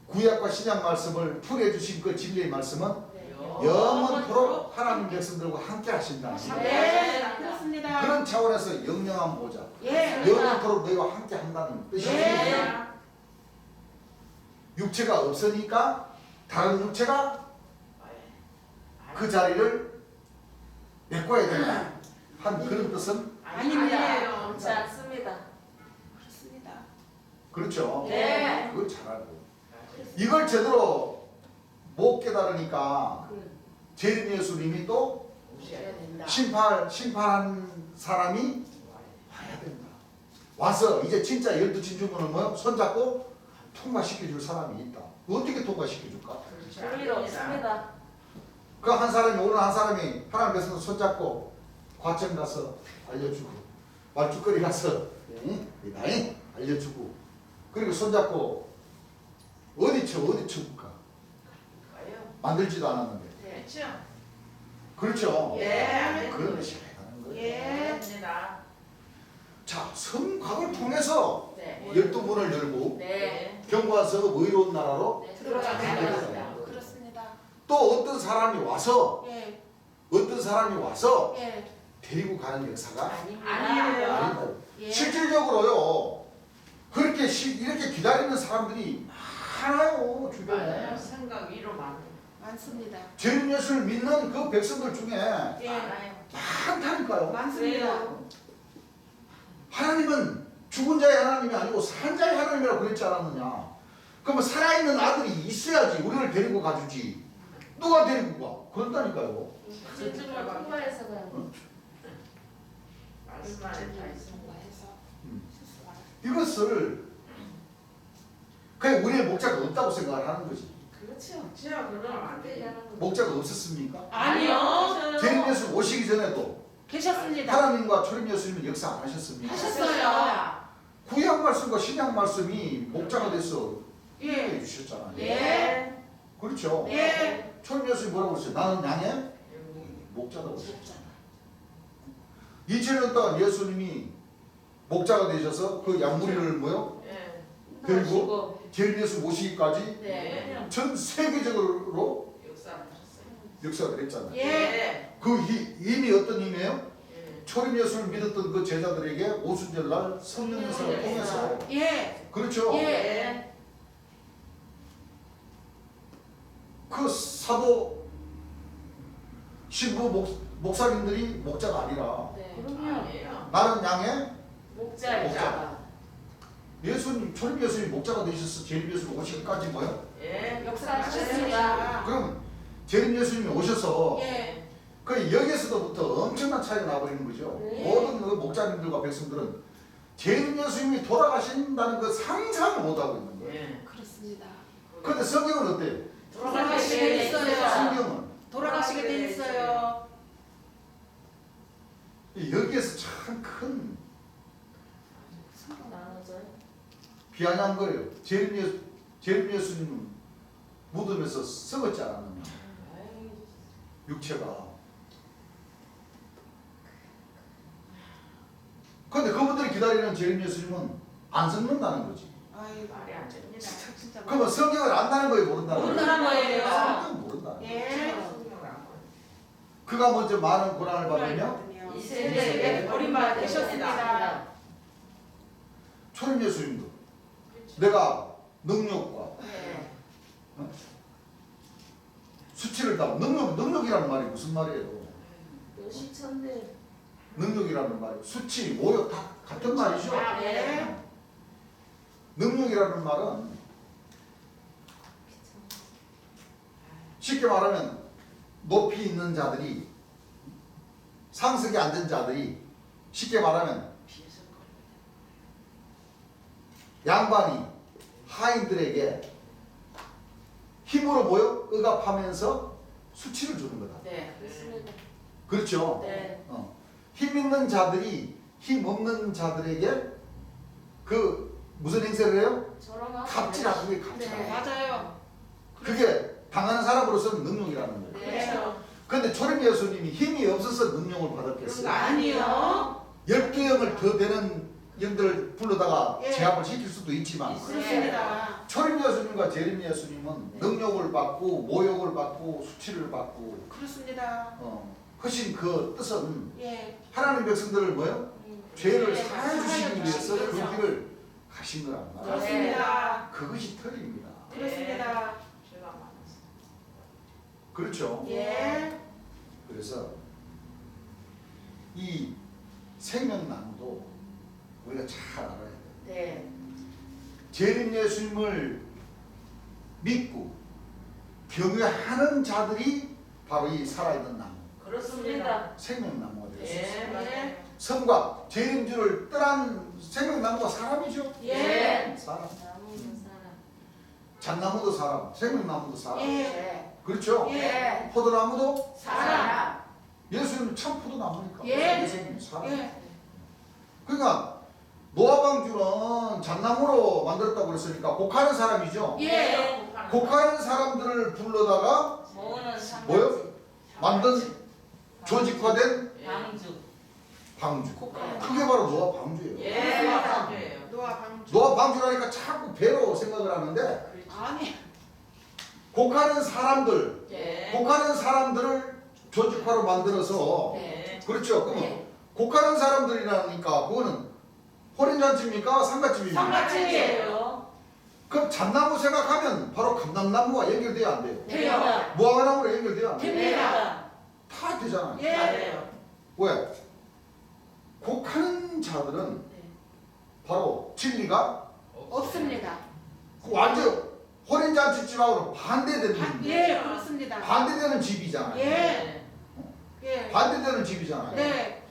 A: 구약과 신약 말씀을 풀어주신 그 진리의 말씀은
D: 네.
A: 영원토록 하나님 백성들과 함께 하신다는 거예요.
B: 네. 그렇습니다.
A: 그런 차원에서 영영한 보좌
B: 예.
A: 영원토록 너희와 함께 한다는 뜻이죠.
B: 예.
A: 육체가 없으니까 다른 육체가 그 자리를 메꿔야 된다 한 그런 뜻은
B: 아닙니다.
D: 그렇지 않습니다.
B: 그렇습니다.
A: 그렇죠.
D: 네.
A: 그걸 잘 알고 이걸 제대로 못 깨달으니까 재림 예수님이 또
D: 오셔야 된다.
A: 심판한 사람이 와야 된다. 와서 이제 진짜 12 진주문을 뭐요? 손잡고 통과시켜 줄 사람이 있다. 어떻게 통과시켜줄까?
D: 불일 없습니다.
A: 그 한 사람이 오늘 한 사람이 하나님 백성들 손잡고 과천 가서 알려주고 말죽거리 가서 나이 알려주고 그리고 손잡고 어디 쳐볼까? 만들지도 않았는데
D: 네.
C: 그렇죠.
A: 그렇죠?
C: 예.
A: 그런 것이 하는 거예요.
B: 예.
C: 됩니다.
A: 자, 성곽을 통해서
D: 네.
A: 12문을 열고
D: 네.
A: 경과서 의로운 나라로
D: 네.
B: 들어가게
A: 되었어요.
B: 되었습니다. 그렇습니다.
A: 또 어떤 사람이 와서
B: 예. 예.
A: 데리고 가는 역사가
C: 아니에요.
A: 아니고
B: 예.
A: 실질적으로요 그렇게 이렇게 기다리는 사람들이 많아요 주변에
C: 생각 위로만.
B: 많습니다.
A: 죄인 예수를 믿는 그 백성들 중에
B: 예.
A: 많다니까요.
B: 많습니다.
A: 하나님은 죽은 자의 하나님이 아니고 산 자의 하나님이라고 그랬지 않았느냐. 그러면 살아있는 아들이 있어야지 우리를 데리고 가주지. 누가 데리고 가? 그런다니까요.
D: 진정을 통과해서 그냥
C: 말씀 안에 다 있습니다.
A: 이것을 그냥 우리의 목자가 없다고 생각을 하는 거지.
D: 그렇죠.
C: 제가 그러면 안 돼요.
A: 목자가 없었습니까?
B: 아니요.
A: 죄인 예수 오시기 전에도
B: 계셨습니다.
A: 하나님과 초림 예수님은 역사 안 하셨습니까?
B: 하셨어요.
A: 구약 말씀과 신약 말씀이 목자가 돼서
B: 예.
A: 해 주셨잖아요.
B: 예.
A: 그렇죠.
B: 예.
A: 초림 예수님 뭐라고 그랬어요? 나는 양의 목자라고 그랬어요. 2000년 동안 예수님이 목자가 되셔서 그 양무리를 뭐요?
C: 예.
A: 데리고 죄인 예수 모시기까지
D: 네.
A: 전 세계적으로
C: 역사하셨어요.
A: 역사를 했잖아요.
B: 예.
A: 그 힘이 어떤 힘이에요?
C: 예.
A: 초림 예수를 믿었던 그 제자들에게 오순절날 성령 역사를 통해서
B: 예.
A: 그렇죠.
B: 예.
A: 그 사도 신부 목사님들이 목자가 아니라
D: 네.
C: 아니에요.
A: 나는 양의
D: 목자입니다.
A: 예수님 초림 예수님 목자가 되셔서 재림 예수님 오시기까지 뭐요?
C: 예.
B: 역사하셨습니다.
A: 그럼 재림 예수님이 오셔서
B: 예.
A: 그 여기에서부터 엄청난 차이가 나버리는 거죠.
D: 네.
A: 모든 그 목자님들과 백성들은 재림 예수님이 돌아가신다는 그 상상을 못 하고 있는 거예요.
C: 예.
B: 그렇습니다.
A: 그런데 성경은 어때요?
B: 돌아가시게 됐어요.
A: 성경은
B: 돌아가시게 돼 있어요.
A: 여기에서 참 큰
D: 나눠져요.
A: 비아냥 거예요. 재림 예수님은 무덤에서 썩었지 않았느냐. 육체가. 그런데 그분들이 기다리는 재림 예수님은 안 썩는다는 거지.
B: 아이
C: 말이 안 됩니다.
B: 진짜
A: 그러면 성경을 안다는 거예요, 모른다는 거예요?
B: 모른다는 거예요.
A: 성경은 모른다.
B: 예.
C: 성경을 안 보여요.
A: 그가 먼저 많은 고난을 받으며
B: 이
D: 세대에
B: 세대에 버림받으셨습니다.
A: 초림 예수님도 내가 능력과
D: 네.
A: 수치를 다 능력이라는 말이 무슨 말이에요?
D: 몇시천대.
A: 능력이라는 말이 수치, 모욕 다 같은 말이죠.
B: 아, 네.
A: 능력이라는 말은 쉽게 말하면 높이 있는 자들이 상석에 앉은 자들이 쉽게 말하면 양반이 하인들에게 힘으로 모여 억압하면서 수치를 주는 거다.
D: 네. 그렇습니다.
A: 그렇죠?
D: 네.
A: 힘 있는 자들이 힘 없는 자들에게 그 무슨 행세를 해요?
D: 저렴하고.
A: 갑질하는 게 갑질하는
D: 네.
A: 거예요.
B: 맞아요.
A: 그게 당하는 사람으로서는 능력이라는 거예요.
D: 네.
B: 그렇죠.
A: 그런데 초림 예수님이 힘이 없어서 능력을
C: 그런 거
A: 받았겠어요.
B: 아니요.
A: 10개영을 더 되는 영들을 불러다가
B: 예.
A: 제압을 시킬 수도 있지만
B: 그렇습니다.
A: 초림 예수님과 재림 예수님은
D: 네.
A: 능력을 받고 모욕을 받고 수치를 받고
B: 그렇습니다.
A: 하신 그 뜻은
B: 예.
A: 하나님 백성들을 뭐요? 죄를
B: 네,
A: 사해 주시기 위해서 그
B: 그렇죠.
A: 길을 가신 거란 말이에요.
B: 그렇습니다.
A: 그것이 틀입니다.
B: 그렇습니다.
C: 죄가 많았어요.
A: 그렇죠?
B: 예.
A: 그래서 이 생명나무도 우리가 잘 알아야 돼요.
D: 네.
A: 재림 예수님을 믿고 경외하는 자들이 바로 이 살아있는 나무,
D: 그렇습니다.
A: 생명나무가 되었어요.
C: 예. 맞아요.
A: 성과 재림주를 떠난 생명나무가 사람이죠.
B: 예.
A: 사람.
D: 남은 사람.
A: 잣나무도 사람, 생명나무도 사람.
B: 예.
A: 그렇죠?
B: 예.
A: 포도나무도
B: 사람.
A: 예수님은 참 포도나무니까.
B: 예.
A: 예수님 사람.
B: 예.
A: 그러니까 노아방주는 잣나무로 만들었다고 그랬으니까 곡하는 사람이죠.
B: 예.
A: 곡하는 사람들을 불러다가
D: 모으는 상가지.
A: 뭐요? 만든 조직화된
D: 방주.
A: 방주.
B: 곡하는
A: 그게 바로 노아 방주예요.
C: 예. 맞아요.
B: 노아 방주.
A: 노아 방주라니까 자꾸 배로 생각을 하는데
B: 아니.
A: 곡하는 사람들,
C: 예.
A: 곡하는 사람들을 조직화로 만들어서
C: 예.
A: 그렇죠. 그러면
B: 예.
A: 곡하는 사람들이라니까 그거는 호린잔치입니까? 상갓집입니까?
D: 상가집이에요.
A: 그럼 잣나무 생각하면 바로 감람나무와 연결돼야 안 돼요?
B: 돼요.
A: 무화과나무로 연결돼야 안 돼요?
B: 됩니다.
A: 다 되잖아요.
B: 예.
C: 맞아요.
A: 왜? 곡하는 자들은 바로 진리가
B: 없습니다.
A: 완전 호린잔치집하고 반대되는
B: 예, 그렇습니다.
A: 반대되는 집이잖아요.
B: 예. 예.
A: 반대되는 집이잖아요.
B: 네.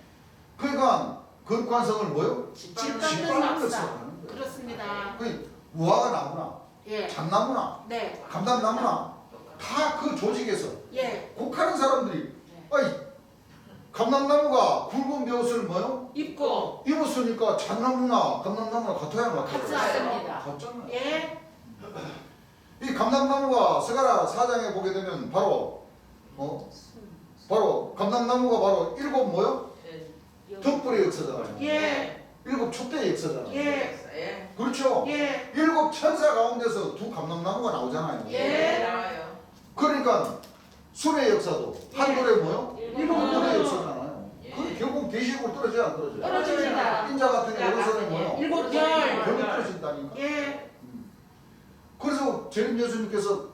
A: 그러니까 거룩관성을 뭐요?
B: 집
A: 집
B: 같은
A: 밟는 것으로
B: 역사.
A: 하는 거예요.
B: 그렇습니다.
A: 그 무화과나무나
B: 예.
A: 잣나무나
B: 네.
A: 감람나무나 다 그 조직에서
B: 예.
A: 곡하는 사람들이 아이 감람나무가 굵은 벼옷을 뭐요?
B: 입고.
A: 입었으니까 잣나무나 감람나무나 같아야
B: 같지
A: 같아요.
B: 않습니다.
A: 같잖아요.
B: 예.
A: 이 감람나무가 스가랴 4장에 보게 되면 바로 바로 감람나무가 바로 일곱 뭐요? 덕불의 역사잖아요.
B: 예.
A: 일곱 촛대의 역사잖아요.
B: 예.
C: 예.
A: 그렇죠?
B: 예.
A: 일곱 천사 가운데서 두 감람나무가 나오잖아요.
B: 예.
C: 나와요.
A: 그러니까 술의 역사도 한돌의 뭐요?
D: 일곱
A: 한돌의
D: 물.
A: 역사잖아요.
C: 예.
A: 그 결국 대시고 떨어져야 안 떨어져요?
B: 떨어집니다.
A: 인자 같은 경우는 뭐요?
B: 일곱 별.
A: 결국 떨어진다니까.
B: 예.
A: 그래서 재림 예수님께서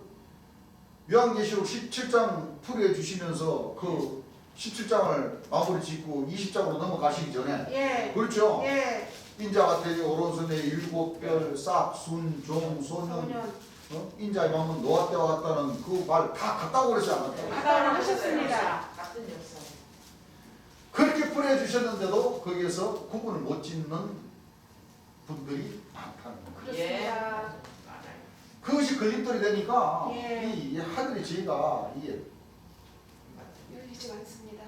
A: 요한계시록 17장 풀이해 주시면서 그 17장을 마무리 짓고 20장으로 넘어가시기 전에
B: 예.
A: 그렇죠?
B: 예.
A: 인자 같으니 오른손에 일곱 별, 싹, 순, 종, 소년
B: 소년.
A: 인자의 마음은 노아 때와 같다는 그 말 다 같다고 그러지 않았다고
B: 아까 하셨습니다.
C: 같은 역사.
A: 그렇게 풀이해 주셨는데도 거기에서 구분을 못 짓는 분들이 많다는 거예요.
B: 그렇습니다.
C: 맞아요.
A: 그것이 걸림돌이 되니까
B: 예.
A: 이 하늘의 지혜가 이게
B: 열리지 않습니다.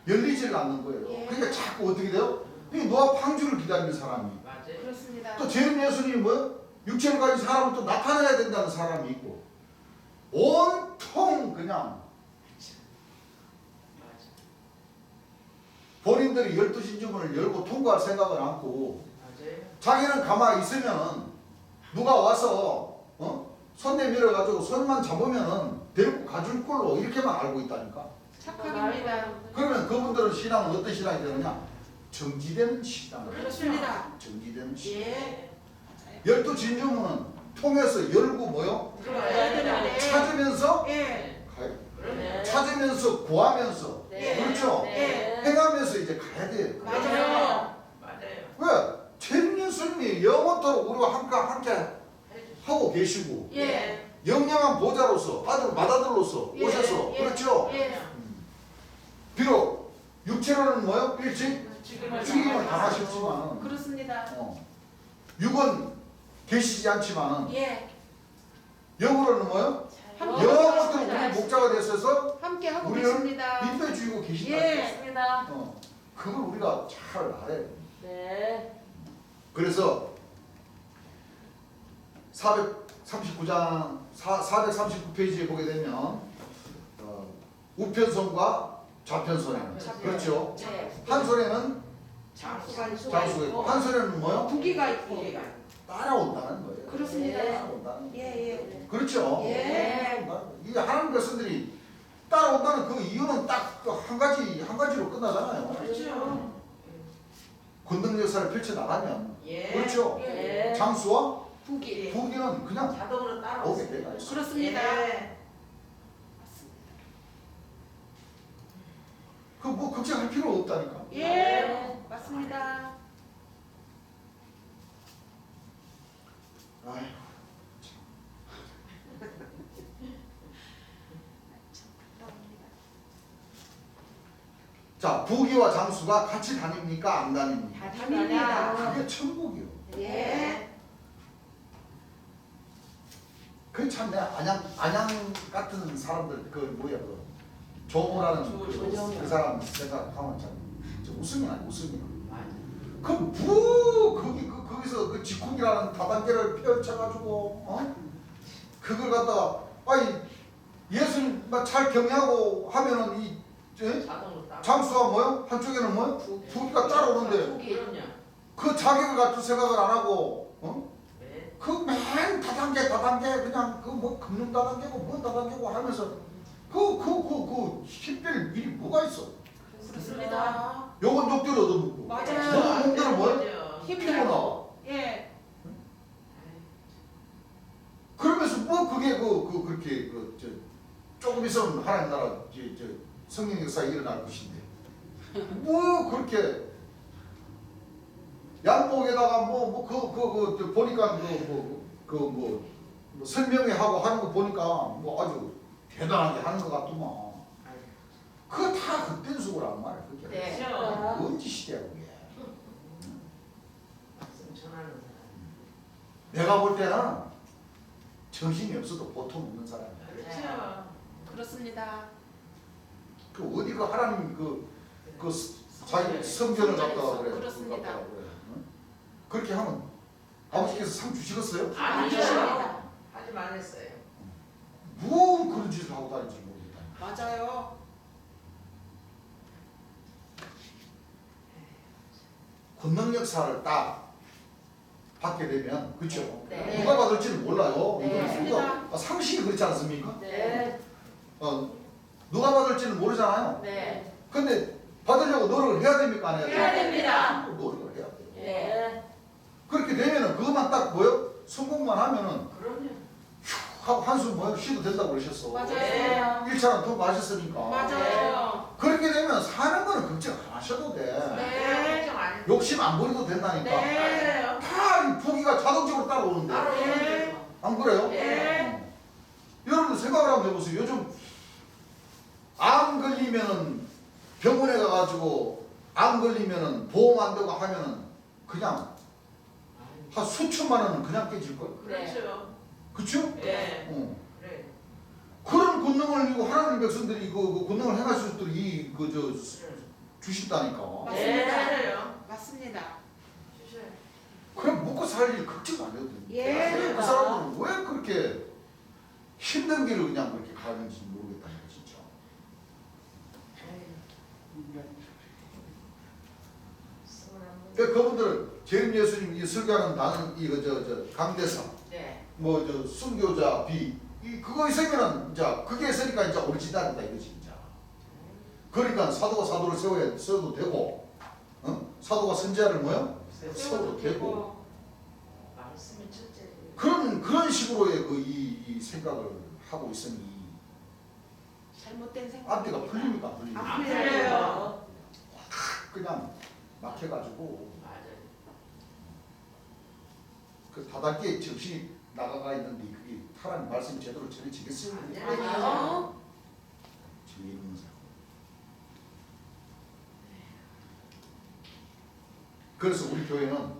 A: 열리질 않는 거예요.
B: 예.
A: 그러니까 자꾸 어떻게 돼요? 이 노아 방주를 기다리는 사람이
C: 맞아요.
B: 그렇습니다.
A: 또 재림 예수님이 뭐요? 육체를 가진 사람은 또 나타나야 된다는 사람이 있고 온통 그냥
C: 맞아요.
A: 본인들이 12신주문을 열고 통과할 생각을 않고
C: 맞아요.
A: 자기는 가만히 있으면 누가 와서 손 내밀어 가지고 손만 잡으면 데리고 가줄 걸로 이렇게만 알고 있다니까.
B: 착각입니다.
A: 그러면 그분들은 신앙은 어떤 신앙이 되느냐? 정지되는 신앙.
B: 그렇습니다.
A: 정지되는 신앙.
B: 예.
A: 12진주문은 통해서 열고 뭐요?
B: 들어야 되는데.
A: 찾으면서
B: 예.
A: 가요.
C: 그러네.
A: 찾으면서 구하면서
D: 네.
A: 그렇죠?
B: 네.
A: 행하면서 이제 가야 돼요.
B: 맞아요.
C: 맞아요.
A: 왜? 재림 예수님이 영원토록 우리와 함께 하고 계시고
B: 예.
A: 영영한 보좌로서 아들 맏아들로서
B: 예.
A: 오셔서
B: 예.
A: 그렇죠?
B: 예.
A: 비록 육체로는 뭐요? 일찍
B: 죽임을
A: 죽임을
B: 당하셨지만.
A: 당하셨지만
B: 그렇습니다.
A: 육은 계시지 않지만은
B: 예.
A: 영으로는 뭐요?
B: 함께
A: 영원토록
B: 하고
A: 우리 목자가 되셔서
B: 함께 하고
A: 우리를
B: 계십니다.
A: 빛내 주고 계신다.
B: 예.
D: 맞습니다.
A: 그걸 우리가 잘 알아야 돼.
D: 네.
A: 그래서 439장 439페이지에 보게 되면 우편손과 좌편손에 그렇죠.
D: 네.
A: 한 손에는
B: 장수가
A: 장수가 있고 한 손에는 뭐요?
B: 부기가 있고.
C: 이해가
A: 따라온다는 거예요.
B: 그렇습니다.
A: 따라온다는 거예요.
B: 예, 예.
A: 그렇죠.
B: 예.
A: 이 하나님 백성들이 따라온다는 그 이유는 딱 한 가지로 끝나잖아요.
B: 그렇죠.
A: 권능 역사를 펼쳐 나가면
C: 예.
A: 그렇죠.
D: 네.
A: 장수와
B: 부기.
A: 부기는 그냥
C: 자동으로 따라오세요.
A: 오게 돼가 있어.
B: 그렇습니다.
C: 예.
A: 그 뭐 걱정할 필요 없다니까.
B: 예. 맞습니다.
A: 아휴. 자, 부기와 장수가 같이 다닙니까? 안 다닙니까?
B: 다닙니다.
A: 그게 천국이요.
B: 예.
A: 그 그 참 내가 안양 같은 사람들 그 뭐야 그 조모라는 그 사람 생각하면 참 웃음이 나요. 웃음이 나. 거기서 그 직국이라는 다단계를 펼쳐가지고 그걸 갖다가 예수님 잘 경외하고 하면은 이
C: 자동으로 따라.
A: 장수가 뭐요? 한쪽에는 뭐요? 부귀가 따라오는데
C: 그럼요.
A: 그 자격을 갖출 생각을 안 하고
C: 네.
A: 그 맨 다단계 그냥 그 뭐 금융 다단계고 뭐 다단계고 하면서 그 힘들 일이 뭐가 있어?
B: 그렇습니다.
A: 요건 욕대로 얻어먹고
B: 맞아요.
A: 몸들은 뭐야?
C: 맞아요.
B: 힘들고. 예.
A: 그러면서 뭐 그게 그렇게 조금 있으면 하나님 나라 저 성령 역사 일어날 것인데 뭐 그렇게 양복에다가 보니까 뭐 설명회 하고 하는 거 보니까 뭐 아주 대단하게 하는 것 같더만 그거 다 헛된 수고란 말이야 그게
D: 네.
C: 그렇죠.
A: 뭔 짓이야 그게
C: 말씀 전하는 사람.
A: 내가 볼 때는 정신이 없어도 보통 없는 사람이야
C: 그렇죠.
B: 그렇습니다.
A: 그 어디 그 하나님 자기 성전을 갖다가 그래
B: 그렇습니다.
A: 갖다가 그래 응? 그렇게 하면 아버지께서 상 주시겠어요?
C: 아니죠.
B: 아니죠.
C: 하지 말랬어요.
A: 뭐 그런 짓을 하고 다니는지 모르겠다
B: 맞아요.
A: 권능 역사를 딱 받게 되면 그렇죠?
D: 네.
A: 누가 받을지는 몰라요.
D: 네.
A: 누가 상식이 그렇지 않습니까?
D: 네.
A: 누가 받을지는 모르잖아요.
D: 네.
A: 근데 받으려고 노력을 해야 됩니까? 안 해야 돼요?
D: 해야 됩니다.
A: 노력을 해야 돼요.
D: 네.
A: 그렇게 되면은 그것만 딱 뭐요? 성공만 하면은
C: 그럼요.
A: 하고 한숨 쉬도 된다고 그러셨어.
B: 맞아요.
A: 1차는 더 마셨으니까.
B: 맞아요.
A: 그렇게 되면 사는 거는 걱정 안 하셔도 돼.
B: 네.
C: 걱정 안 해요.
A: 욕심 안 부려도 된다니까.
B: 네.
C: 맞아요.
A: 다 부기가 자동적으로 따라오는데.
C: 따로
B: 네.
C: 오는 거죠.
A: 안 그래요?
B: 네.
A: 여러분들 생각을 한번 해보세요. 요즘 암 걸리면은 병원에 가가지고 암 걸리면은 보험 안 되고 하면은 그냥 한 수천만 원은 그냥 깨질걸?
C: 그렇죠.
A: 그쵸?
C: 네.
A: 어.
C: 그래.
A: 그런 권능을 이거 하나님 백성들이 그 권능을 행하실 수 있도록
C: 그래.
A: 주신다니까.
C: 네.
B: 맞습니다.
C: 맞아요.
B: 맞습니다.
C: 주셔요.
A: 그럼 먹고 살 일 걱정 안 해도 돼.
B: 예.
A: 그 사람들은 왜 그렇게 힘든 길을 그냥 그렇게 가는지 모르겠다니까 진짜. 그분들은 재림 예수님 이 설교하는 나는 이거 강대사
C: 네.
A: 순교자 그거 있으면은 이제 그게 있으니까 이제 오리지널이다 이거지 이제. 그러니까 사도가 사도를 세워도 되고, 사도가 선지자를 세워도 되고
C: 말씀이 첫째예요.
A: 그런 식으로의 이 생각을 하고 있으니
B: 잘못된 생각.
A: 앞뒤가 풀립니까 안 풀립니까?
B: 안 풀려요.
A: 그냥 막혀가지고
C: 맞아요.
A: 그 다단계 정신이 나가가 있는데 그게 하나님 말씀 제대로 전해지겠어요?
B: 아니요.
A: 재미있는 사람. 그래서 우리 교회는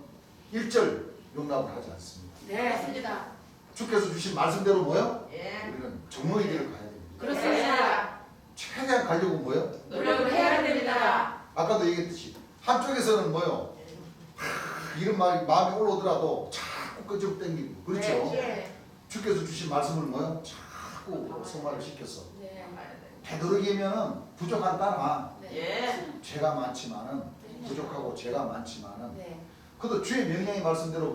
A: 1절 용납을 하지 않습니다.
B: 네. 맞습니다.
A: 주께서 주신 말씀대로
C: 예.
A: 우리는 정로의 길을 가야 됩니다.
B: 그렇습니다.
A: 최대한 가려고
B: 노력을 해야 됩니다.
A: 아까도 얘기했듯이 한쪽에서는 이런 말이 마음에 올라오더라도 자꾸 끄집어 당기고 그렇죠?
B: 네.
A: 주께서 주신 말씀을 자꾸 성화를 시켜서
D: 네.
A: 되도록이면은 부족한 따라
C: 예.
A: 죄가 많지만은 부족하고 죄가 많지만은
D: 네.
A: 그래도 주의 명령의 말씀대로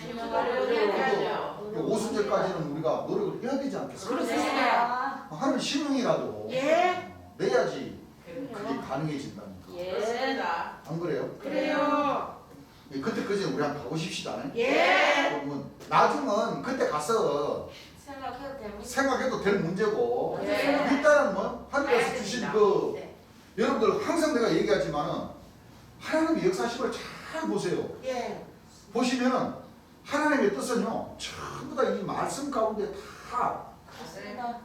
C: 노력해야죠.
A: 5순절까지는 우리가 노력을 해야 되지 않겠어요?
B: 그렇습니다.
A: 하는 신용이라도
B: 예.
A: 내야지 그게 가능해진다니까.
D: 예.
C: 그렇습니다.
A: 안 그래요?
B: 그래요.
A: 그때까지 우리 한번 가고 싶시다.
B: 예.
A: 그러면 나중은 그때 가서
D: 생각해도 됩니다.
A: 생각해도 될 문제고
B: 네.
A: 일단은 하늘에서 주신
D: 네.
A: 여러분들 항상 내가 얘기하지만은 하나님의 역사심을 잘 보세요.
B: 예.
A: 보시면은 하나님의 뜻은요 전부 다 이 말씀 가운데 다
C: 맞습니다.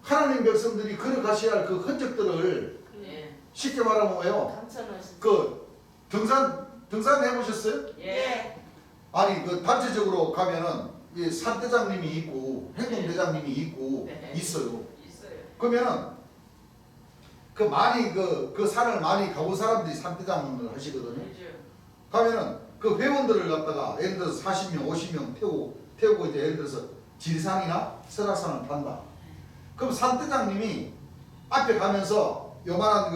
A: 하나님 백성들이 걸어가셔야 할 그 흔적들을
C: 예.
A: 쉽게 말하면 뭐예요?
D: 감천하신.
A: 그 등산 해보셨어요?
C: 예.
A: 아니 그 단체적으로 가면은 이 산대장님이 있고 행동대장님이 있고
C: 네.
A: 있어요.
C: 있어요.
A: 그러면은 그 많이 그 산을 많이 가본 사람들이 산대장을 하시거든요.
C: 그죠.
A: 가면은 그 회원들을 갖다가 예를 들어서 40명, 50명 태우고 이제 예를 들어서 지리산이나 설악산을 탄다. 그럼 산대장님이 앞에 가면서 요만한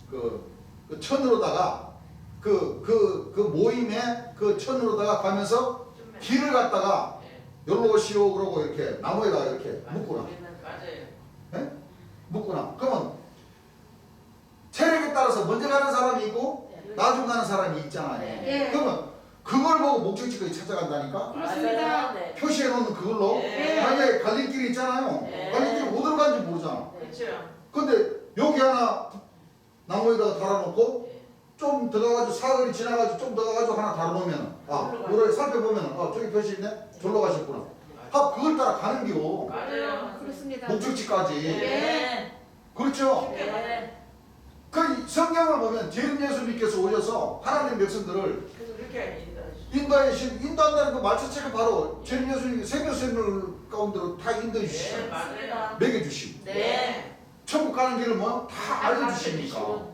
A: 그 천으로다가 그 모임에 그 천으로다가 가면서
C: 좀
A: 길을 갖다가
C: 예.
A: 열로 오시오 그러고 이렇게 나무에다가 이렇게 묶구나.
C: 맞아요.
A: 묶구나. 그러면 체력에 따라서 먼저 가는 사람이 있고 나중 가는 사람이 있잖아요.
D: 네.
B: 예.
A: 그러면 그걸 보고 목적지까지 찾아간다니까.
B: 그렇습니다.
D: 네.
A: 표시해 놓는 그걸로.
C: 네.
A: 만약에 갈림길이 있잖아요.
D: 네.
A: 갈림길 못 들어간지 모르잖아.
C: 그렇죠.
A: 근데 여기 하나 나무에다가 달아놓고 좀 더 가가지고 사거리 지나가지고 좀 더 가가지고 하나 달아놓으면 노래 살펴보면 저기 표시 있네? 절로 가셨구나. 그걸 따라 가는 겨.
C: 맞아요.
B: 그렇습니다.
A: 목적지까지.
D: 네.
A: 그렇죠.
D: 네.
A: 그 성경을 보면 재림 예수님께서 오셔서 하나님 백성들을
C: 그렇게 인도하시죠.
A: 인도한다는 그 말 자체가 바로 재림 예수님이 생명샘물 가운데로 다 인도해
C: 네,
A: 주시죠.
C: 맞아요.
A: 먹여주시고
D: 네.
A: 천국 가는 길을 다 알려주시니까
C: 보여주시고.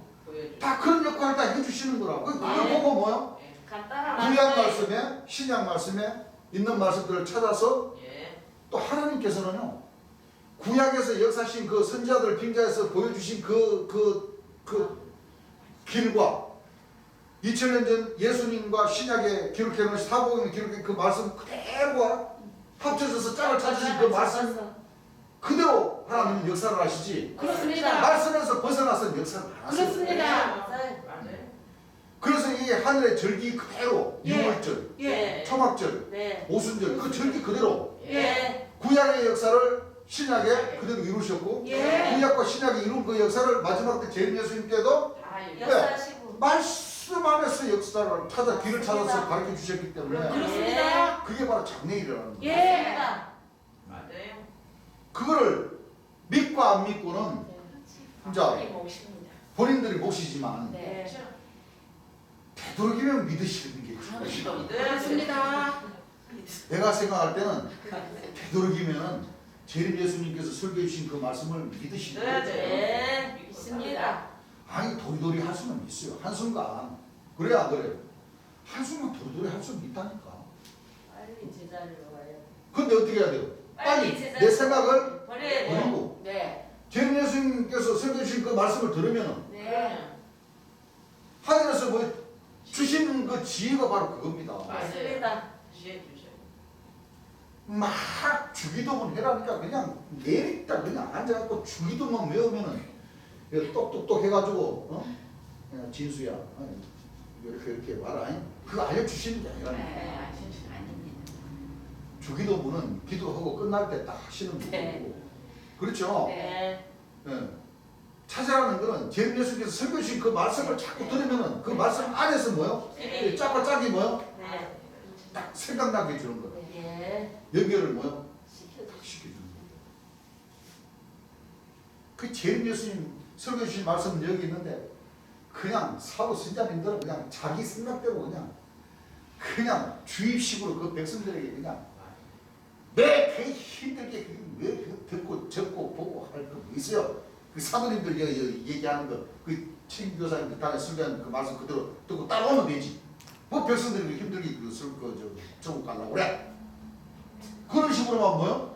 A: 다 그런 역할을 다 해주시는 거라. 그걸
D: 네.
A: 보고 뭐요?
D: 간단한
A: 구약 말씀에 신약 말씀에 있는 말씀들을 찾아서
C: 예.
A: 또 하나님께서는요 구약에서 역사하신 그 선지자들 빙자에서 보여주신 그 길과 2000년 전 예수님과 신약에 기록해 놓은 사복음에 기록해 그 말씀 그대로와 합쳐져서 짝을 찾으신 그 말씀 그대로 하나님은 역사를 하시지
B: 그렇습니다.
A: 말씀에서 벗어나서 역사를 안 하세요.
B: 그렇습니다.
C: 맞아요.
A: 그래서 이게 하늘의 절기 그대로
B: 예.
A: 유월절,
B: 예.
A: 초막절,
D: 네.
A: 오순절 그 절기 그대로
D: 예.
A: 구약의 역사를 신약에 그대로 이루셨고
B: 예.
A: 구약과 신약이 이룬 그 역사를 마지막 때 재림 예수님 때도
C: 다 이거.
D: 역사하시고.
A: 말씀 안에서 역사를 찾아 길을 찾아서 가르쳐 주셨기 때문에
B: 그렇습니다.
A: 그게 바로 장례일이라는 거예요.
B: 예.
C: 맞아요.
A: 그거를 믿고 안 믿고는 진짜
D: 몫입니다.
A: 본인들이 몫이지만
D: 네.
C: 그렇죠.
A: 되도록이면 믿으시는 게 중요해요.
B: 그렇습니다.
A: 내가 생각할 때는 되도록이면 재림 예수님께서 설교해 주신 그 말씀을 믿으시는
C: 네,
A: 거죠.
D: 네. 믿습니다.
A: 아니 도리도리 할 수는 있어요. 한순간. 그래 안 그래요? 한순간 도리도리 할 수는 있다니까.
D: 빨리 제자리로 와야 돼.
A: 근데 어떻게 해야 돼요? 빨리
D: 제자리로
A: 내 생각을
D: 버려야 돼.
A: 버리고
D: 네.
A: 재림 예수님께서 설교해 주신 그 말씀을 들으면은
D: 네.
A: 하늘에서 뭐 주시는 그 지혜가 바로 그겁니다.
D: 맞습니다.
C: 지혜 주셔.
A: 막 주기도문 해라니까 그냥 내리다 그냥 앉아갖고 주기도문 외우면은 똑똑똑 해가지고 그냥 진수야 이렇게 와라 그거 알려주시는 게 아니라
D: 아닙니다.
A: 주기도문은 기도하고 끝날 때 딱 하시는 거고
D: 네.
A: 그렇죠?
D: 네.
A: 예. 찾아라는 거는 재림 예수님께서 설교해 주신 그 말씀을 자꾸 들으면은 그 말씀 안에서 뭐요?
D: 네.
A: 짝과 짝이 뭐요?
D: 네.
A: 딱 생각나게 해주는 거예요.
D: 예.
A: 연결을 뭐요?
D: 시켜주세요.
A: 딱 시켜주는 거예요. 그 재림 예수님 설교해 주신 말씀은 여기 있는데 그냥 사도 선자님들은 그냥 자기 생각대로 그냥 주입식으로 그 백성들에게 그냥 매 그 힘들게 왜 듣고 적고 보고 할 거 있어요. 그 사도님들 얘기하는 거, 그 친교사님들 단에 설교하는 그 말씀 그대로 듣고 따라오면 되지. 뭐 백성들이 힘들게 적고 가려고 그래. 그런 식으로만 뭐요?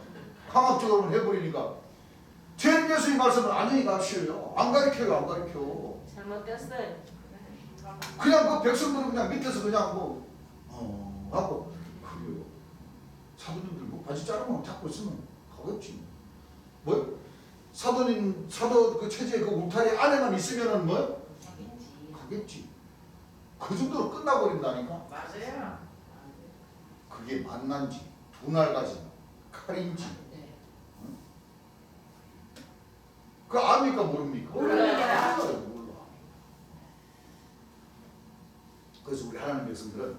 A: 강압적으로 해버리니까 재림 예수님 말씀을 안녕히 가시오요. 안 가르쳐요, 안 가르쳐.
D: 잘못됐어요.
A: 그냥 그 백성들은 그냥 밑에서 그냥 하고 그래요. 사도님들 뭐 바지 자르면 잡고 있으면 가겠지. 뭐 사도 그 체제 그 울타리 안에만 있으면은 뭐 가겠지. 그 정도로 끝나버린다니까.
C: 맞아요.
A: 그게 만난지 두 날까지 칼인지 그 압니까 모릅니까?
B: 몰라요.
A: 몰라. 그래서 우리 하나님 백성들은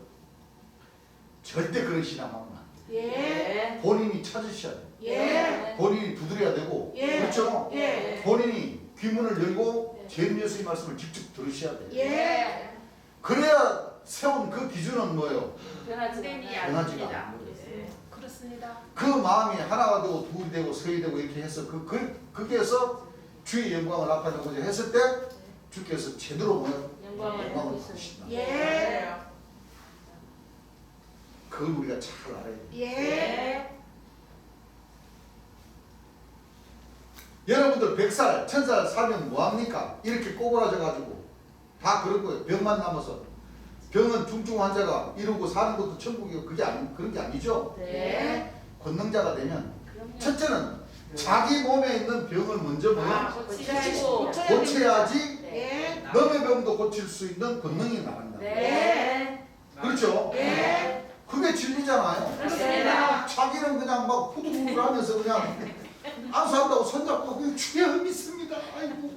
A: 절대 그런 신앙하면 안 돼.
B: 예.
A: 본인이 찾으셔야 돼.
B: 예.
A: 본인이 두드려야 되고
B: 예.
A: 그렇죠?
B: 예.
A: 본인이 귀문을 열고 재림 예수님 말씀을 직접 들으셔야 돼.
B: 예.
A: 그래야 세운 그 기준은 뭐예요?
D: 변하지
A: 변하지가 않는 거예요.
B: 그렇습니다.
A: 그 마음이 하나가 되고 둘이 되고 서이 되고 이렇게 해서 거기에서 주의 영광을 나타내고자 했을 때 주께서 제대로 뭐요?
D: 영광을
A: 영광을
D: 받고
A: 받으신다.
B: 예.
C: 맞아요.
A: 그걸 우리가 잘 알아야 돼요.
B: 예.
A: 여러분들 100살, 1000살 살면 뭐합니까? 이렇게 꼬부라져가지고 다 그런 거예요. 병만 남아서. 병은 중증 환자가 이러고 사는 것도 천국이고 그런 게 아니죠.
B: 네.
A: 권능자가 되면
D: 그럼요.
A: 첫째는 자기 몸에 있는 병을 먼저 뭐요?
D: 고치고.
A: 고쳐야지
B: 예.
A: 남의 병도 고칠 수 있는 권능이 나간다.
D: 네.
A: 그렇죠?
B: 예.
A: 그게 진리잖아요.
B: 그렇습니다.
A: 자기는 그냥 막 후두부두 하면서 그냥 안수한다고 손잡고 그냥 주여 믿습니다. 아이고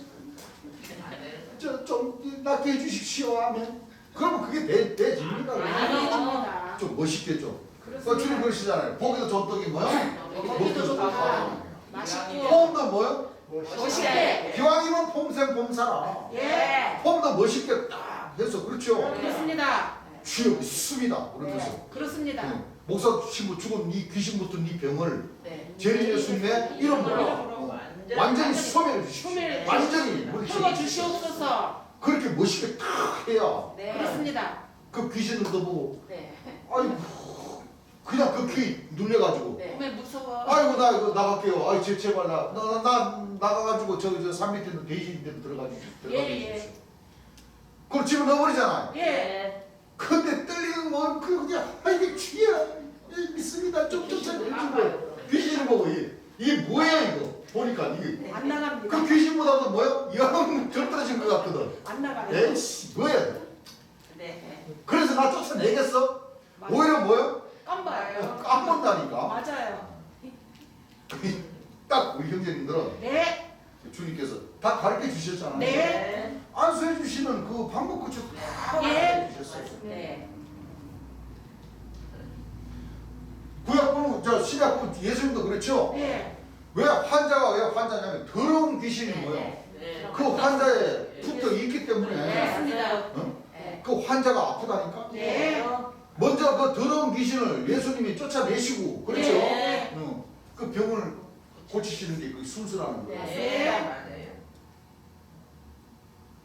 A: 저 좀 낫게 해주십시오 하면 그러면 그게 되집니까?
B: 아닙니다.
A: 좀 멋있게 좀.
B: 그렇습니다.
A: 주님 그러시잖아요. 보기도 좋더니 뭐요?
B: 먹기도 좋다.
C: 맛있고.
A: 폼도 뭐요?
B: 멋있게.
A: 기왕이면 폼생 폼사라.
B: 예.
A: 폼도 멋있게 딱 해서 그렇죠.
B: 그렇습니다.
A: 주여 믿습니다. 그러면서
B: 그렇습니다.
A: 목사 신부 죽은 이 귀신 붙은 이 병을
C: 네.
A: 제리 예수님의 이름으로 완전히 소멸해 주십시오.
B: 소멸해
A: 완전히
B: 풀어
A: 물리쳐
B: 주시옵소서.
A: 그렇게 멋있게 탁 해야
D: 네.
B: 그렇습니다.
A: 그 귀신들도 보고
D: 네.
A: 아이고 그냥 그 귀 눌려가지고
D: 네.
B: 몸에 무서워.
A: 아이고 나 이거 나갈게요. 아이 제발 나 나가가지고 산 밑에 있는 돼지인데 들어가
B: 예.
A: 주십시오. 그걸 집어 넣어버리잖아요.
B: 예.
D: 네.
A: 근데 떨리는 뭐 그게 아이고 주여 믿습니다. 좀 쫓아내주고 귀신을 보고 이게 뭐야 이거 보니까 이게
B: 안 나갑니다.
A: 그 귀신보다도 뭐야 영 절떨어진 것 같거든.
B: 안 나가요.
A: 에이씨 뭐야?
C: 네.
A: 그래서 나 쫓아내겠어? 오히려 뭐야?
B: 깜봐요.
A: 깜본다니까.
B: 맞아요.
A: 딱 우리 형제님들은
B: 네.
A: 주님께서 다 가르쳐 주셨잖아요.
B: 네.
A: 안수해 주시는 그 방법 그쵸 다
B: 예.
A: 가르쳐 주셨어요.
D: 네.
A: 구약부 저 신약부 예수님도 그렇죠.
B: 네.
A: 왜 환자냐면 더러운 귀신이 뭐예요?
C: 네.
A: 그 환자에 붙어 있기 때문에
B: 맞습니다.
A: 어?
D: 네.
A: 그 환자가 아프다니까.
B: 네.
A: 먼저 그 더러운 귀신을 예수님이 쫓아내시고 그렇죠.
D: 네.
A: 그 병을 고치시는 게 그 순수라는 거예요.
B: 네.
C: 맞아요.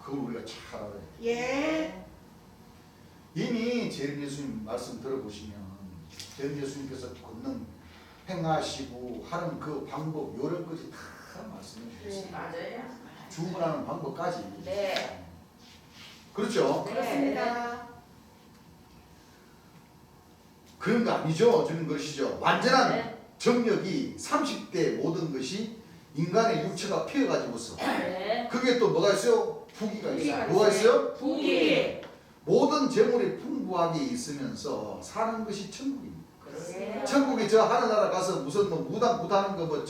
A: 그걸 우리가 잘 알아야 돼요.
B: 예.
A: 이미 재림 예수님 말씀 들어보시면 재림 예수님께서 권능 행하시고 하는 그 방법 요령까지 다 말씀해 주셨어요.
C: 맞아요.
A: 주문하는 방법까지.
D: 네.
A: 그렇죠.
B: 그렇습니다.
A: 그런 거 아니죠. 주는 것이죠. 완전한
D: 네.
A: 정력이 30대 모든 것이 인간의 육체가 피어가지고서
D: 네.
A: 그게 또 뭐가 있어요? 부기가 있어요.
B: 부기가
A: 뭐가 있어요?
B: 부기.
A: 모든 재물이 풍부하게 있으면서 사는 것이 천국입니다.
D: 네.
A: 천국이 저 하늘나라 가서 무슨 뭐 무당 굿하는 거 뭐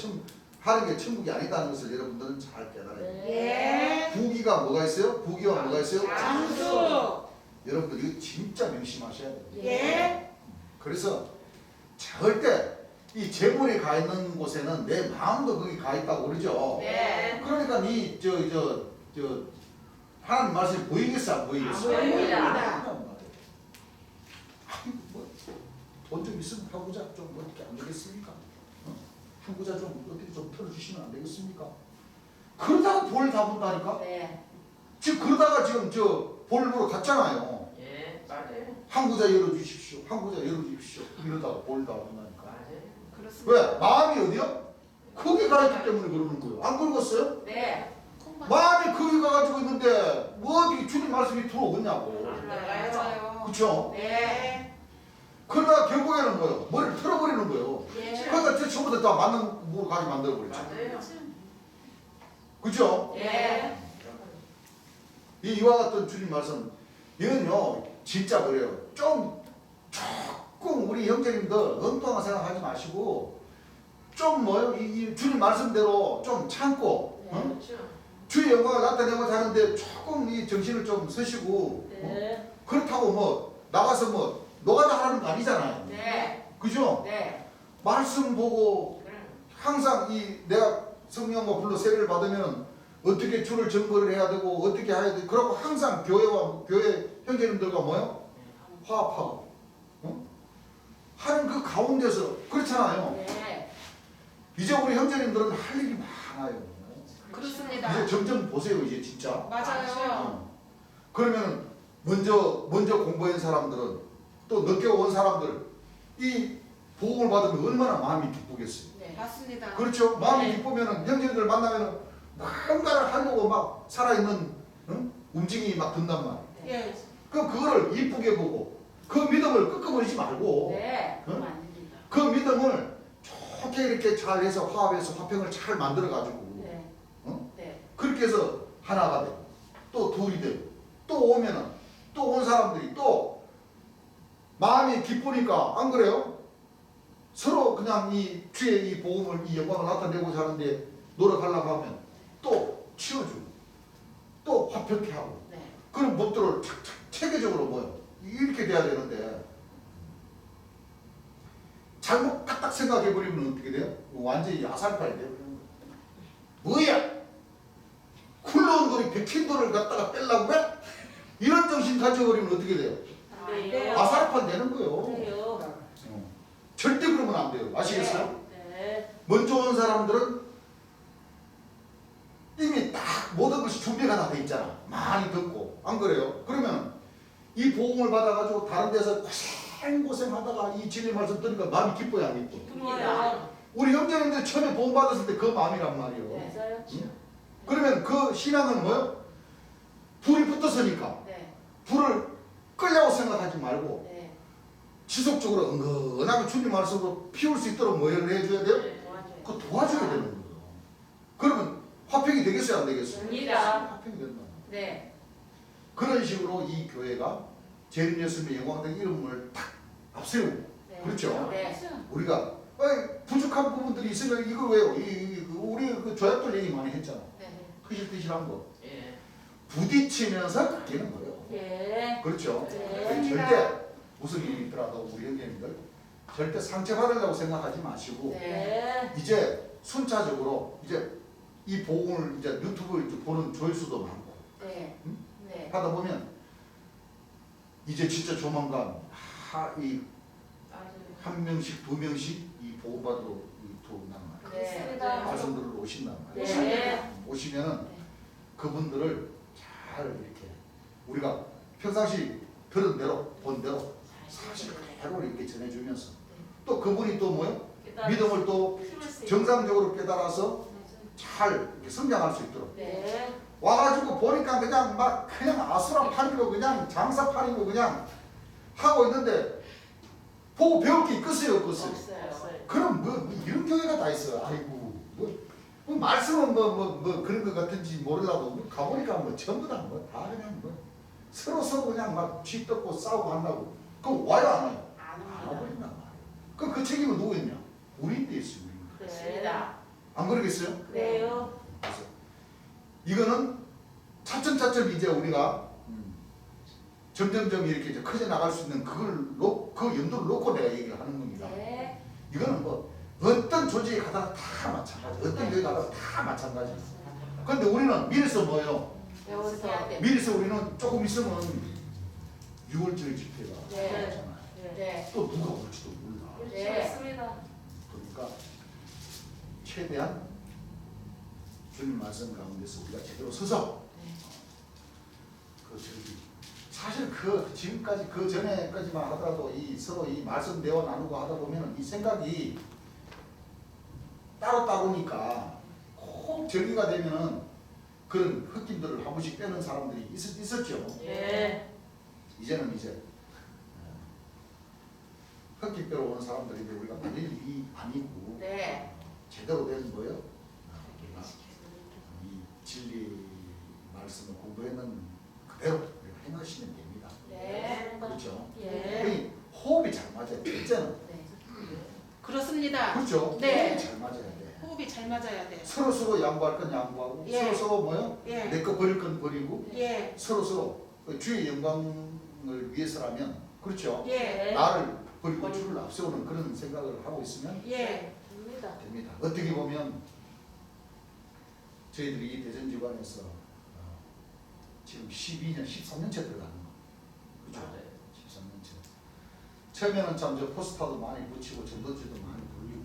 A: 하는 게 천국이 아니다는 것을 여러분들은 잘 깨달아야 돼요.
B: 예.
A: 부기가 뭐가 있어요? 부기와 뭐가 있어요?
B: 장수.
A: 여러분들 이거 진짜 명심하셔야 돼요.
B: 예.
A: 그래서 절대 이 재물이 가 있는 곳에는 내 마음도 거기 가 있다고 그러죠.
C: 네.
A: 그러니까 이 저 하나님 말씀이 보이겠어 안 보이겠어?
B: 안 보입니다.
A: 돈 좀 있으면 하고자 좀 어떻게 안 되겠습니까? 하고자 좀 어떻게 좀 털어주시면 안 되겠습니까? 그러다가 볼 다 본다니까?
D: 네.
A: 지금 그러다가 지금 저 볼보러 갔잖아요.
C: 예. 맞아요.
A: 항구자 열어주십시오. 항구자 열어주십시오. 이러다가 볼 다 본다니까.
C: 맞아요.
B: 그렇습니다.
A: 왜? 마음이 어디요? 거기 가 있기 때문에 그러는 거예요. 안 긁었어요?
D: 네.
A: 마음이 거기 가가지고 있는데 뭐 어떻게 주님 말씀이 들어오겠냐고.
B: 맞아요.
A: 그렇죠?
B: 네.
A: 그러다가 결국에는 뭐예요? 머리를 틀어버리는 거예요.
B: 예.
A: 그러니까 저 처음부터 다 맞는 뭐 가게 만들어버렸죠.
C: 맞아요.
A: 그렇죠?
B: 예.
A: 이와 같은 주님 말씀 이건요 진짜 그래요. 조금 우리 형제님들 엉뚱한 생각하지 마시고 좀 뭐요? 이 주님 말씀대로 좀 참고 응?
C: 그렇죠.
A: 주의 영광을 나타내고자 하는데 조금 이 정신을 좀 쓰시고
D: 네.
A: 그렇다고 뭐 나가서 뭐 노가다 하는 거 아니잖아요.
D: 네.
A: 그죠?
D: 네.
A: 말씀 보고 항상 이 내가 성령과 불로 세례를 받으면 어떻게 주를 증거를 해야 되고 어떻게 해야 돼. 그러고 항상 교회 형제님들과 뭐요? 화합하고 하는 그 가운데서 그렇잖아요.
D: 네.
A: 이제 우리 형제님들은 할 일이 많아요.
B: 그렇습니다.
A: 이제 점점 보세요. 이제 진짜.
B: 맞아요.
A: 그러면 먼저 공부한 사람들은 또 늦게 온 사람들 이 보험을 받으면 얼마나 마음이 기쁘겠어요.
D: 네.
B: 맞습니다.
A: 그렇죠? 마음이
D: 네.
A: 기쁘면은 형제들 만나면은 뭔가를 하려고 막 살아있는 움직임이 막 든단 말이에요.
B: 예.
A: 그거를 이쁘게 보고 그 믿음을 끄끄버리지 말고
D: 네. 그러면 안 됩니다.
A: 그 믿음을 좋게 이렇게 잘 해서 화합해서 화평을 잘 만들어 가지고
D: 네. 네.
A: 그렇게 해서 하나가 되고 또 둘이 되고 또 오면은 또 온 사람들이 또 마음이 기쁘니까 안 그래요? 서로 그냥 이 주의 이 복음을 이 영광을 나타내고자 하는데 노력하려고 하면 또 치워주고 또 화평케 하고
D: 네.
A: 그런 법들을 착착 체계적으로 뭐요 이렇게 돼야 되는데 잘못 딱딱 생각해버리면 어떻게 돼요? 완전히 야살팔이 돼요. 뭐야? 굴러온 돌이 백힌 돌을 갖다가 빼려고 해? 이런 정신 가져버리면 어떻게 돼요?
D: 안 돼요.
A: 아살팔 되는 거예요.
D: 돼요.
A: 절대 그러면 안 돼요. 아시겠어요?
D: 네.
A: 먼저 온 사람들은 이미 딱 모든 것이 준비가 다 돼 있잖아. 많이 듣고 안 그래요? 그러면 이 복음을 받아가지고 다른 데서 고생하다가 이 진리 말씀 들으니까 마음이 기뻐야 안 기뻐?
D: 기뻐요.
A: 우리 형제님들 처음에 복음 받았을 때 그 마음이란 말이에요.
D: 네. 맞아요.
A: 그러면 그 신앙은 뭐요? 불이 붙었으니까
D: 네.
A: 불을 끌려고 생각하지 말고
D: 네.
A: 지속적으로 은근하게 주님 말씀으로 피울 수 있도록 뭘 해줘야 돼요?
D: 네. 도와줘요.
A: 그거 도와줘야 되는 거예요. 그러면 화평이 되겠어요? 안 되겠어요?
D: 됩니다.
A: 화평이 된다.
D: 네.
A: 그런 식으로 이 교회가 재림 예수님의 영광된 이름을 딱 앞세우고
D: 네.
A: 그렇죠?
D: 네.
A: 우리가 부족한 부분들이 있으면 이걸 왜요? 우리 그 조약들 얘기 많이 했잖아.
D: 네.
A: 흐실흐실한 거.
C: 예.
A: 부딪히면서 바뀌는 거예요.
D: 네.
A: 그렇죠?
D: 네.
A: 절대 무슨 일이 있더라도 우리 형제님들 절대 상처받으려고 생각하지 마시고
D: 네.
A: 이제 순차적으로 이제 이 복음을 이제 유튜브 이제 보는 조회수도 많고
D: 네. 네.
A: 하다 보면 이제 진짜 조만간
C: 맞아요.
A: 한 명씩 두 명씩 이 복음 받으러 유튜브 난 말이에요.
D: 네.
A: 말씀 들으러 오신단 말이에요.
D: 네.
A: 오시면은
D: 네.
A: 그분들을 잘 이렇게 우리가 평상시 들은 대로 본 대로 사실 그대로 이렇게 전해주면서 또 그분이 또 뭐요? 믿음을 또 정상적으로 깨달아서 잘 이렇게 성장할 수 있도록
D: 네.
A: 와가지고 보니까 그냥 아수라판이고 그냥 장사판이고 그냥 하고 있는데 보고 배울 게 있겠어요 없겠어요?
D: 없어요.
A: 그럼 뭐 이런 교회가 다 있어요. 아이고 뭐 말씀은 뭐 그런 것 같은지 몰라도 뭐 가보니까 뭐 전부 다 그냥 서로 그냥 막 쥐뜯고 싸우고 한다고 그럼 와요 안 와요? 안 와버린단 말이에요. 그럼 그 책임은 누구 있냐? 우리인데 있어요. 우리.
D: 그렇습니다.
A: 안 그러겠어요?
D: 그래요.
A: 그래서 이거는 차츰차츰 이제 우리가 점점점 이렇게 이제 커져 나갈 수 있는 그 염두를 놓고 내가 얘기를 하는 겁니다.
D: 네.
A: 이거는 뭐 어떤 조직에 가다가 다 마찬가지, 어떤 교회 가다가 다 마찬가지. 그런데 우리는 미리서 뭐예요?
D: 배워서.
A: 미리서 우리는 조금 있으면 6월절 집회가
D: 네.
A: 있잖아요.
D: 네.
A: 또 누가 올지도 몰라.
D: 네. 맞습니다.
A: 그러니까 최대한 주님 말씀 가운데서 우리가 제대로 서서 그 저기 사실 그 지금까지 그 전에까지만 하더라도 이 서로 이 말씀 대화 나누고 하다 보면은 이 생각이 따로따로니까 꼭 절기가 되면은 그런 흑김들을 한 번씩 빼는 사람들이 있었죠.
D: 네.
A: 이제는 이제 흑김 빼러 오는 사람들인데 우리가 만일 일이 아니고
D: 네.
A: 제대로 된 거예요. 우리가 이 진리 말씀을 공부했는 그대로 우리가 행하시면 됩니다.
D: 네.
A: 그렇죠?
D: 예.
A: 이 호흡이 잘 맞아요. 첫째는
D: 네.
B: 그렇습니다.
A: 그렇죠?
B: 네.
A: 호흡이 잘 맞아야 돼.
B: 호흡이 잘 맞아야 돼.
A: 서로 양보할 건 양보하고
B: 예.
A: 서로 뭐요?
B: 예.
A: 내 거 버릴 건 버리고
B: 예.
A: 서로 주의 영광을 위해서라면 그렇죠?
B: 예.
A: 나를 버리고 주를 앞세우는 그런 생각을 하고 있으면
B: 예.
D: 됩니다.
A: 됩니다. 어떻게 보면 저희들이 이 대전지관에서 지금 12년, 13년째 들어가는 거. 그렇죠? 13년째. 처음에는 참 저 포스터도 많이 붙이고 전도지도 많이 돌리고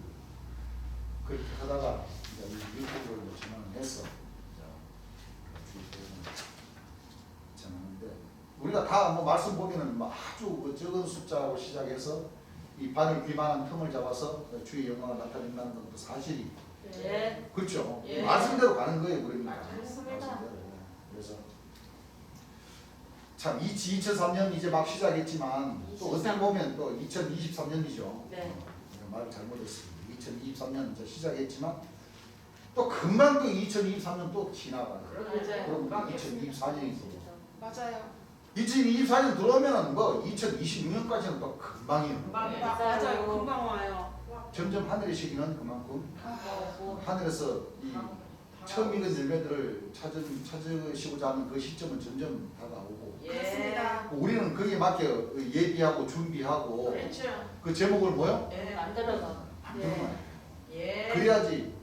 A: 그렇게 하다가 이제 유튜브로 전환해서 전하는데 우리가 다 뭐 말씀 보면은 뭐 아주 그 적은 숫자로 시작해서 이 바늘 귀만한 틈을 잡아서 주의 영광을 나타낸다는 것도 사실이
D: 네.
A: 그렇죠.
D: 예.
A: 말씀대로 가는 거예요, 우리는.
D: 맞습니다.
A: 말씀대로. 그래서 참 2003년 이제 막 시작했지만 또 어떻게 보면 또 2023년이죠.
D: 네.
A: 말 잘못했습니다. 2023년 이제 시작했지만 또 금방 또 2023년 또 지나가요. 그럼 2024년이 또
B: 맞아요.
A: 2024년 들어오면은 뭐 2026년까지는 또 금방이에요.
B: 맞아요. 금방 와요.
A: 점점 하늘의 시기는 그만큼
D: 뭐,
A: 하늘에서 이 처음 익은 열매들을 찾으시고자 하는 그 시점은 점점 다가오고
B: 그렇습니다.
A: 우리는 거기에 맞게 예비하고 준비하고
C: 그렇죠.
A: 그 제목을 뭐요?
C: 예.
D: 만들어서.
A: 만들어놔요.
C: 예.
A: 그래야지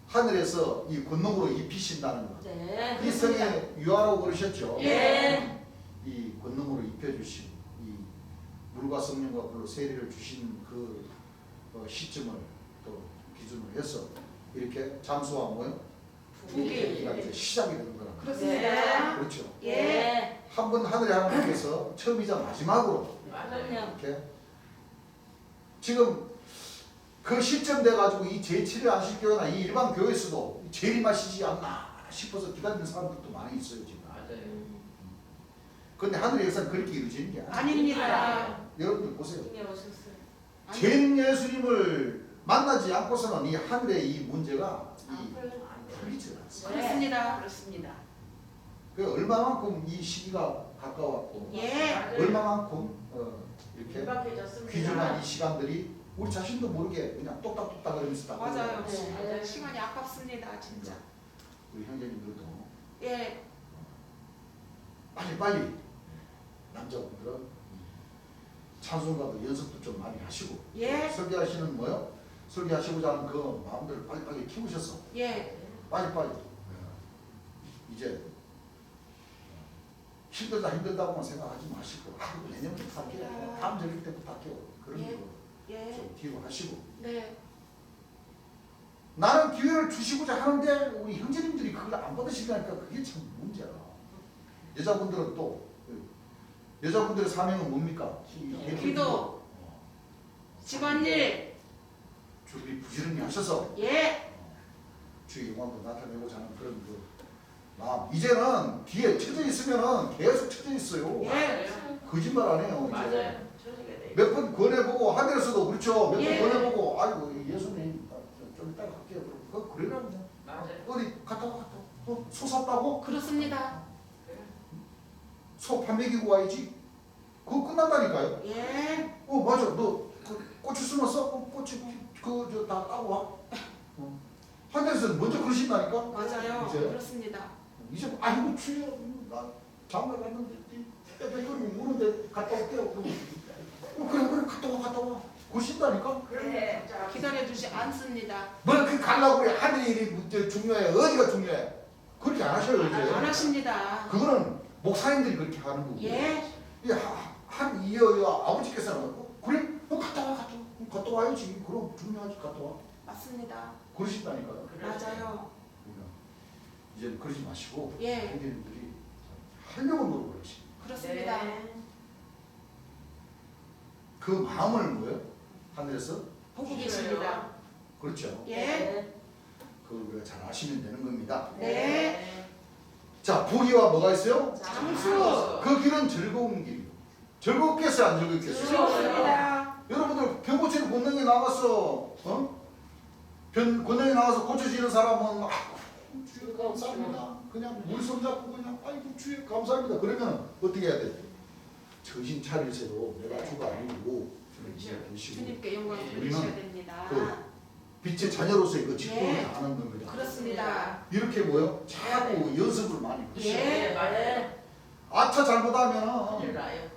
A: 하늘에서 이 권능으로 입히신다는 거.
D: 네.
A: 이 성에 유하라고 그러셨죠?
D: 예.
A: 이 권능으로 입혀주신 이 물과 성령과 불로 세례를 주신 그 시점을 또 기준으로 해서 이렇게 잠수와 뭐요? 부귀가 이제 시작이 되는 거라.
B: 그렇습니다.
A: 그렇죠.
D: 예.
A: 한 번 하늘의 하나님께서 처음이자 마지막으로
C: 맞아요.
A: 이렇게 지금 그 시점 돼 가지고 이 제7회 안식교회나 이 일반 교회에서도 재림하시지 않나 싶어서 기다리는 사람들도 많이 있어요 지금.
C: 맞아요.
A: 그런데 하늘의 역사는 그렇게 이루어지는 게 아니에요.
B: 아닙니다.
A: 여러분들 보세요.
D: 예. 오셨어요.
A: 죄인 예수님을 만나지 않고서는 이 하늘의 이 문제가 이 풀리지 않습니다.
B: 그렇습니다.
C: 그렇습니다.
A: 그 얼마만큼 이 시기가 가까웠고
B: 예.
A: 얼마만큼 이렇게
C: 임박해졌습니다.
A: 귀중한 이 시간들이 우리 자신도 모르게 그냥 똑딱똑딱 그러면서 다
B: 맞아요.
A: 흘러가고
D: 네.
B: 시간이 아깝습니다. 진짜.
A: 우리 형제님들도
B: 예.
A: 빨리 남자분들은 찬송가도 연습도 좀 많이 하시고
B: 예.
A: 설교하시는 뭐요? 설교하시고자 하는 그 마음들을 빨리 키우셔서
B: 예.
A: 빨리 이제 힘들다고만 생각하지 마시고 내년부터 할게요. 다음 절기 때부터 할게요. 그런
B: 예.
A: 거
B: 예.
A: 좀 뒤로 하시고
B: 네.
A: 나는 기회를 주시고자 하는데 우리 형제님들이 그걸 안 받으시니까 그게 참 문제야. 여자분들은 또 여자분들의 사명은 뭡니까?
B: 기도. 집안일.
A: 준비 부지런히 하셔서
B: 예.
A: 주의 영광도 나타내고자 하는 그런 그 마음. 이제는 뒤에 쳐져 있으면은 계속 쳐져 있어요.
B: 예.
A: 거짓말 안 해요. 이제
C: 맞아요. 처지게 돼.
A: 몇 번 권해보고 하늘에서도 그렇죠. 몇 번
B: 예.
A: 권해보고 아이고 예수님 좀 이따가 갈게요. 그러라고
C: 맞아요.
A: 어디 갔다 와. 소 샀다고?
B: 그렇습니다.
A: 소 밥 먹이고 와야지. 그거 끝난다니까요.
B: 예.
A: 맞아. 너 고추 심었어? 고추 그저 다 따고 와. 하늘에서는 먼저 그러신다니까.
B: 맞아요.
A: 이제
B: 그렇습니다.
A: 이제 아이고 주여 나 장가 갔는데 빼빼거리고 우는데 갔다 올게요. 그래 갔다 와. 그러신다니까.
C: 그래. 자,
B: 기다려주지 않습니다.
A: 뭘 그 가려고 그래. 하늘이 중요해. 어디가 중요해. 그렇게 안 하셔요 이제.
B: 안 하십니다.
A: 그거는 목사님들이 그렇게 하는 거고.
B: 예.
A: 이 아버지께서는 그래? 갔다 와야지. 그럼 중요하지. 갔다 와.
B: 맞습니다.
A: 그러신다니까요.
B: 맞아요.
A: 그러니까 이제 그러지 마시고
B: 예.
A: 형제님들이 하려고 노력을 하시.
B: 그렇습니다.
C: 네.
A: 그 마음을 뭐요? 하늘에서
B: 보고 계십니다.
A: 그렇죠.
B: 예.
A: 그걸 우리가 잘 아시면 되는 겁니다.
B: 네.
A: 자, 부귀와 뭐가 있어요?
B: 장수.
A: 그 길은 즐거운 길이요. 즐겁겠어요, 안 즐겁겠어요?
B: 즐겁습니다.
A: 여러분들 병고치는 권능이 나가서 권능이 나가서 고쳐지는 사람은 주여 감사합니다. 그냥 물손 잡고 그냥 아이고 주여 감사합니다. 그러면 어떻게 해야 돼? 정신 차릴새도 내가 주가 아니고 주님 계시고
B: 주님께 영광
A: 우리는
B: 돌리셔야 됩니다.
A: 그 빛의 자녀로서의 그 직분을
B: 예.
A: 다하는 겁니다.
B: 그렇습니다.
A: 이렇게 뭐요? 자꾸 연습을 많이 하시고
B: 예.
C: 맞아요.
A: 아차 잘못하면
C: 큰일 나요.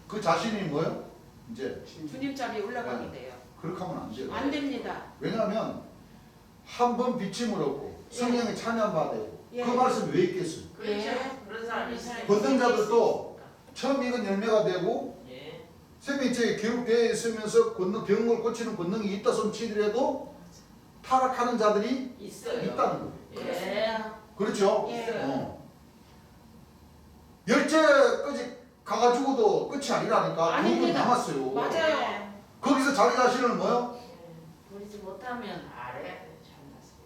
A: 그 자신이 뭐요? 이제
B: 주님 자리에 올라가게 돼요.
A: 그렇게 하면 안 돼요.
B: 안 됩니다.
A: 왜냐하면 한 번 비침을 얻고 성령의 찬양 받고
B: 예.
A: 그 말씀 왜 있겠어요?
C: 그렇죠.
B: 예.
C: 그런 사람이 있어요.
A: 권능자들도 처음 익은 열매가 되고
C: 예.
A: 생명체에 기록되어 있으면서 병을 고치는 권능이 있다 손 치더라도 타락하는 자들이
C: 있어요.
A: 있다는 거예요.
C: 예.
A: 그렇죠?
B: 예.
A: 열째까지 가가지고도 끝이 아니라니까. 부분
B: 아닙니다.
A: 남았어요.
B: 맞아요.
A: 거기서 자기 자신을 뭐요?
D: 버리지 못하면
C: 알아야 돼. 잘났어요.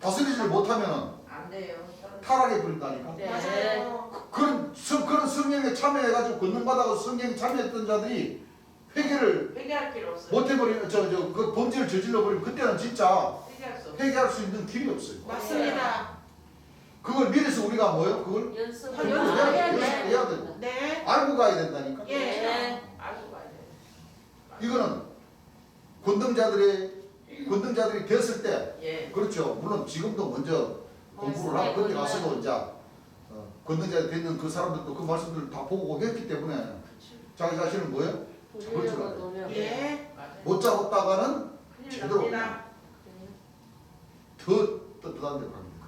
A: 다스리지를 못하면
C: 안 돼요.
A: 타락해 버린다니까.
D: 네.
B: 맞아요.
A: 그런 성령에 참여해가지고 권능받아서 성령에 참여했던 자들이 회개를
C: 회개할 필요 없어요.
A: 못해버리면 그 범죄를 저질러 버리면 그때는 진짜
C: 회개할 수 없어요.
A: 회개할 수 있는 길이 없어요.
B: 맞습니다.
A: 그걸 미래서 우리가 뭐요? 그걸
D: 연습
B: 연습해야 돼.
A: 연습해야 되고
B: 네.
A: 알고 가야 된다니까.
B: 예.
D: 네.
C: 알고 가야 돼.
A: 이거는 권능자들이 됐을 때
C: 예.
A: 그렇죠. 물론 지금도 먼저 공부를 하고 그때 가서도 이제 권능자들이 됐는 그 사람들도 그 말씀들을 다 보고 했기 때문에 자기 자신은 뭐예요?
D: 보려고 노력.
B: 예.
C: 맞아요.
A: 못 잡았다가는
C: 큰일
A: 제대로
C: 납니다.
A: 더 떳떳한 데로 갑니다.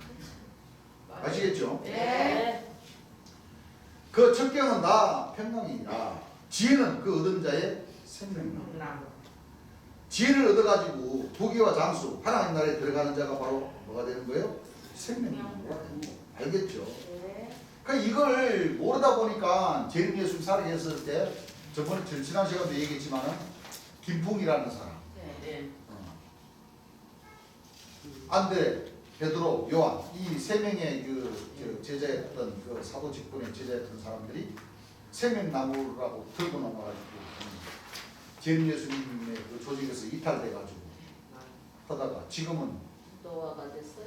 C: 맞아요.
A: 아시겠죠?
D: 네.
A: 그 척경은 나 평강이니라 지혜는 그 얻은 자의 생명이라.
C: 나무.
A: 지혜를 얻어가지고 부귀와 장수 하나님 나라에 들어가는 자가 바로 뭐가 되는 거예요? 생명이라. 알겠죠?
D: 네.
A: 그러니까 이걸 모르다 보니까 재림 예수 살게 했을 때 저번에 지난 시간도 얘기했지만은 김풍이라는 사람
C: 네.
A: 안드레, 베드로, 요한 이 세 명의 그 제자였던 그 사도 직분의 제자였던 사람들이 생명나무라고 들고 넘어가지고 재림 예수님의 그 조직에서 이탈돼가지고 하다가 지금은
D: 노아가 됐어요.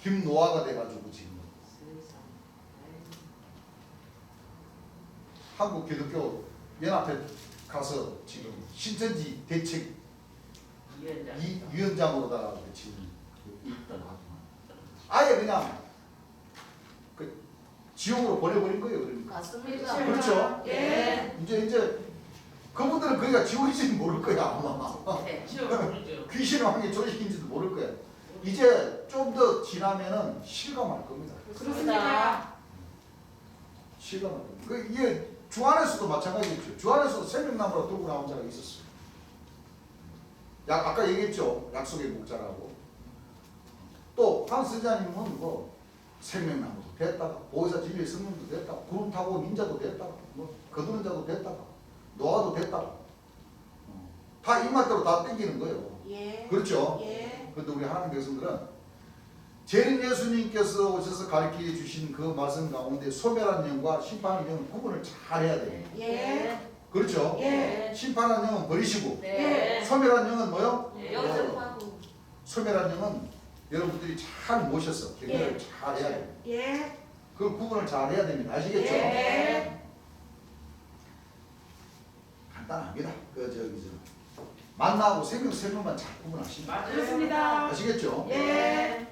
A: 김노아가 돼가지고 지금
D: 세상.
A: 한국 기독교 연합회 가서 지금 신천지 대책
C: 이해자.
A: 위원장으로다가 지금 있다고 하지만 아예 그냥 그 지옥으로 보내버린 거예요. 그러니까
D: 맞습니다.
A: 그렇죠.
B: 예.
A: 이제 그분들은 거기가 지옥인지는 모를 거야 아마.
C: 네. 지금 모르죠.
A: 귀신의 왕의 조직인지도 모를 거야. 이제 좀 더 지나면은 실감할 겁니다.
B: 그렇습니다.
A: 실감할 겁니다. 그 이게 주안에서도 마찬가지겠죠. 주안에서도 생명나무로 들고 나온 자가 있었어요. 아까 얘기했죠. 약속의 목자라고. 또 한스자님은 뭐 생명나무도 됐다가 보혜사 진리의 성령도 됐다가 구름 타고 민자도 됐다가 뭐 거두는 자도 됐다가 노아도 됐다가 다 입맛대로 다 땡기는 거예요.
B: 예.
A: 그렇죠?
B: 예.
A: 그런데 우리 하나님 백성들은 재림 예수님께서 오셔서 가르쳐 주신 그 말씀 가운데 소멸한 영과 심판한 영은 구분을 잘 해야 돼요.
B: 예.
A: 그렇죠?
B: 예.
A: 심판한 영은 버리시고
D: 네.
A: 소멸한 영은 뭐요?
D: 연습하고.
A: 소멸한 영은 여러분들이 잘 모셔서 경계를 잘 해야 돼요.
B: 예.
A: 그 구분을 잘 해야 됩니다. 아시겠죠?
B: 예.
A: 간단합니다. 만나고 생명만 잘 구분하시면
C: 맞아요.
B: 그렇습니다.
A: 아시겠죠?
B: 예.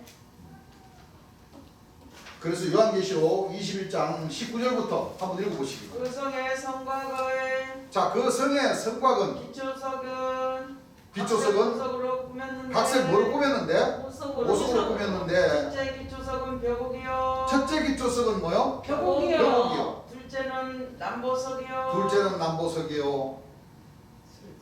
A: 그래서 요한계시록 21장 19절부터 한번 읽어보시기 바랍니다.
C: 그 성의 성곽을
A: 자, 그 성의 성곽은
C: 기초석은
A: 기초석은
C: 각색 꾸몄는데
A: 각색 뭐로 꾸몄는데?
D: 보석으로.
A: 보석으로 꾸몄는데
C: 첫째 기초석은 벼곡이요.
A: 첫째 기초석은 뭐요?
B: 벼곡이요.
A: 벼곡이요.
C: 둘째는 남보석이요.
A: 둘째는 남보석이요.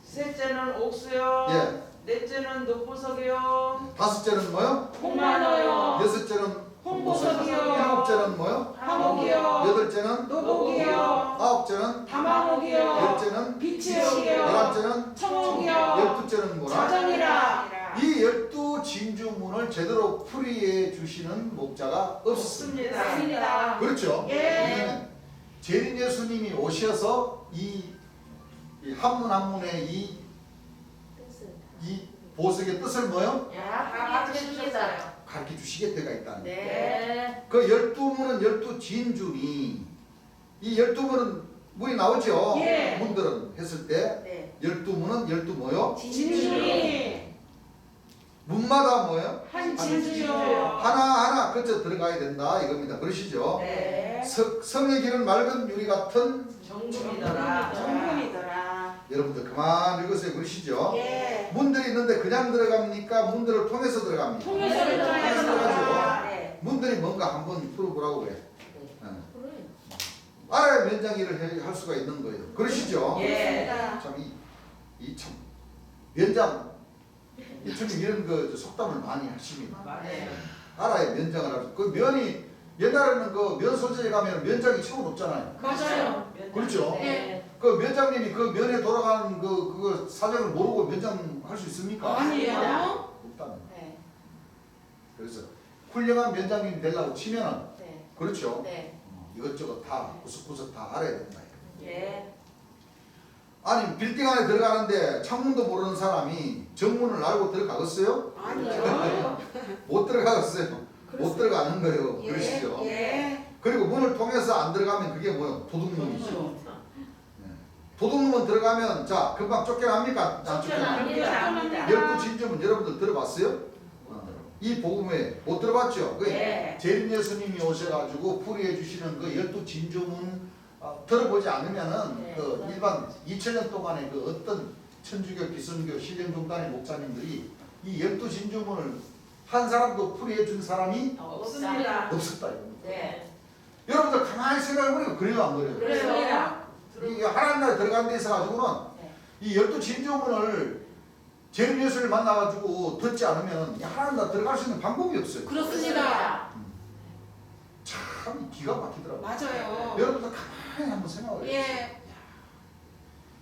C: 셋째는 옥수요.
A: 예.
C: 넷째는 녹보석이요.
A: 다섯째는 뭐요?
B: 홍만호요.
A: 여섯째는
B: 홍보석이요.
A: 일곱째는 뭐요?
B: 화목이요.
A: 여덟째는
B: 노복이요.
A: 아홉째는
B: 다마목이요.
A: 열째는
B: 빛이요.
A: 열한째는
B: 청옥이요.
A: 열두째는 뭐라?
B: 자정이라.
A: 이 12진주문을 제대로 풀이해 주시는 목자가 없습니다.
B: 없습니다.
A: 그렇죠?
B: 예.
A: 왜냐면 재림 예수님이 오셔서 이 한문 한문의 이 보석의 뜻을 뭐요?
C: 다 가르쳐주셨어요.
A: 가르쳐 주시게 때가 있다는 거예요.
D: 네.
A: 그 12문은 12진주니 이 12문은 문이 나오죠?
B: 예.
A: 문들은 했을 때
D: 네.
A: 12문은 12 뭐요?
B: 진주니.
A: 문마다 뭐요?
B: 한 진주요.
A: 하나하나 거쳐 들어가야 된다 이겁니다. 그러시죠?
C: 네.
A: 성의 길은 맑은 유리 같은
C: 정금이더라.
B: 정금이더라.
A: 여러분들 그만 읽으세요. 그러시죠?
B: 예.
A: 문들이 있는데 그냥 들어갑니까? 문들을 통해서 들어갑니까?
B: 통해서
A: 들어가죠.
B: 들어가야
D: 네.
A: 문들이 뭔가 한번 풀어보라고 그래.
D: 네.
A: 어.
D: 그래요.
A: 알아야 면장 일을 할 수가 있는 거예요. 그러시죠?
C: 예.
A: 참 면장 참 이런 그 속담을 많이 하십니다.
C: 맞아요.
A: 알아야 면장을 하죠. 그 면이 옛날에는 그 면 소재에 가면 면장이 처음 없잖아요.
B: 맞아요.
A: 그렇죠?
D: 네.
A: 그 면장님이 그 면에 돌아가는 그거 사정을 모르고 면장 할 수 있습니까?
B: 아니에요.
A: 없다는.
D: 네.
A: 그래서 훌륭한 면장님이 되려고 치면은
D: 네.
A: 그렇죠.
D: 네.
A: 이것저것 다 구석구석 다 알아야 된다.
D: 예.
A: 아니 빌딩 안에 들어가는데 창문도 모르는 사람이 정문을 알고 들어가겠어요?
B: 아니요.
A: 못 들어가겠어요. 못 들어가는 거예요.
B: 예.
A: 그러시죠?
B: 예.
A: 그리고 문을 통해서 안 들어가면 그게 뭐예요? 도둑놈이죠. 도둑놈은 들어가면 자 금방 쫓겨납니까? 안 쫓겨납니까?
C: 쫓겨납니다.
A: 열두 진주문 여러분들 들어봤어요? 이 복음에 못 들어봤죠? 그
C: 예.
A: 재림 예수님이 오셔가지고 풀이해 주시는 그 열두 진주문 들어보지 않으면은
D: 네.
A: 그 일반 2000년 동안에 그 어떤 천주교, 기성교, 신령종단의 목사님들이 이 열두 진주문을 한 사람도 풀이해 준 사람이
C: 없습니다.
A: 없었다 이겁니다.
D: 네.
A: 여러분들 가만히 생각해보니까 그래요 안 그래요?
C: 그래요.
A: 이게 하나님 나라에 들어간 데 있어가지고는
D: 네.
A: 이 열두 진주문을 재림 예수를 만나가지고 듣지 않으면 이 하나님 나라 들어갈 수 있는 방법이 없어요.
B: 그렇습니다.
A: 참 기가 막히더라고요.
B: 맞아요.
A: 여러분들 가만히 한번 생각을 해보세요.
B: 예.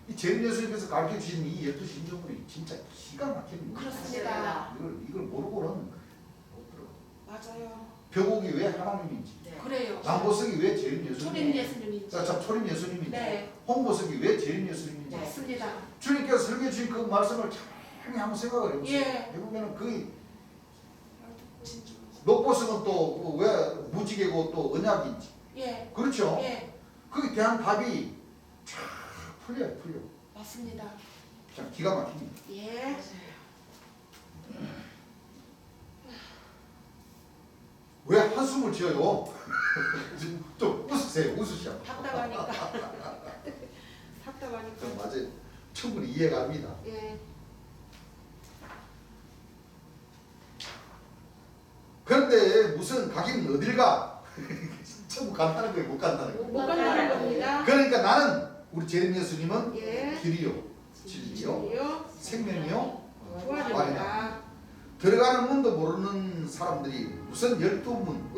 A: 이 재림 예수님께서 가르쳐 주신 이 열두 진주문이 진짜 기가 막히는 거예요.
B: 그렇습니다.
A: 이걸 모르고는 못 들어.
B: 맞아요.
A: 벼곡이 왜 하나님인지,
D: 네.
B: 그래요.
A: 남보석이 왜 재림
B: 초림
A: 예수님인지,
B: 예수님인지.
A: 참 초림 예수님인지,
B: 네.
A: 홍보석이 왜 재림 예수님인지,
B: 맞습니다.
A: 주님께서 설교해 주신 그 말씀을 참 한번 생각을 해보세요.
B: 예.
A: 해보면 그 녹보석은 또 왜 무지개고 또 언약인지,
B: 예.
A: 그렇죠?
B: 예.
A: 거기에 대한 답이 쫙 풀려요.
B: 맞습니다.
A: 참 기가 막힙니다.
B: 예.
A: 왜 한숨을 지어요? 좀 웃으세요. 웃으셔.
B: 답답하니까. 답답하니까.
A: 맞아요. 충분히 이해갑니다.
B: 예.
A: 그런데 무슨 가긴 어딜 가? 전부 간다는 거예요. 못 간다는 거예요.
B: 못 간다는 겁니다.
A: 그러니까 나는 우리 재림 예수님은
B: 예.
A: 길이요, 진리요,
B: 진리요.
A: 생명이요.
B: 도와줍니다.
A: 들어가는 문도 모르는 사람들이 무슨 12문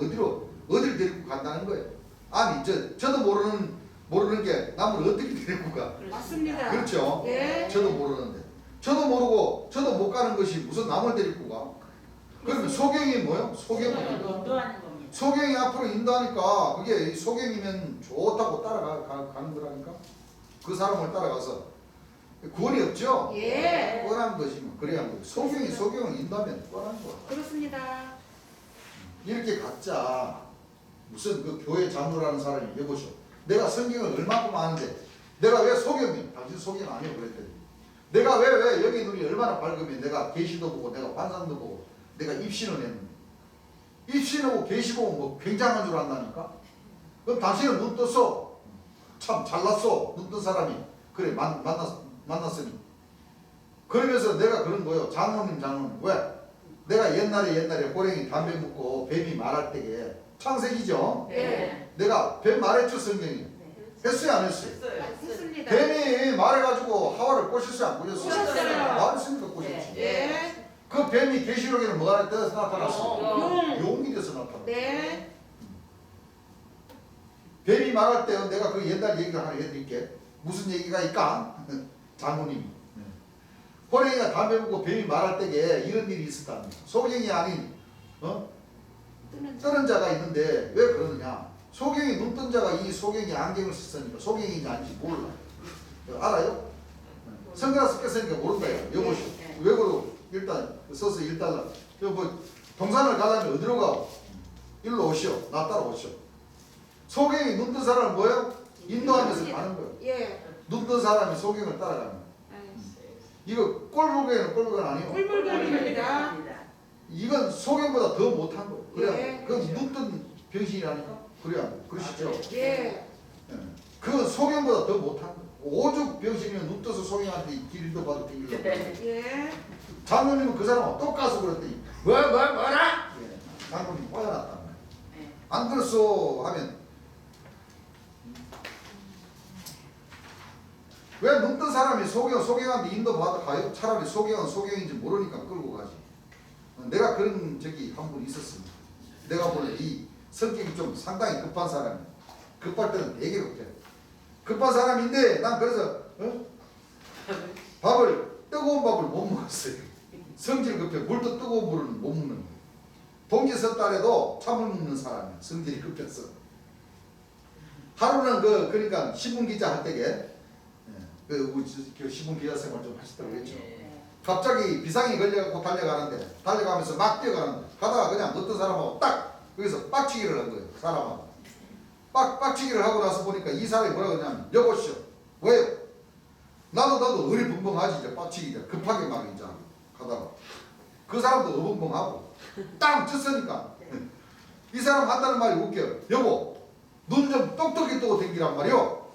A: 어디를 데리고 간다는 거예요. 아니 저도 모르는 게 남을 어떻게 데리고 가?
B: 맞습니다.
A: 그렇죠.
B: 예.
A: 저도 모르는데 저도 모르고 저도 못 가는 것이 무슨 남을 데리고 가? 그러면 소경이 뭐요? 소경은
C: 인도하는 겁니다.
A: 소경이 앞으로 인도하니까 그게 소경이면 좋다고 따라가는 거라니까. 그 사람을 따라가서 구원이 없죠.
B: 예.
A: 뻔한 거지 뭐. 그래야 뭐 소경을 인도하면 뻔한 거야.
B: 그렇습니다.
A: 이렇게 갖자. 무슨 그 교회 장로라는 사람이 여보시오. 내가 성경을 얼마큼 아는데 내가 왜 소경이? 당신 소경 아니오 그랬더니 내가 왜 여기 눈이 얼마나 밝으면 내가 계시도 보고 내가 환상도 보고 내가 입신을 했는데 입신하고 계시 보고 뭐 굉장한 줄 안다니까? 그럼 당신은 눈 떴어. 참 잘났어. 눈 뜬 사람이. 그래 만났으니. 그러면서 내가 그런 거요. 장로님 왜? 내가 옛날에 호랭이 담배 묻고 뱀이 말할 때에 창세기죠.
B: 네.
A: 내가 뱀 말했죠 성경이. 했어요 안 했어요?
C: 됐어요.
B: 했습니다.
A: 뱀이 말해가지고 하와를 꼬셨어요 안 꼬셨어요?
B: 꼬셨어요.
A: 말했으니까 꼬셨지.
B: 예.
A: 그 뱀이 계시록에는 뭐가 돼서 나타났어?
B: 용.
A: 용이 돼서 나타났어.
B: 네.
A: 뱀이 말할 때 내가 그 옛날 얘기를 하나 해드릴게. 무슨 얘기가 있까? 장모님이. 호랭이가 담배 묻고 뱀이 말할 때에 이런 일이 있었답니다. 소경이 아닌 뜨는 자가 있는데 왜 그러느냐? 소경이 눈 뜬 자가 이 소경이 안경을 썼으니까 소경인지 아닌지 몰라. 알아요? 선글라스 꼈으니까 모른다. 여보시오. 외고로 일단 써서 1달러. 뭐 동산을 가려면 어디로 가? 일로 오시오. 나 따라오시오. 소경이 눈 뜬 사람은 뭐예요? 인도하면서 가는 거예요.
B: 예.
A: 눈 뜬 사람이 소경을 따라가는 거예요. 이거 꼴불견은 아니에요.
B: 꿀물견입니다.
A: 이건 소경보다 더 못한 거예요. 그래야
B: 예.
A: 그건 눈 뜬 병신이라니까. 그래야 그러시죠.
B: 예.
A: 그건 소경보다 더 못한 거예요. 오죽 병신이면 눈 떠서 소경한테 길도 봐도 되길래.
B: 예.
A: 장모님은 그 사람 또 가서 그랬더니 뭐라? 장모님 빠져났단 말이에요. 안 그랬어 하면 소경한테 인도 받아 가요? 차라리 소경은 소경인지 모르니까 끌고 가지. 내가 그런 적이 한 분 있었습니다. 내가 보는 이 성격이 좀 상당히 급한 사람이. 급할 때는 되게 급해. 급한 사람인데 난 그래서 뜨거운 밥을 못 먹었어요. 성질 급해. 물도 뜨거운 물은 못 먹는 거예요. 동지 섣달에도 참을 먹는 사람이야. 성질이 급했어. 하루는 그러니까 신문 기자 할 때게 그 신문 기자 생활 좀 하시다고 그랬죠. 갑자기 비상이 걸려갖고 달려가면서 막 뛰어가는데 가다가 그냥 어떤 사람하고 딱 거기서 빡치기를 한 거예요. 사람하고 빡치기를 하고 나서 보니까 이 사람이 뭐라 그러냐면 여보시오 왜요? 나도 어리벙벙하지 이제 빡치기 급하게 막 이제 가다가 그 사람도 어벙벙하고 땅 쳤으니까 이 사람 한다는 말이 웃겨요. 여보 눈 좀 똑똑히 뜨고 댕기란 말이요.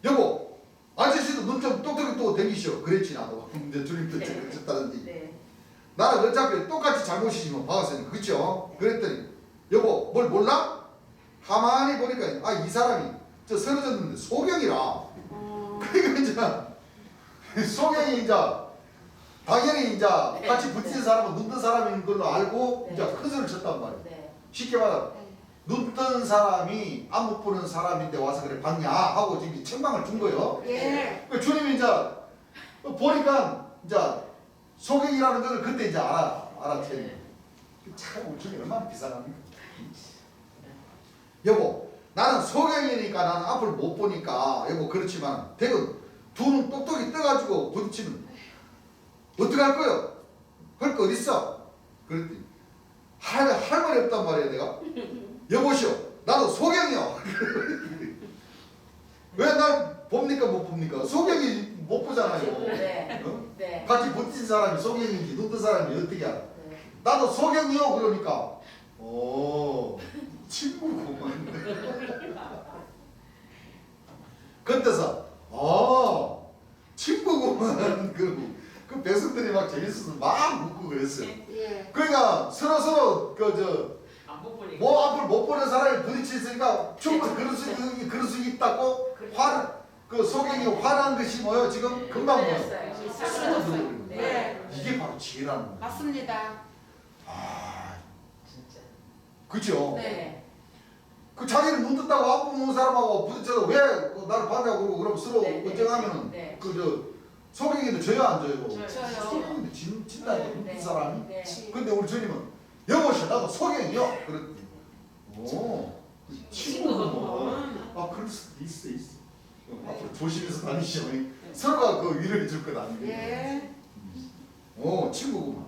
A: 여보 아저씨도 눈 좀 똑똑히 뜨고 댕기시오. 그랬지 나도. 이제 주님도 그랬다든지. 나는 어차피 똑같이 잘못이지만 박았으니까 그렇죠. 그랬더니 여보 뭘 몰라? 가만히 보니까 이 사람이 저 쓰러졌는데 소경이라. 그러니까 이제 소경이 이제 당연히 이제 같이 붙인 사람은 눈 뜬 사람인 걸로 알고 이제 큰 소리를 쳤단 말이에요. 쉽게 말하면 눈 뜬 사람이 안 못 보는 사람인데 와서 그래 봤냐 하고 지금 책망을 준 거예요. 주님이 이제 보니까 이제 소경이라는 것을 그때 이제 알았지. 참 우리 주님 얼마나 비상합니까? 여보 나는 소경이니까 나는 앞을 못 보니까 여보 그렇지만 대금 두 눈 똑똑히 떠가지고 부딪히면 어떡할 거요? 할 거 어딨어? 그랬더니 할 말이 없단 말이에요 내가. 여보시오 나도 소경이요. 왜 날 봅니까 못 봅니까? 소경이 못 보잖아요. 같이 붙인 사람이 소경인지 눈 뜬 사람이 어떻게 알아? 나도 소경이요 그러니까 오 친구구만. 그때서 친구구만. 그 백성들이 막 재밌어서 막 웃고 그랬어요. 그러니까 서로 뭐 앞을 못 보는 사람이 부딪혔으니까 충분히 그럴 수 있다고 그 소경이 화난 것이 뭐요? 지금 금방 뭐요?
B: 쓰러졌어요.
A: 이게 바로 지혜라는 거예요.
B: 맞습니다.
C: 진짜.
A: 그죠?
B: 네.
A: 그 자기는 눈 떴다고 안 보는 사람하고 부딪혀서 왜 나를 봤냐고 그러고 그럼 서로 언쟁하면은 소경이도 져요 안 져요?
B: 져요.
A: 소경인데 진다 눈 뜬 사람이.
C: 네.
A: 근데 우리 주님은 여보시오 나도 소경이요. 그랬더니 친구구먼. 그럴 수도 있어. 앞으로 조심해서 다니시오. 서로가 그 위로해 줄 것 아니에요. 친구구만.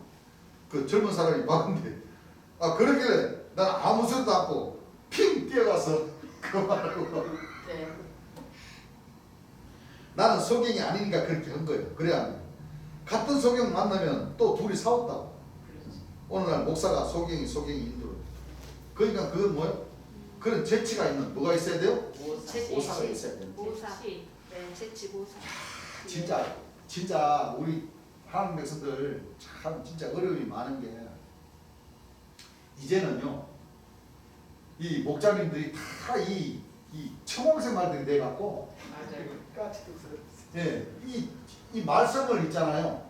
A: 그 젊은 사람이 봤는데 그러길래 난 아무 소리도 않고 핑 뛰어가서 그 말하고 나는 소경이 아니니까 그렇게 한 거예요. 그래야 같은 소경 만나면 또 둘이 싸웠다고. 오늘날 목사가 소경이 인도로. 그러니까 그건 뭐예요? 그런 재치가 있는 뭐가 있어야 돼요? 모사가 있어야 돼요.
D: 재치 모사.
A: 진짜 우리 하나님 백성들 참 진짜 어려움이 많은 게 이제는요 이 목자님들이 다 이 청홍생말들이 돼갖고 이 말씀을 있잖아요.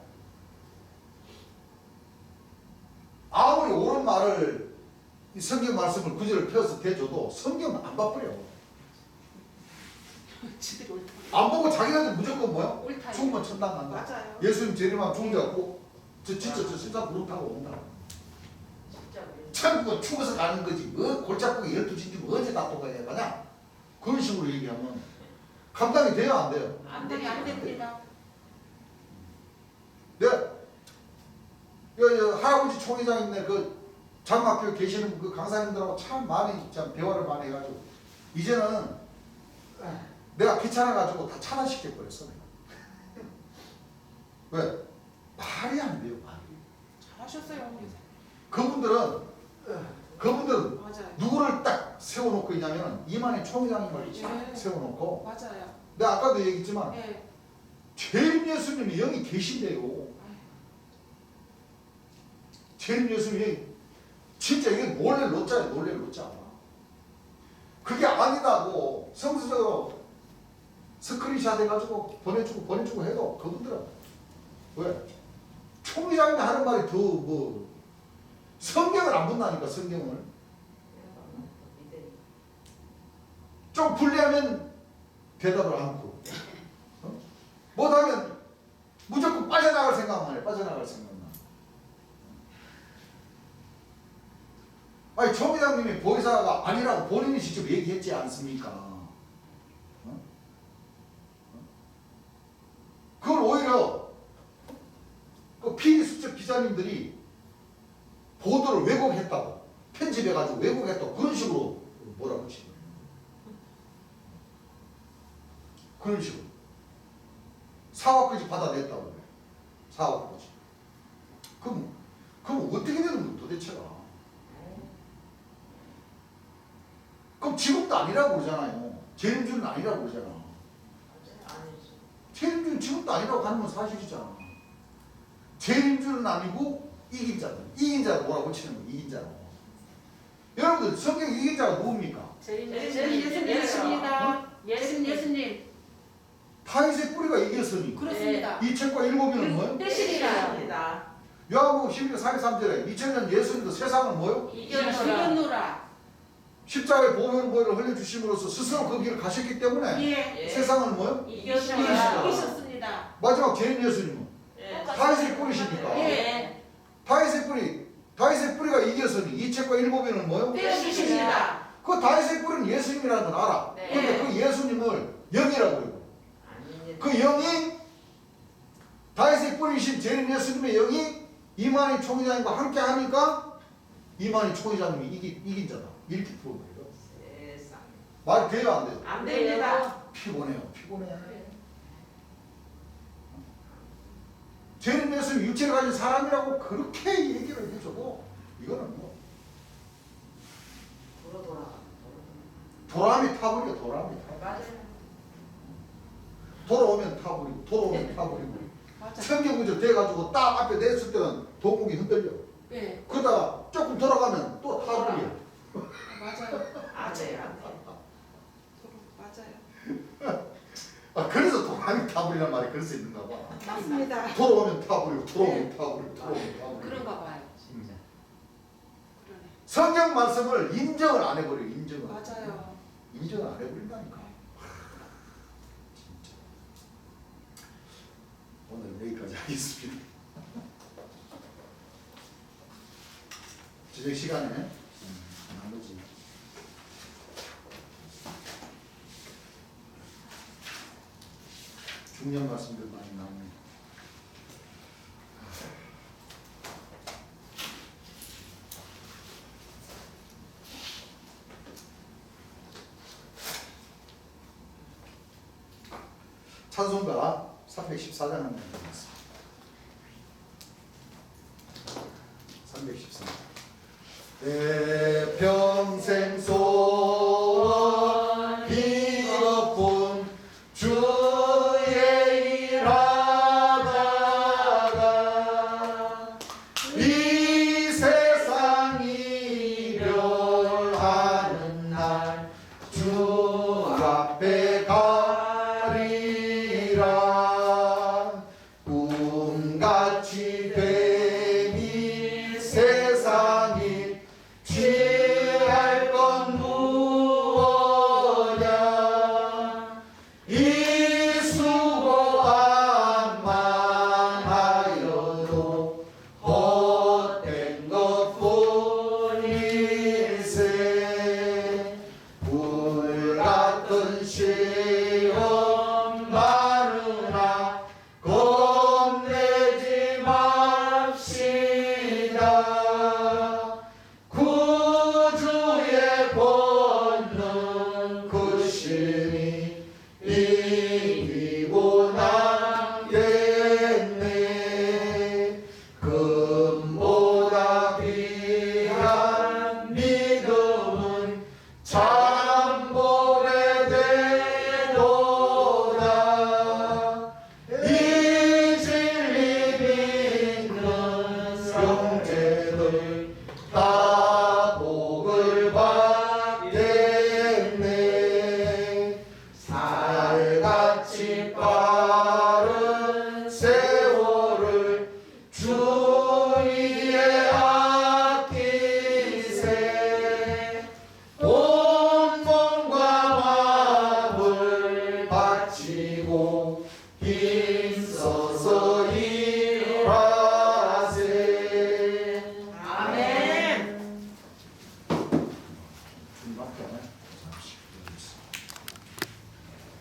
A: 아무리 옳은 말을 이 성경 말씀을 구절을 펴서 대줘도 성경은 안 봐버려. 안 보고 자기네들 무조건 뭐야?
B: 옳다.
A: 죽으면 천당 간다.
B: 맞아요.
A: 예수님 재림하면 죽자고 진짜 구름 타고 온다. 천국은 죽어서 가는 거지. 골짜기에 12시쯤 언제 다 떠가야 되냐? 그런 식으로 얘기하면 감당이 돼요 안 돼요?
B: 안 됩니다.
A: 네. 할아버지 총회장님네 그 장학교 계시는 그 강사님들하고 참 많이 참 대화를 많이 해가지고 이제는 내가 귀찮아가지고 다 차단시켜버렸어. 왜? 말이 안 돼요 말이.
B: 잘하셨어요.
A: 그분들은
B: 맞아요.
A: 누구를 딱 세워놓고 있냐면 이만희 총회장님을 딱 세워놓고
B: 맞아요.
A: 내가 아까도 얘기했지만
B: 네.
A: 재림 예수님이 여기 계신대요. 재림 예수님이 진짜 이게 놀랄 노자야. 그게 아니다고 성서적으로 스크린샷 해가지고 보내주고 해도 그분들은 왜? 총회장이 하는 말이 더 뭐 성경을 안 본다니까. 성경을 좀 불리하면 대답을 않고 못하면 무조건 빠져나갈 생각만 해. 빠져나갈 생각만. 아니 정 회장님이 보혜사가 아니라고 본인이 직접 얘기했지 않습니까? 그걸 오히려 그 피의수첩 기자님들이 보도를 왜곡했다고 편집해가지고 왜곡했다고 그런 식으로 뭐라고 치는 거예요. 그런 식으로 사과까지 받아냈다고 그래요. 사과까지. 그럼 어떻게 되는 거야 도대체가? 그럼 지금도 아니라고 그러잖아요. 재림주는 아니라고 그러잖아. 재림주는 지금도 아니라고 하는 건 사실이잖아. 재림주는 아니고 이긴 자들. 이긴 자를 뭐라고 치는 거야. 이긴 자로. 여러분들 성경 이긴 자가 누굽니까?
B: 예수님이십니다. 예수님.
A: 다윗의 뿌리가 이겼으니
B: 그렇습니다.
A: 이 책과 일곱이는 뭐예요?
B: 뜻이니라.
A: 요한복음 11장 43절에 2000년 예수님도 세상을 뭐요?
B: 이겼노라.
A: 십자가의 보혈을 흘려주심으로써 스스로 그 길을 가셨기 때문에
B: 예.
A: 세상을 뭐요?
B: 이기셨습니다.
A: 마지막 죄인 예수님은 다윗의 뿌리십니까?
B: 예.
A: 다윗의 뿌리가 이겼으니 이 책과 일곱이는 뭐요?
B: 뜻이십니다.
A: 그 다윗의 뿌리는 예수님이라는 건 알아.
B: 네.
A: 근데 그 예수님을 영이라고 그래요. 그 영이 다윗의 뿌리신 죄인 예수님의 영이 이만희 총회장님과 함께 하니까 이만희 총회장님이 이긴 자다. 이렇게 풀어버려요. 말이 돼요 안 돼요?
B: 안 됩니다.
A: 피곤해. 죄인 예수님 육체를 가진 사람이라고 그렇게 얘기를 해줘도 이거는 뭐 도람이 타버려. 돌아오면 타버리고 성경 구절 돼가지고 딱 앞에 냈을 때는 동국이 흔들려.
B: 네.
A: 그러다가 조금 돌아가면 또 타버려.
B: 맞아요.
A: 아 그래서 도람이 타버리란 말이 그럴 수 있는가 봐.
B: 맞습니다.
A: 돌아오면 타버리고
B: 그런가 봐요. 진짜. 그러네.
A: 성경 말씀을 인정을 안 해버려. 인정을
B: 맞아요.
A: 인정을 안 해버린다니까. 진짜. 오늘 여기까지 하겠습니다. 저녁 시간에 나머지 중요한 말씀들 많이 나옵니다. 찬송가 314장 한번 드리겠습니다. 314. 내 평생 속